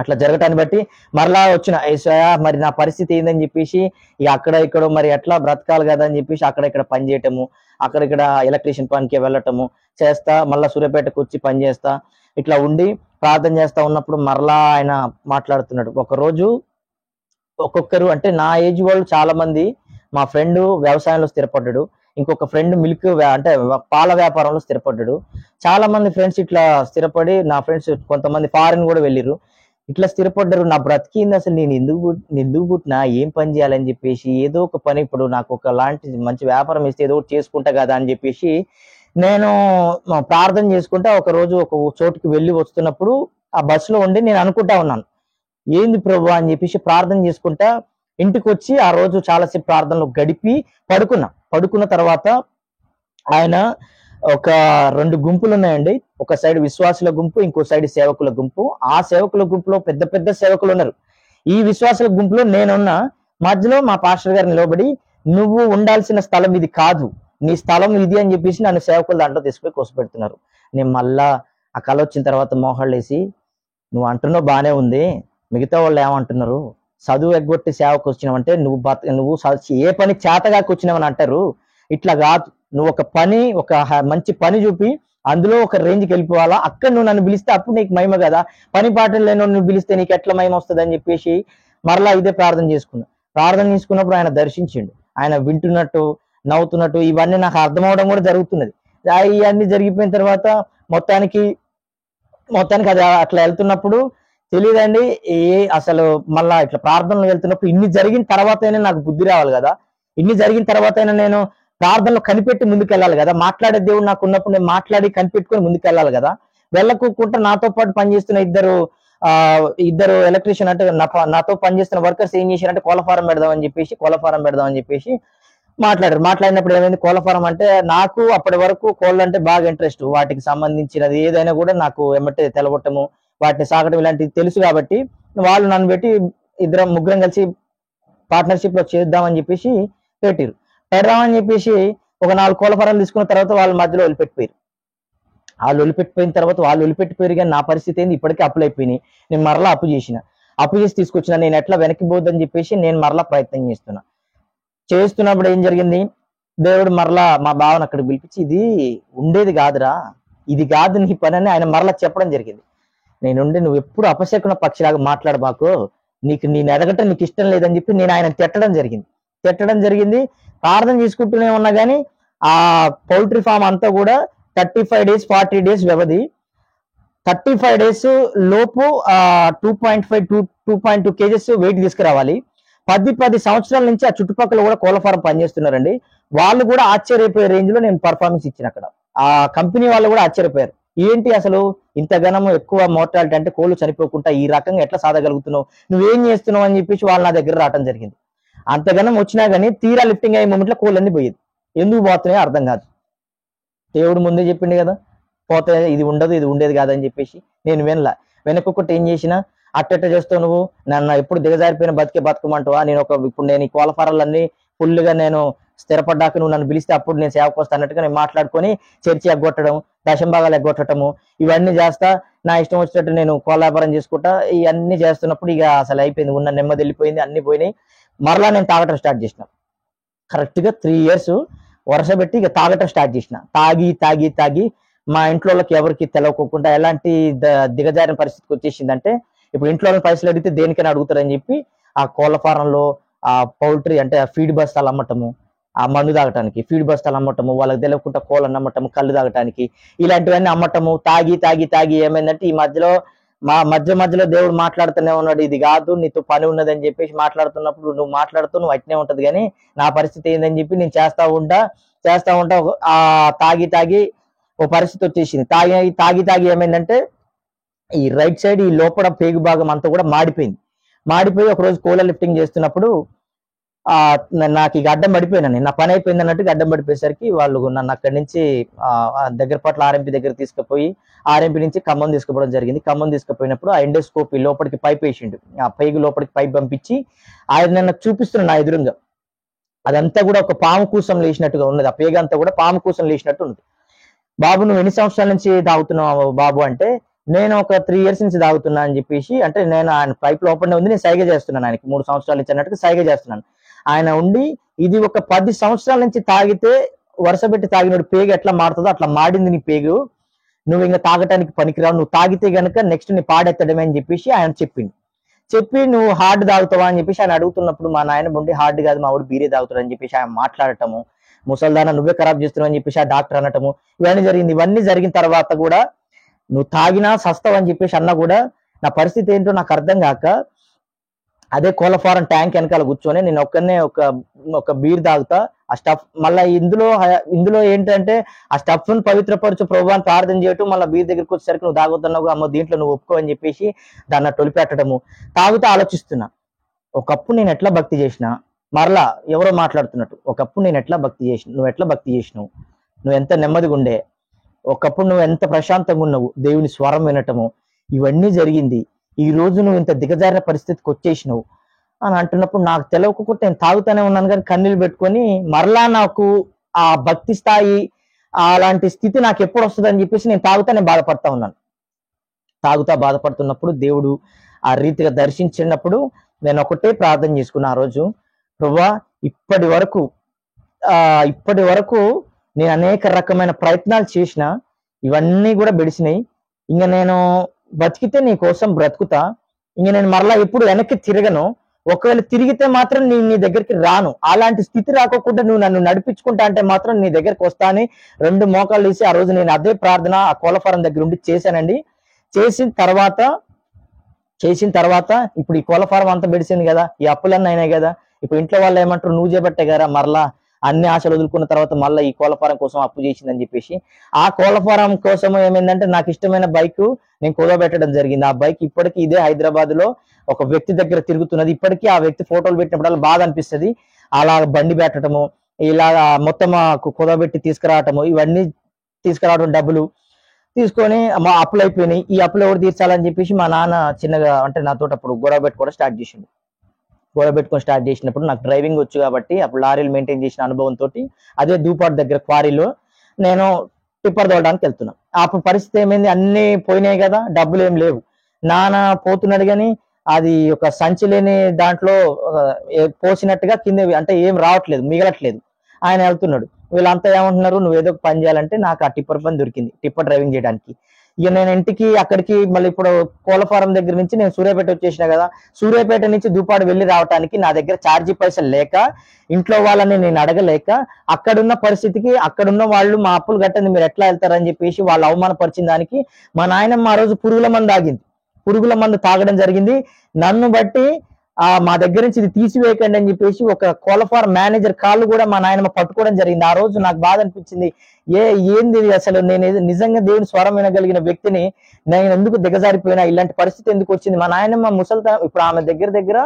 అట్లా జరగటాన్ని బట్టి మరలా వచ్చిన యేసయ్యా మరి నా పరిస్థితి ఏందని చెప్పేసి ఇక అక్కడ ఇక్కడ మరి ఎట్లా బ్రతకాలి కదా అని చెప్పేసి అక్కడ ఇక్కడ పని చేయటము, అక్కడ ఇక్కడ ఎలక్ట్రీషియన్ పనికి వెళ్ళటము చేస్తా, మళ్ళా సూర్యాపేటకు వచ్చి పని చేస్తా, ఇట్లా ఉండి ప్రార్థన చేస్తా ఉన్నప్పుడు మరలా ఆయన మాట్లాడుతున్నాడు. ఒక రోజు ఒక్కొక్కరు అంటే నా ఏజ్ వాళ్ళు చాలా మంది, మా ఫ్రెండ్ వ్యవసాయంలో స్థిరపడ్డాడు, ఇంకొక ఫ్రెండ్ మిల్క్ అంటే పాల వ్యాపారంలో స్థిరపడ్డాడు. చాలా మంది ఫ్రెండ్స్ ఇట్లా స్థిరపడి, నా ఫ్రెండ్స్ కొంతమంది ఫారిన్ కూడా వెళ్ళిరు, ఇట్లా స్థిరపడ్డారు. నా బ్రతికింది అసలు నేను ఎందుకు పుట్టినా, ఏం పని చేయాలని చెప్పేసి ఏదో ఒక పని, ఇప్పుడు నాకు ఒక లాంటి మంచి వ్యాపారం ఇస్తే ఏదో ఒకటి చేసుకుంటా కదా అని చెప్పేసి నేను ప్రార్థన చేసుకుంటా ఒక రోజు ఒక చోటుకి వెళ్ళి వస్తున్నప్పుడు ఆ బస్సులో ఉండి నేను అనుకుంటా ఉన్నాను, ఏంది ప్రభు అని చెప్పేసి ప్రార్థన చేసుకుంటా ఇంటికి వచ్చి ఆ రోజు చాలాసేపు ప్రార్థనలో గడిపి పడుకున్న తర్వాత ఆయన ఒక 2 గుంపులు ఉన్నాయండి. ఒక సైడ్ విశ్వాసుల గుంపు, ఇంకో సైడ్ సేవకుల గుంపు. ఆ సేవకుల గుంపులో పెద్ద పెద్ద సేవకులు ఉన్నారు. ఈ విశ్వాసుల గుంపులో నేనున్నా. మధ్యలో మా పాస్టర్ గారు నిలబడి, నువ్వు ఉండాల్సిన స్థలం ఇది కాదు, నీ స్థలం ఇది అని చెప్పేసి నన్ను సేవకుల దాంట్లో తీసుకుపోయి కోసపెడుతున్నారు. నేను మళ్ళా ఆ కళ వచ్చిన తర్వాత మోహాళ్ళేసి, నువ్వు అంటున్నావు బానే ఉంది, మిగతా వాళ్ళు ఏమంటున్నారు, చదువు ఎగ్గొట్టి సేవకు వచ్చినావంటే నువ్వు ఏ పని చేతగాకి వచ్చినావని అంటారు. ఇట్లా కాదు, నువ్వు ఒక మంచి పని చూపి అందులో ఒక రేంజ్కి వెళ్ళిపోవాలా, అక్కడ నువ్వు నన్ను పిలిస్తే అప్పుడు నీకు మహిమ కదా, పని పాటలు లేని నువ్వు పిలిస్తే నీకు ఎట్లా మహిమ వస్తుంది అని చెప్పేసి మరలా ఇదే ప్రార్థన చేసుకున్నప్పుడు ఆయన దర్శించిండు. ఆయన వింటున్నట్టు నవ్వుతున్నట్టు ఇవన్నీ నాకు అర్థమవడం కూడా జరుగుతున్నది. ఇవన్నీ జరిగిపోయిన తర్వాత మొత్తానికి అది అట్లా వెళ్తున్నప్పుడు తెలియదండి, అసలు మళ్ళా ఇట్లా ప్రార్థనలు వెళ్తున్నప్పుడు ఇన్ని జరిగిన తర్వాతైనా నాకు బుద్ధి రావాలి కదా, ఇన్ని జరిగిన తర్వాతైనా నేను ప్రార్థనలో కనిపెట్టి ముందుకెళ్ళాలి కదా, మాట్లాడే దేవుడు నాకు ఉన్నప్పుడు నేను మాట్లాడి కనిపెట్టుకొని ముందుకెళ్ళాలి కదా. వెళ్ళకుండా నాతో పాటు పనిచేస్తున్న ఇద్దరు ఎలక్ట్రీషియన్ అంటే నాతో పనిచేస్తున్న వర్కర్స్ ఏం చేశారంటే కోళ్ళ ఫారం పెడదామని చెప్పేసి మాట్లాడినప్పుడు ఏమైంది, కోళ్ళ ఫారం అంటే నాకు అప్పటి వరకు కోళ్ళు అంటే బాగా ఇంట్రెస్ట్, వాటికి సంబంధించినది ఏదైనా కూడా నాకు ఎమ్మటే తెలగొట్టము, వాటిని సాగటం ఇలాంటివి తెలుసు. కాబట్టి వాళ్ళు నన్ను పెట్టి ముగ్గురం కలిసి పార్ట్నర్షిప్ లో చేద్దామని చెప్పేసి పెడదామని చెప్పేసి ఒక 4 కోళ్ళ ఫారాలు తీసుకున్న తర్వాత వాళ్ళ మధ్యలో వదిలిపెట్టిపోయిన తర్వాత వాళ్ళు వదిలిపెట్టిపోయారు. కానీ నా పరిస్థితి ఏంది, ఇప్పటికే అప్పులు అయిపోయినాయి. నేను మరలా అప్పు చేసి తీసుకొచ్చిన, నేను ఎట్లా వెనక్కి పోద్దని చెప్పేసి నేను మరలా ప్రయత్నం చేస్తున్నప్పుడు ఏం జరిగింది, దేవుడు మరలా మా బావను అక్కడికి పిలిపించి, ఇది ఉండేది కాదురా, ఇది కాదు నీ పని అని ఆయన మరలా చెప్పడం జరిగింది. నేనుండి, నువ్వు ఎప్పుడు అపశకున పక్షిలాగా మాట్లాడబాకు, నేను ఎదగటం నీకు ఇష్టం లేదని చెప్పి నేను ఆయన తిట్టడం జరిగింది. ప్రార్థన చేసుకుంటూనే ఉన్నా కానీ ఆ పౌల్ట్రీ ఫామ్ అంతా కూడా 35 days 40 days వ్యవధి, 35 days లోపు 2.2 kgs వెయిట్ తీసుకురావాలి. 10 సంవత్సరాల నుంచి ఆ చుట్టుపక్కల కూడా కోళ్ళ ఫారం పనిచేస్తున్నారండి. వాళ్ళు కూడా ఆశ్చర్యపోయే రేంజ్ లో నేను పర్ఫార్మెన్స్ ఇచ్చిన అక్కడ. ఆ కంపెనీ వాళ్ళు కూడా ఆశ్చర్యపోయారు, ఏంటి అసలు ఇంత ఘనము ఎక్కువ మోర్టాలిటీ అంటే కోళ్ళు చనిపోకుండా ఈ రకంగా ఎట్లా సాధగలుగుతున్నావు, నువ్వేం చేస్తున్నావు అని చెప్పేసి వాళ్ళు నా దగ్గర రావడం జరిగింది. అంతగానం వచ్చినా కానీ తీరా లిఫ్టింగ్ అయ్యే మూమెంట్లో కోళ్ళన్నీ పోయేది. ఎందుకు పోతున్నాయో అర్థం కాదు. దేవుడు ముందే చెప్పిండు కదా, పోతే ఇది ఉండేది కాదని చెప్పేసి నేను వెనకొకటి ఏం చేసినా, అట్టెట్ట చేస్తావు నువ్వు, నన్ను ఎప్పుడు దిగజారిపోయిన బతుకమంటావా, ఇప్పుడు నేను ఈ కోళ్ళ ఫారాలన్నీ ఫుల్గా నేను స్థిరపడ్డాక నువ్వు నన్ను పిలిస్తే అప్పుడు నేను సేవకు వస్తా అన్నట్టుగా నేను మాట్లాడుకొని చర్చి ఎగ్గొట్టడం, దశంభాగాలు ఎగ్గొట్టడము ఇవన్నీ చేస్తా, నా ఇష్టం వచ్చినట్టు నేను కోళ్ళ వ్యాపారం చేసుకుంటా. ఇవన్నీ చేస్తున్నప్పుడు ఇక అసలు అయిపోయింది, ఉన్న నెమ్మది వెళ్ళిపోయింది, అన్ని పోయినాయి. మరలా నేను తాగటం స్టార్ట్ చేసిన. కరెక్ట్ గా 3 years వరుస పెట్టి ఇక తాగటం స్టార్ట్ చేసిన. తాగి మా ఇంట్లో వాళ్ళకి ఎవరికి తెలవకోకుండా ఎలాంటి దిగజారిన పరిస్థితికి వచ్చేసిందంటే, ఇప్పుడు ఇంట్లో పైసలు అడిగితే దేనికైనా అడుగుతారని చెప్పి ఆ కోళ్ళ ఫారంలో ఆ పౌల్ట్రీ అంటే ఆ ఫీడ్ బస్తాలు అమ్మటము, ఆ మందు తాగటానికి ఫీడ్ బస్తాలు అమ్మటము, వాళ్ళకి తెలియకుండా కోళ్ళని అమ్మటము, కళ్ళు తాగటానికి, ఇలాంటివన్నీ అమ్మటము. తాగి ఏమైందంటే ఈ మధ్యలో దేవుడు మాట్లాడుతూనే ఉన్నాడు, ఇది కాదు నీతో పని ఉన్నది అని చెప్పేసి మాట్లాడుతున్నప్పుడు నువ్వు అట్నే ఉంటది. కానీ నా పరిస్థితి ఏందని చెప్పి నేను చేస్తా ఉంటా. ఆ తాగి ఓ పరిస్థితి వచ్చేసింది. తాగి ఏమైందంటే ఈ రైట్ సైడ్ ఈ లోపల పేగు భాగం అంతా కూడా మాడిపోయి ఒక రోజు కోళ్ళ లిఫ్టింగ్ చేస్తున్నప్పుడు నాకు ఇక అడ్డం పడిపోయినాను, నా పని అయిపోయింది అన్నట్టుగా అడ్డం పడిపోయేసరికి వాళ్ళు నన్ను అక్కడి నుంచి దగ్గర పట్ల ఆర్ఎంపీ దగ్గర తీసుకుపోయి ఆర్ఎంపీ నుంచి ఖమ్మం తీసుకుపోవడం జరిగింది. ఖమ్మం తీసుకుపోయినప్పుడు ఆ ఎండోస్కోపీ లోపలికి పైప్ వేసిండు, ఆ పైకి లోపలికి పైప్ పంపించి ఆయన నన్ను చూపిస్తున్నాడు నా ఎదురుగా. అదంతా కూడా ఒక పాము కూసం లేచినట్టుగా ఉన్నది, ఆ పేగ అంతా కూడా పాము కూసం లేచినట్టు ఉంది. బాబు నువ్వు ఎన్ని సంవత్సరాల నుంచి తాగుతున్నావు బాబు అంటే, నేను ఒక 3 years నుంచి తాగుతున్నా అని చెప్పేసి, అంటే నేను ఆయన పైప్ లోపలనే ఉంది, నేను సైగ చేస్తున్నాను ఆయనకి 3 సంవత్సరాల నుంచి అన్నట్టుగా సైగ చేస్తున్నాను. ఆయన ఉండి ఇది ఒక 10 సంవత్సరాల నుంచి తాగితే వరుస పెట్టి తాగినప్పుడు పేగు ఎట్లా మారుతుందో అట్లా మాడింది నీ పేగు, నువ్వు ఇంకా తాగటానికి పనికిరావు, నువ్వు తాగితే గనుక నెక్స్ట్ నీ పాడెత్తడమే అని చెప్పేసి ఆయన చెప్పింది. చెప్పి నువ్వు హార్డ్ తాగుతావా అని చెప్పేసి ఆయన అడుగుతున్నప్పుడు మా నాయన ఉండి హార్డ్ కాదు మా వాడు బీరే తాగుతాడు అని చెప్పేసి ఆయన మాట్లాడటము, ముసల్దానా నువ్వే ఖరాబ్ చేస్తున్నావు అని చెప్పేసి ఆ డాక్టర్ అనటము, ఇవన్నీ జరిగింది. ఇవన్నీ జరిగిన తర్వాత కూడా నువ్వు తాగినా సస్తావు అని చెప్పేసి అన్నా కూడా నా పరిస్థితి ఏంటో నాకు అర్థం కాక అదే కోళ్ళఫారం ట్యాంక్ వెనకాల కూర్చొని నేను ఒక్కనే ఒక బీర్ తాగుతా. ఆ స్టఫ్ మళ్ళీ ఇందులో ఏంటంటే ఆ స్టఫ్ ను పవిత్రపరచు ప్రభువాన్ని ప్రార్థన చేయటం, మళ్ళీ బీర్ దగ్గరికి వచ్చేసరికి నువ్వు తాగుతున్నావు అమ్మ దీంట్లో నువ్వు ఒప్పుకో అని చెప్పేసి దాన్ని తొలిపెట్టడము. తాగుతూ ఆలోచిస్తున్నా, ఒకప్పుడు నేను ఎట్లా భక్తి చేసిన, మరలా ఎవరో మాట్లాడుతున్నట్టు, ఒకప్పుడు నేను ఎట్లా భక్తి చేసిన, నువ్వు ఎట్లా భక్తి చేసినావు, నువ్వు ఎంత నెమ్మదిగా ఉండే, ఒకప్పుడు నువ్వు ఎంత ప్రశాంతంగా ఉన్నావు, దేవుని స్వరం వినటము, ఇవన్నీ జరిగింది. ఈ రోజు నువ్వు ఇంత దిగజారిన పరిస్థితికి వచ్చేసినావు అని అంటున్నప్పుడు నాకు తెలవకుండా నేను తాగుతానే ఉన్నాను, కానీ కన్నీళ్ళు పెట్టుకొని మరలా నాకు ఆ భక్తి స్థాయి అలాంటి స్థితి నాకు ఎప్పుడు వస్తుంది అని చెప్పేసి నేను తాగుతానే బాధపడతా ఉన్నాను. తాగుతా బాధపడుతున్నప్పుడు దేవుడు ఆ రీతిగా దర్శించినప్పుడు నేను ఒకటే ప్రార్థన చేసుకున్నా ఆ రోజు, ప్రభువా ఇప్పటి వరకు నేను అనేక రకమైన ప్రయత్నాలు చేసిన, ఇవన్నీ కూడా బెడిసినాయి, ఇంకా నేను బతికితే నీ కోసం బ్రతుకుతా, ఇంక నేను మరలా ఎప్పుడు వెనక్కి తిరగను, ఒకవేళ తిరిగితే మాత్రం నేను నీ దగ్గరికి రాను, అలాంటి స్థితి రాకోకుండా నువ్వు నన్ను నడిపించుకుంటా అంటే మాత్రం నీ దగ్గరికి వస్తా అని 2 మోకాళ్ళు వేసి ఆ రోజు నేను అదే ప్రార్థన ఆ కోళ్ళఫారం దగ్గర ఉండి చేశానండి. చేసిన తర్వాత ఇప్పుడు ఈ కోళ్ళఫారం అంతా బెడిసింది కదా, ఈ అప్పులన్నీ అయినాయి కదా, ఇప్పుడు ఇంట్లో వాళ్ళు ఏమంటారు, నువ్వు చేపట్టే కదా మరలా అన్ని ఆశలు వదులుకున్న తర్వాత మళ్ళీ ఈ కోళ్ళఫారం కోసం అప్పు చేసిందని చెప్పేసి. ఆ కోళ్ళఫారం కోసం ఏమైందంటే నాకు ఇష్టమైన బైక్ నేను కుదబెట్టడం జరిగింది. ఆ బైక్ ఇప్పటికీ ఇదే హైదరాబాద్ లో ఒక వ్యక్తి దగ్గర తిరుగుతున్నది. ఇప్పటికీ ఆ వ్యక్తి ఫోటోలు పెట్టినప్పుడు బాధ అనిపిస్తుంది. అలా బండి పెట్టడము, ఇలాగా మొత్తం కుదబెట్టి తీసుకురావటము, ఇవన్నీ తీసుకురావడం, డబ్బులు తీసుకొని మా అప్పులు అయిపోయినాయి. ఈ అప్పులు ఎవరు తీర్చాలని చెప్పేసి మా నాన్న చిన్నగా అంటే నాతో అప్పుడు గొడవ పెట్టుకోవడం స్టార్ట్ చేసిండు. గొడవ పెట్టుకొని స్టార్ట్ చేసినప్పుడు నాకు డ్రైవింగ్ వచ్చు కాబట్టి అప్పుడు లారీలు మెయింటైన్ చేసిన అనుభవంతో అదే దూపాటు దగ్గర క్వారీలో నేను టిప్పర్ తోలడానికి వెళ్తున్నా. అప్పుడు పరిస్థితి ఏమైంది, అన్ని పోయినాయి కదా, డబ్బులు ఏం లేవు. నాన్న పోతున్నాడు కానీ అది ఒక సంచి లేని దాంట్లో పోసినట్టుగా కింద అంటే ఏం రావట్లేదు, మిగలట్లేదు. ఆయన వెళ్తున్నాడు, వీళ్ళంతా ఏమంటున్నారు, నువ్వు ఏదో ఒక పని చేయాలంటే నాకు ఆ టిప్పర్ పని దొరికింది, టిప్పర్ డ్రైవింగ్ చేయడానికి. ఇక నేను ఇంటికి అక్కడికి మళ్ళీ ఇప్పుడు కోళ్ళఫారం దగ్గర నుంచి నేను సూర్యాపేట వచ్చేసిన కదా, సూర్యాపేట నుంచి దూపాడు వెళ్ళి రావడానికి నా దగ్గర ఛార్జీ పైసలు లేక, ఇంట్లో వాళ్ళని నేను అడగలేక, అక్కడున్న పరిస్థితికి అక్కడున్న వాళ్ళు మా అప్పులు కట్టండి మీరు ఎట్లా వెళ్తారని చెప్పేసి వాళ్ళు అవమానపరిచిన దానికి మా నాయనమ్మ ఆ రోజు పురుగుల మందు తాగడం జరిగింది. నన్ను బట్టి మా దగ్గర నుంచి ఇది తీసివేయకండి అని చెప్పేసి ఒక కోళ్ళఫారం మేనేజర్ కాళ్ళు కూడా మా నాయనమ్మ పట్టుకోవడం జరిగింది. ఆ రోజు నాకు బాధ అనిపించింది, ఏంది అసలు నేను నిజంగా దేవుని స్వరం వినగలిగిన వ్యక్తిని నేను ఎందుకు దిగజారిపోయినా, ఇలాంటి పరిస్థితి ఎందుకు వచ్చింది. మా నాయనమ్మ ముసలితనం, ఇప్పుడు ఆమె దగ్గర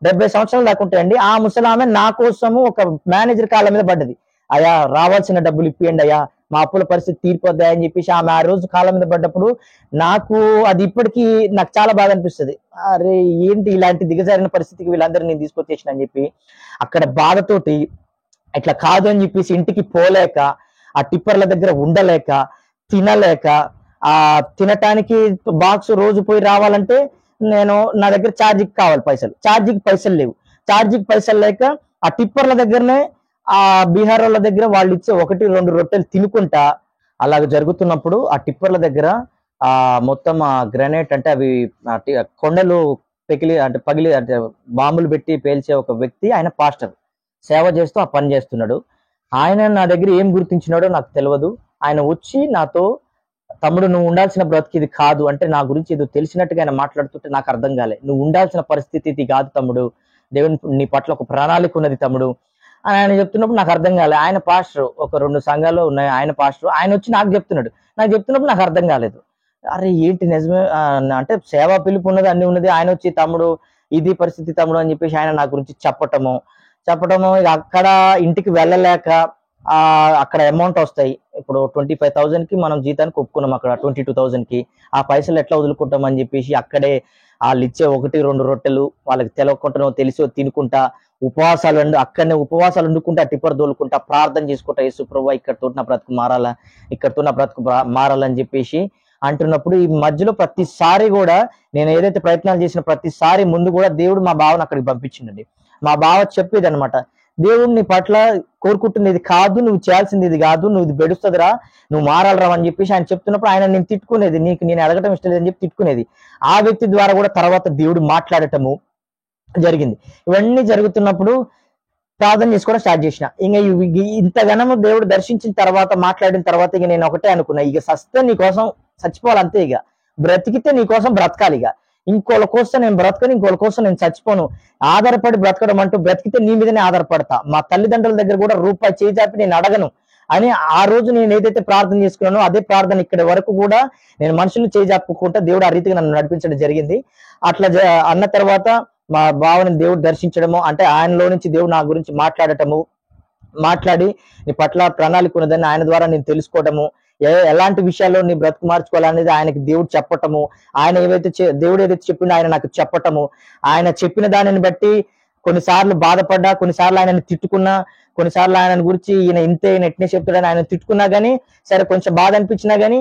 70 సంవత్సరాలు దాకా ఉంటాయండి. ఆ ముసలి ఆమె నా కోసము ఒక మేనేజర్ కాళ్ళ మీద పడ్డది, అయ్యా రావాల్సిన డబ్బులు ఇప్పియండి అయ్యా, మా అప్పుల పరిస్థితి తీరిపోద్దా అని చెప్పేసి ఆమె ఆ రోజు కాళ్ళ మీద పడ్డప్పుడు నాకు అది ఇప్పటికీ నాకు చాలా బాధ అనిపిస్తుంది. అరే ఏంటి ఇలాంటి దిగజారిన పరిస్థితికి వీళ్ళందరినీ నేను తీసుకొచ్చేసిన అని చెప్పి అక్కడ బాధతోటి ఇట్లా కాదు అని చెప్పేసి ఇంటికి పోలేక, ఆ టిప్పర్ల దగ్గర ఉండలేక, తినలేక, ఆ తినటానికి బాక్స్ రోజు పోయి రావాలంటే నా దగ్గర ఛార్జీకి కావాలి పైసలు, ఛార్జీకి పైసలు లేవు, ఛార్జీకి పైసలు లేక ఆ టిప్పర్ల దగ్గరనే ఆ బీహార్ వాళ్ళ దగ్గర వాళ్ళు ఇచ్చే 1-2 రొట్టెలు తినుకుంటా అలాగ జరుగుతున్నప్పుడు ఆ టిప్పర్ల దగ్గర మొత్తం గ్రెనేట్ అంటే అవి కొండలు పగిలి అంటే బాంబులు పెట్టి పేల్చే ఒక వ్యక్తి, ఆయన పాస్టర్ సేవ చేస్తూ ఆ పని చేస్తున్నాడు. ఆయన నా దగ్గర ఏం గుర్తించినాడో నాకు తెలియదు. ఆయన వచ్చి నాతో, తమ్ముడు నువ్వు ఉండాల్సిన బ్రతికి ఇది కాదు అంటే, నా గురించి ఏదో తెలిసినట్టుగా ఆయన మాట్లాడుతుంటే నాకు అర్థం కాలే. నువ్వు ఉండాల్సిన పరిస్థితి ఇది కాదు తమ్ముడు, దేవుని నీ పట్ల ఒక ప్రణాళిక ఉన్నది తమ్ముడు అని ఆయన చెప్తున్నప్పుడు నాకు అర్థం కాలే. ఆయన పాస్టర్, ఒక 2 సంఘాలు ఉన్నాయి, ఆయన పాస్టర్, ఆయన వచ్చి నాకు చెప్తున్నప్పుడు నాకు అర్థం కాలేదు. అరే ఏంటి నిజమే అంటే సేవా పిలుపు ఉన్నది, అన్ని ఉన్నది, ఆయన వచ్చి తమ్ముడు ఇది పరిస్థితి తమ్ముడు అని చెప్పేసి ఆయన నా గురించి చెప్పడము, ఇక అక్కడ ఇంటికి వెళ్ళలేక అక్కడ అమౌంట్ వస్తాయి. ఇప్పుడు 25,000 కి మనం జీతానికి ఒప్పుకున్నాం, అక్కడ 22,000 కి ఆ పైసలు ఎట్లా వదులుకుంటాం అని చెప్పేసి అక్కడే వాళ్ళు ఇచ్చే 1-2 రొట్టెలు వాళ్ళకి తెలియకుండానో తెలిసో తినుకుంటా ఉపవాసాలు అక్కడనే ఉపవాసాలు వండుకుంటా టిప్పర్ దోలుకుంటా ప్రార్థన చేసుకుంటా, యేసు ప్రభువా ఇక్కడితో నా బ్రతుకు మారాలా, ఇక్కడితో నా బ్రతుకు మారాలని చెప్పేసి అంటున్నప్పుడు, ఈ మధ్యలో ప్రతిసారి కూడా నేను ఏదైతే ప్రయత్నాలు చేసిన ప్రతిసారి ముందు కూడా దేవుడు మా బావను అక్కడికి పంపించిండండి. మా బావ చెప్పేది అనమాట, దేవుడు నీ పట్ల కోరుకుంటుంది ఇది కాదు, నువ్వు చేయాల్సింది ఇది కాదు, నువ్వు ఇది బెడుస్తుందిరా, నువ్వు మారాలరా అని చెప్పేసి ఆయన చెప్తున్నప్పుడు ఆయన నేను తిట్టుకునేది, నీకు నేను అడగటం ఇష్టం లేదని చెప్పి తిట్టుకునేది. ఆ వ్యక్తి ద్వారా కూడా తర్వాత దేవుడు మాట్లాడటము జరిగింది. ఇవన్నీ జరుగుతున్నప్పుడు ప్రార్థన చేసుకోవడం స్టార్ట్ చేసిన. ఇంకా ఇంతగానము దేవుడు దర్శించిన తర్వాత మాట్లాడిన తర్వాత ఇక నేను ఒకటే అనుకున్నా, ఇక సస్తే నీ కోసం చచ్చిపోవాలి అంతే, ఇక బ్రతికితే నీ కోసం బ్రతకాలి, ఇక ఇంకోళ్ళ కోసం నేను బ్రతకను, ఇంకోళ్ళ కోసం నేను చచ్చిపోను. ఆధారపడి బ్రతకడం అంటూ బ్రతికితే నీ మీదనే ఆధారపడతా, మా తల్లిదండ్రుల దగ్గర కూడా రూపాయి చేజాపి నేను అడగను అని ఆ రోజు నేను ఏదైతే ప్రార్థన చేసుకున్నానో అదే ప్రార్థన ఇక్కడి వరకు కూడా నేను మనుషులు చేజాపుకుంటా దేవుడు ఆ రీతిగా నన్ను నడిపించడం జరిగింది. అట్లా అన్న తర్వాత మా బావని దేవుడు దర్శించడము, అంటే ఆయనలో నుంచి దేవుడు నా గురించి మాట్లాడి నీ పట్ల ప్రణాళిక ఉన్నదని ఆయన ద్వారా నేను తెలుసుకోవటము, ఎలాంటి విషయాల్లో నీ బ్రతుకు మార్చుకోవాలనేది ఆయనకి దేవుడు చెప్పటము, ఆయన దేవుడు ఏదైతే చెప్పిండో ఆయన నాకు చెప్పటము, ఆయన చెప్పిన దానిని బట్టి కొన్నిసార్లు బాధపడ్డా, కొన్నిసార్లు ఆయనను తిట్టుకున్నా, కొన్నిసార్లు ఆయన గురించి ఈయన ఎట్నే చెప్తాడని ఆయన తిట్టుకున్నా గానీ సరే కొంచెం బాధ అనిపించినా గానీ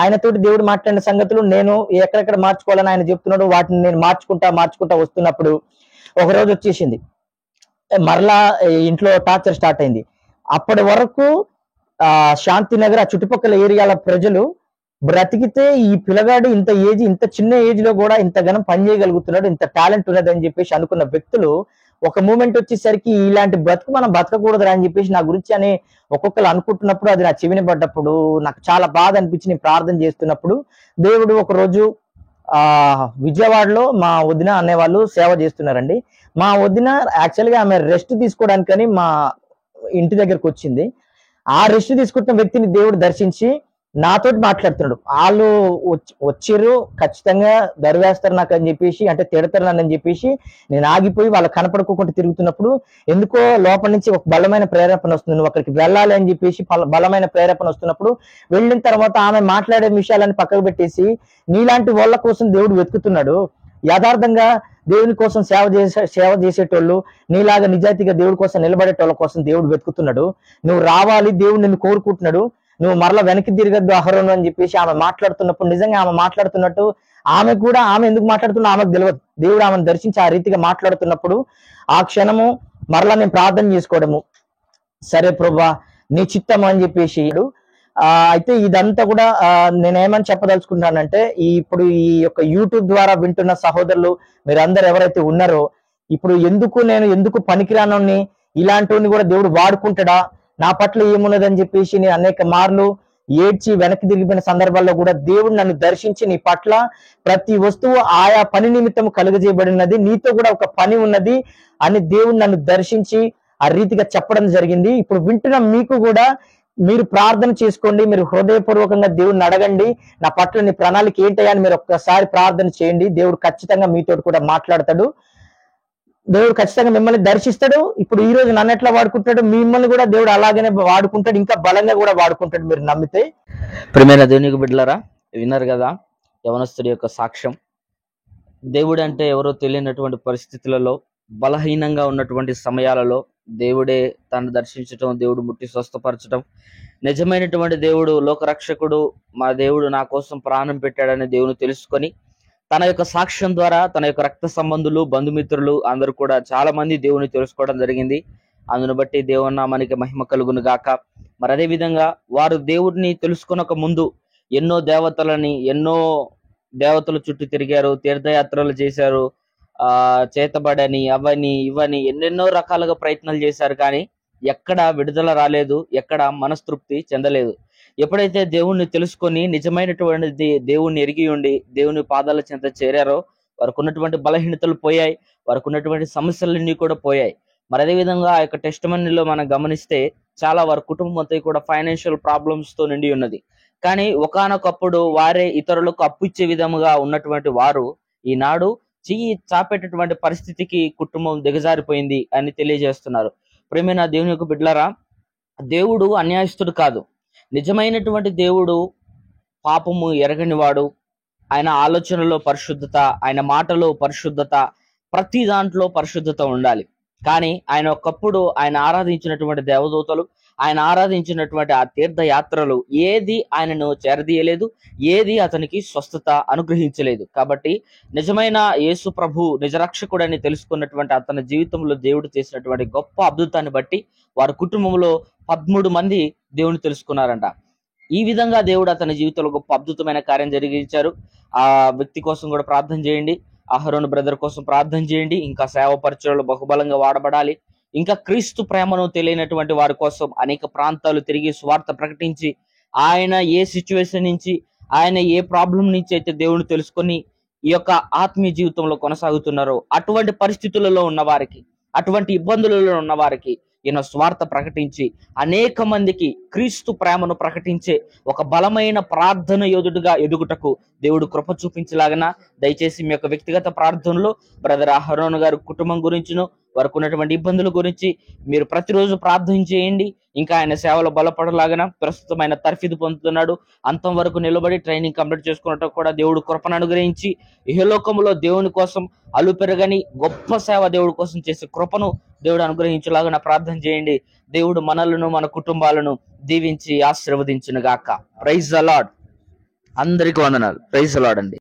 ఆయనతోటి దేవుడు మాట్లాడిన సంగతులు నేను ఎక్కడెక్కడ మార్చుకోవాలని ఆయన చెప్తున్నాడు, వాటిని నేను మార్చుకుంటా వస్తున్నప్పుడు ఒక రోజు వచ్చేసింది, మరలా ఇంట్లో టార్చర్ స్టార్ట్ అయింది. అప్పటి వరకు శాంతినగర్ ఆ చుట్టుపక్కల ఏరియాల ప్రజలు బ్రతికితే ఈ పిల్లగాడు ఇంత చిన్న ఏజ్ లో కూడా ఇంతగానం పని చేయగలుగుతున్నాడు, ఇంత టాలెంట్ ఉన్నది అని చెప్పేసి అనుకున్న వ్యక్తులు ఒక మూమెంట్ వచ్చేసరికి ఇలాంటి బ్రతుకు మనం బతకకూడదు అని చెప్పేసి నా గురించి అని ఒక్కొక్కరు అనుకుంటున్నప్పుడు అది నా చెవిని పడ్డప్పుడు నాకు చాలా బాధ అనిపించి నేను ప్రార్థన చేస్తున్నప్పుడు దేవుడు ఒక రోజు విజయవాడలో మా వదిన అనేవాళ్ళు సేవ చేస్తున్నారండి. మా వదిన యాక్చువల్గా ఆమె రెస్ట్ తీసుకోవడానికని మా ఇంటి దగ్గరకు వచ్చింది. ఆ రెస్ట్ తీసుకుంటున్న వ్యక్తిని దేవుడు దర్శించి నాతోటి మాట్లాడుతున్నాడు. వాళ్ళు వచ్చిర్రు, ఖచ్చితంగా దరివేస్తారు నాకు అని చెప్పేసి, అంటే తిడతారు నన్ను అని చెప్పేసి నేను ఆగిపోయి వాళ్ళ కనపడుకోకుండా తిరుగుతున్నప్పుడు ఎందుకో లోపల నుంచి ఒక బలమైన ప్రేరేపణ వస్తుంది, నువ్వు అక్కడికి వెళ్ళాలి అని చెప్పేసి బలమైన ప్రేరేపణ వస్తున్నప్పుడు వెళ్ళిన తర్వాత ఆమె మాట్లాడే విషయాలని పక్కకు పెట్టేసి నీలాంటి వాళ్ళ కోసం దేవుడు వెతుకుతున్నాడు, యథార్థంగా దేవుని కోసం సేవ చేసేటోళ్ళు, నీలాగా నిజాయితీగా దేవుడి కోసం నిలబడేటోళ్ళ కోసం దేవుడు వెతుకుతున్నాడు, నువ్వు రావాలి, దేవుడు నిన్ను కోరుకుంటున్నాడు, నువ్వు మరలా వెనక్కి తిరగద్దు అహరోను అని చెప్పేసి ఆమె మాట్లాడుతున్నప్పుడు నిజంగా ఆమె మాట్లాడుతున్నట్టు ఆమె ఎందుకు మాట్లాడుతున్నా ఆమెకు తెలియదు. దేవుడు ఆమెను దర్శించి ఆ రీతిగా మాట్లాడుతున్నప్పుడు ఆ క్షణము మరలా నేను ప్రార్థన చేసుకోవడము, సరే ప్రభువా నీ చిత్తం అని చెప్పేసి. అయితే ఇదంతా కూడా నేనేమని చెప్పదలుచుకుంటానంటే, ఇప్పుడు ఈ యొక్క యూట్యూబ్ ద్వారా వింటున్న సహోదరులు మీరందరూ ఎవరైతే ఉన్నారో, ఇప్పుడు ఎందుకు పనికిరానోని ఇలాంటి కూడా దేవుడు వాడుకుంటాడా, నా పట్ల ఏమున్నదని చెప్పేసి నేను అనేక మార్లు ఏడ్చి వెనక్కి తిరిగిపోయిన సందర్భాల్లో కూడా దేవుడు నన్ను దర్శించి నీ పట్ల ప్రతి వస్తువు ఆయా పని నిమిత్తం కలుగజేయబడినది, నీతో కూడా ఒక పని ఉన్నది అని దేవుడు నన్ను దర్శించి ఆ రీతిగా చెప్పడం జరిగింది. ఇప్పుడు వింటున్న మీకు కూడా మీరు ప్రార్థన చేసుకోండి, మీరు హృదయపూర్వకంగా దేవుడిని అడగండి, నా పట్ల నీ ప్రణాళిక ఏంటయ్యా అని మీరు ఒక్కసారి ప్రార్థన చేయండి. దేవుడు ఖచ్చితంగా మీతో కూడా మాట్లాడతాడు, దేవుడు ఖచ్చితంగా మిమ్మల్ని దర్శిస్తాడు. ఇప్పుడు ఈ రోజు నన్ను ఎట్లా వాడుకుంటాడు, మిమ్మల్ని కూడా దేవుడు అలాగనే వాడుకుంటాడు, ఇంకా బలంగా కూడా వాడుకుంటాడు మీరు నమ్మితే. ప్రియమైన దేవునికి బిడ్డలారా, విన్నారు కదా యవనస్తుడి యొక్క సాక్ష్యం. దేవుడు అంటే ఎవరో తెలియనటువంటి పరిస్థితులలో, బలహీనంగా ఉన్నటువంటి సమయాలలో దేవుడే తను దర్శించటం, దేవుడు ముట్టి స్వస్థపరచడం, నిజమైనటువంటి దేవుడు లోకరక్షకుడు మా దేవుడు నా కోసం ప్రాణం పెట్టాడని దేవుని తెలుసుకొని తన యొక్క సాక్ష్యం ద్వారా తన యొక్క రక్త సంబంధులు, బంధుమిత్రులు అందరూ కూడా చాలా మంది దేవుని తెలుసుకోవడం జరిగింది. అందును బట్టి దేవుని నామానికి మహిమ కలుగును గాక. మరి అదే విధంగా వారు దేవుడిని తెలుసుకొనక ముందు ఎన్నో దేవతల చుట్టూ తిరిగారు, తీర్థయాత్రలు చేశారు, చేతబడని అవని ఇవని ఎన్నెన్నో రకాలుగా ప్రయత్నాలు చేశారు, కానీ ఎక్కడ విడుదల రాలేదు, ఎక్కడ మనస్తృప్తి చెందలేదు. ఎప్పుడైతే దేవుణ్ణి తెలుసుకొని నిజమైనటువంటి దేవుణ్ణి ఎరిగి ఉండి దేవుని పాదాల చెంత చేరారో వారికి ఉన్నటువంటి బలహీనతలు పోయాయి, వారికి ఉన్నటువంటి సమస్యలన్నీ కూడా పోయాయి. మరి అదే విధంగా ఆ యొక్క టెస్టిమనీలో మనం గమనిస్తే చాలా వారి కుటుంబం అంతా కూడా ఫైనాన్షియల్ ప్రాబ్లమ్స్ తో నిండి ఉన్నది. కానీ ఒకానొకప్పుడు వారే ఇతరులకు అప్పు ఇచ్చే విధముగా ఉన్నటువంటి వారు ఈనాడు చెయ్యి చాపేటటువంటి పరిస్థితికి కుటుంబం దిగజారిపోయింది అని తెలియజేస్తున్నారు. ప్రియమైన దేవుని యొక్క బిడ్డలారా, దేవుడు అన్యాయస్తుడు కాదు. నిజమైనటువంటి దేవుడు పాపము ఎరగనివాడు. ఆయన ఆలోచనలో పరిశుద్ధత, ఆయన మాటలో పరిశుద్ధత, ప్రతి దాంట్లో పరిశుద్ధత ఉండాలి. కానీ ఆయన ఒకప్పుడు ఆయన ఆరాధించినటువంటి దేవదూతలు, ఆయన ఆరాధించినటువంటి ఆ తీర్థయాత్రలు ఏది ఆయనను చేరదీయలేదు, ఏది అతనికి స్వస్థత అనుగ్రహించలేదు. కాబట్టి నిజమైన యేసు ప్రభు నిజరక్షకుడని తెలుసుకున్నటువంటి అతని జీవితంలో దేవుడు చేసినటువంటి గొప్ప అద్భుతాన్ని బట్టి వారి కుటుంబంలో 13 మంది దేవుని తెలుసుకున్నారంట. ఈ విధంగా దేవుడు అతని జీవితంలో గొప్ప అద్భుతమైన కార్యం జరిగించారు. ఆ వ్యక్తి కోసం కూడా ప్రార్థన చేయండి. అహరోను బ్రదర్ కోసం ప్రార్థన చేయండి. ఇంకా సేవ పరిచయలో బహుబలంగా వాడబడాలి. ఇంకా క్రీస్తు ప్రేమను తెలియనటువంటి వారి కోసం అనేక ప్రాంతాలు తిరిగి స్వార్థ ప్రకటించి, ఆయన ఏ సిచ్యువేషన్ నుంచి, ఆయన ఏ ప్రాబ్లం నుంచి అయితే దేవుని తెలుసుకొని ఈ యొక్క ఆత్మీయ జీవితంలో కొనసాగుతున్నారో అటువంటి పరిస్థితులలో ఉన్న వారికి, అటువంటి ఇబ్బందులలో ఉన్న వారికి ఈయన స్వార్థ ప్రకటించి అనేక మందికి క్రీస్తు ప్రేమను ప్రకటించే ఒక బలమైన ప్రార్థన యోధుడిగా ఎదుగుటకు దేవుడు కృప చూపించలాగన దయచేసి మీ యొక్క వ్యక్తిగత ప్రార్థనలో బ్రదర్ అహరోన్ గారి కుటుంబం గురించిను, వారికి ఉన్నటువంటి ఇబ్బందుల గురించి మీరు ప్రతిరోజు ప్రార్థన చేయండి. ఇంకా ఆయన సేవలో బలపడలాగన ప్రస్తుతమైన తర్ఫీదు పొందుతున్నాడు. అంతం వరకు నిలబడి ట్రైనింగ్ కంప్లీట్ చేసుకున్నట్టు కూడా దేవుడు కృపను అనుగ్రహించి ఇహలోకంలో దేవుని కోసం అలుపెరగని గొప్ప సేవ దేవుడి కోసం చేసే కృపను దేవుడు అనుగ్రహించేలాగా ప్రార్థన చేయండి. దేవుడు మనలను, మన కుటుంబాలను దీవించి ఆశీర్వదించును గాక. Praise the Lord. అందరికీ వందనాలు. ప్రైజ్ ద లార్డ్ అండి.